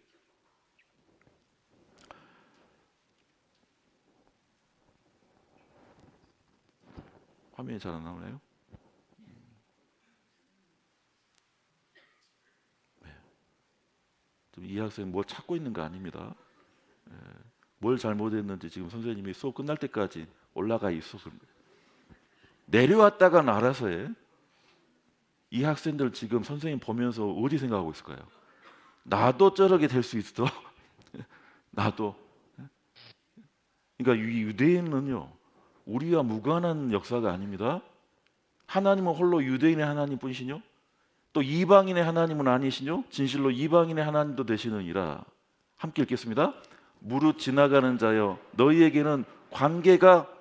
화면이 잘 안 나오나요? 이 학생 뭐 찾고 있는 거 아닙니다. 뭘 잘못했는지 지금 선생님이 수업 끝날 때까지 올라가 있어. 내려왔다가는 알아서 해. 이 학생들 지금 선생님 보면서 어디 생각하고 있을까요? 나도 저렇게 될 수 있어. 나도. 그러니까 이 유대인은요, 우리와 무관한 역사가 아닙니다. 하나님은 홀로 유대인의 하나님뿐이시뇨, 또 이방인의 하나님은 아니시뇨, 진실로 이방인의 하나님도 되시느니라. 함께 읽겠습니다. 무릇 지나가는 자여 너희에게는 관계가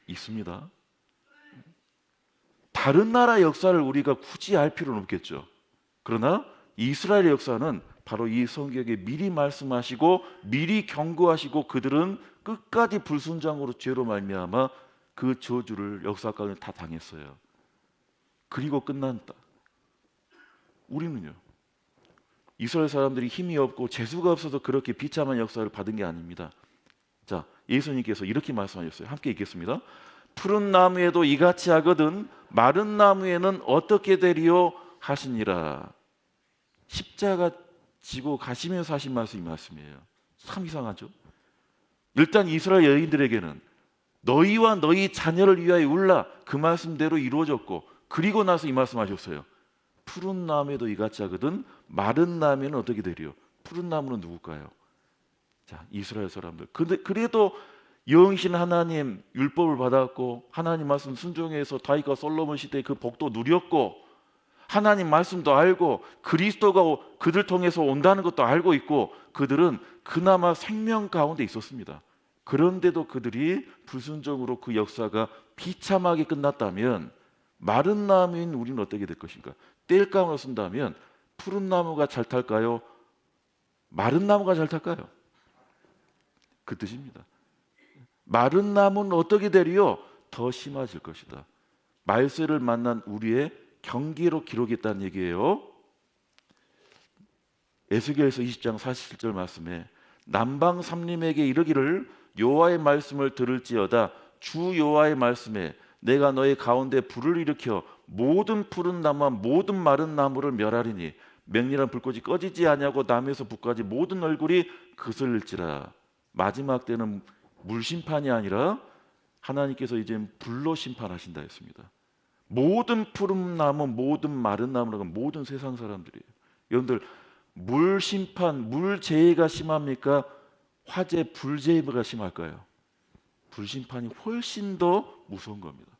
있습니다. 다른 나라 역사를 우리가 굳이 알 필요는 없겠죠. 그러나 이스라엘의 역사는 바로 이 성경에 미리 말씀하시고 미리 경고하시고 그들은 끝까지 불순종으로 죄로 말미암아 그 저주를 역사 가운데 다 당했어요. 그리고 끝난다. 우리는요, 이스라엘 사람들이 힘이 없고 재수가 없어서 그렇게 비참한 역사를 받은 게 아닙니다. 자, 예수님께서 이렇게 말씀하셨어요. 함께 읽겠습니다. 푸른 나무에도 이같이 하거든 마른 나무에는 어떻게 되리요 하시니라. 십자가 지고 가시면서 하신 말씀이 말씀이에요. 참 이상하죠. 일단 이스라엘 여인들에게는 너희와 너희 자녀를 위하여 울라, 그 말씀대로 이루어졌고, 그리고 나서 이 말씀하셨어요. 푸른 나무에도 이같이 하거든 마른 나무에는 어떻게 되리요. 푸른 나무는 누굴까요? 자, 이스라엘 사람들. 그래도 영이신 하나님 율법을 받았고 하나님 말씀 순종해서 다윗과 솔로몬 시대의 그 복도 누렸고 하나님 말씀도 알고 그리스도가 그들 통해서 온다는 것도 알고 있고 그들은 그나마 생명 가운데 있었습니다. 그런데도 그들이 불순종으로 그 역사가 비참하게 끝났다면 마른 나무인 우리는 어떻게 될 것인가? 땔감으로 쓴다면 푸른 나무가 잘 탈까요? 마른 나무가 잘 탈까요? 그 뜻입니다. 마른 나무는 어떻게 되리요? 더 심해질 것이다. 말세를 만난 우리의 경계로 기록했다는 얘기예요. 에스겔서 20장 47절 말씀에 남방 삼림에게 이르기를 여호와의 말씀을 들을지어다 주 여호와의 말씀에 내가 너희 가운데 불을 일으켜 모든 푸른 나무와 모든 마른 나무를 멸하리니 맹렬한 불꽃이 꺼지지 아니하고 나무에서 북까지 모든 얼굴이 그슬릴지라. 마지막 때는 물심판이 아니라 하나님께서 이제 불로 심판하신다 했습니다. 모든 푸른 나무, 모든 마른 나무라고 모든 세상 사람들이에요. 여러분들 물심판, 물재해가 심합니까? 화재, 불재해가 심할까요? 불심판이 훨씬 더 무서운 겁니다.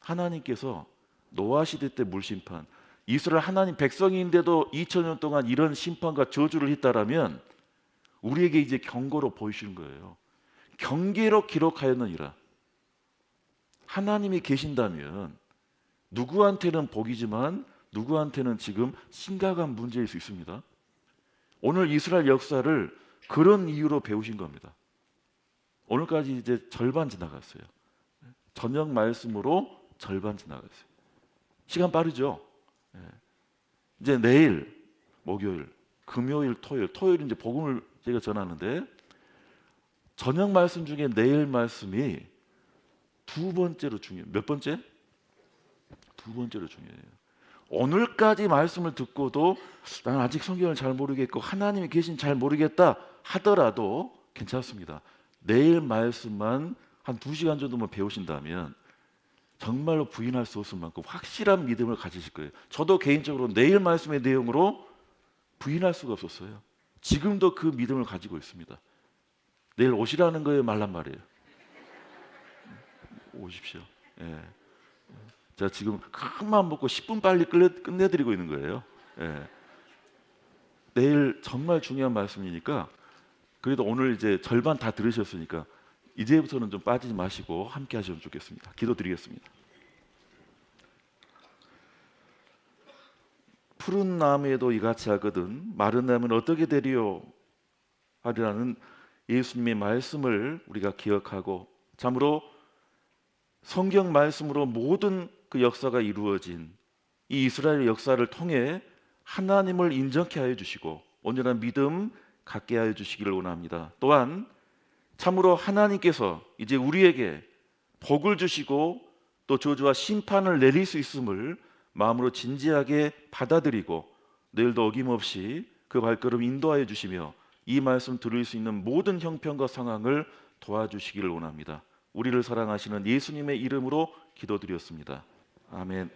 하나님께서 노아 시대 때 물심판, 이스라엘 하나님 백성인데도 2000년 동안 이런 심판과 저주를 했다라면 우리에게 이제 경고로 보이시는 거예요. 경계로 기록하였느니라. 하나님이 계신다면 누구한테는 복이지만 누구한테는 지금 심각한 문제일 수 있습니다. 오늘 이스라엘 역사를 그런 이유로 배우신 겁니다. 오늘까지 이제 절반 지나갔어요. 저녁 말씀으로 절반 지나갔어요. 시간 빠르죠? 이제 내일 목요일, 금요일, 토요일 이제 복음을 제가 전하는데 저녁 말씀 중에 내일 말씀이 두 번째로 중요해요. 몇 번째? 두 번째로 중요해요. 오늘까지 말씀을 듣고도 나는 아직 성경을 잘 모르겠고 하나님이 계신 잘 모르겠다 하더라도 괜찮습니다. 내일 말씀만 한 2시간 정도만 배우신다면 정말로 부인할 수 없을 만큼 확실한 믿음을 가지실 거예요. 저도 개인적으로 내일 말씀의 내용으로 부인할 수가 없었어요. 지금도 그 믿음을 가지고 있습니다. 내일 오시라는 거예요, 말란 말이에요? 오십시오. 예. 제가 지금 큰 마음 먹고 10분 빨리 끝내드리고 있는 거예요. 예. 내일 정말 중요한 말씀이니까 그래도 오늘 이제 절반 다 들으셨으니까 이제부터는 좀 빠지지 마시고 함께 하시면 좋겠습니다. 기도드리겠습니다. 푸른 나무에도 이같이 하거든 마른 나무는 어떻게 되리요 하리라는 예수님의 말씀을 우리가 기억하고 참으로 성경 말씀으로 모든 그 역사가 이루어진 이 이스라엘 역사를 통해 하나님을 인정케 하여 주시고 온전한 믿음 갖게 하여 주시기를 원합니다. 또한 참으로 하나님께서 이제 우리에게 복을 주시고 또 저주와 심판을 내릴 수 있음을 마음으로 진지하게 받아들이고 내일도 어김없이 그 발걸음 인도하여 주시며 이 말씀 들을 수 있는 모든 형편과 상황을 도와주시기를 원합니다. 우리를 사랑하시는 예수님의 이름으로 기도드렸습니다. 아멘.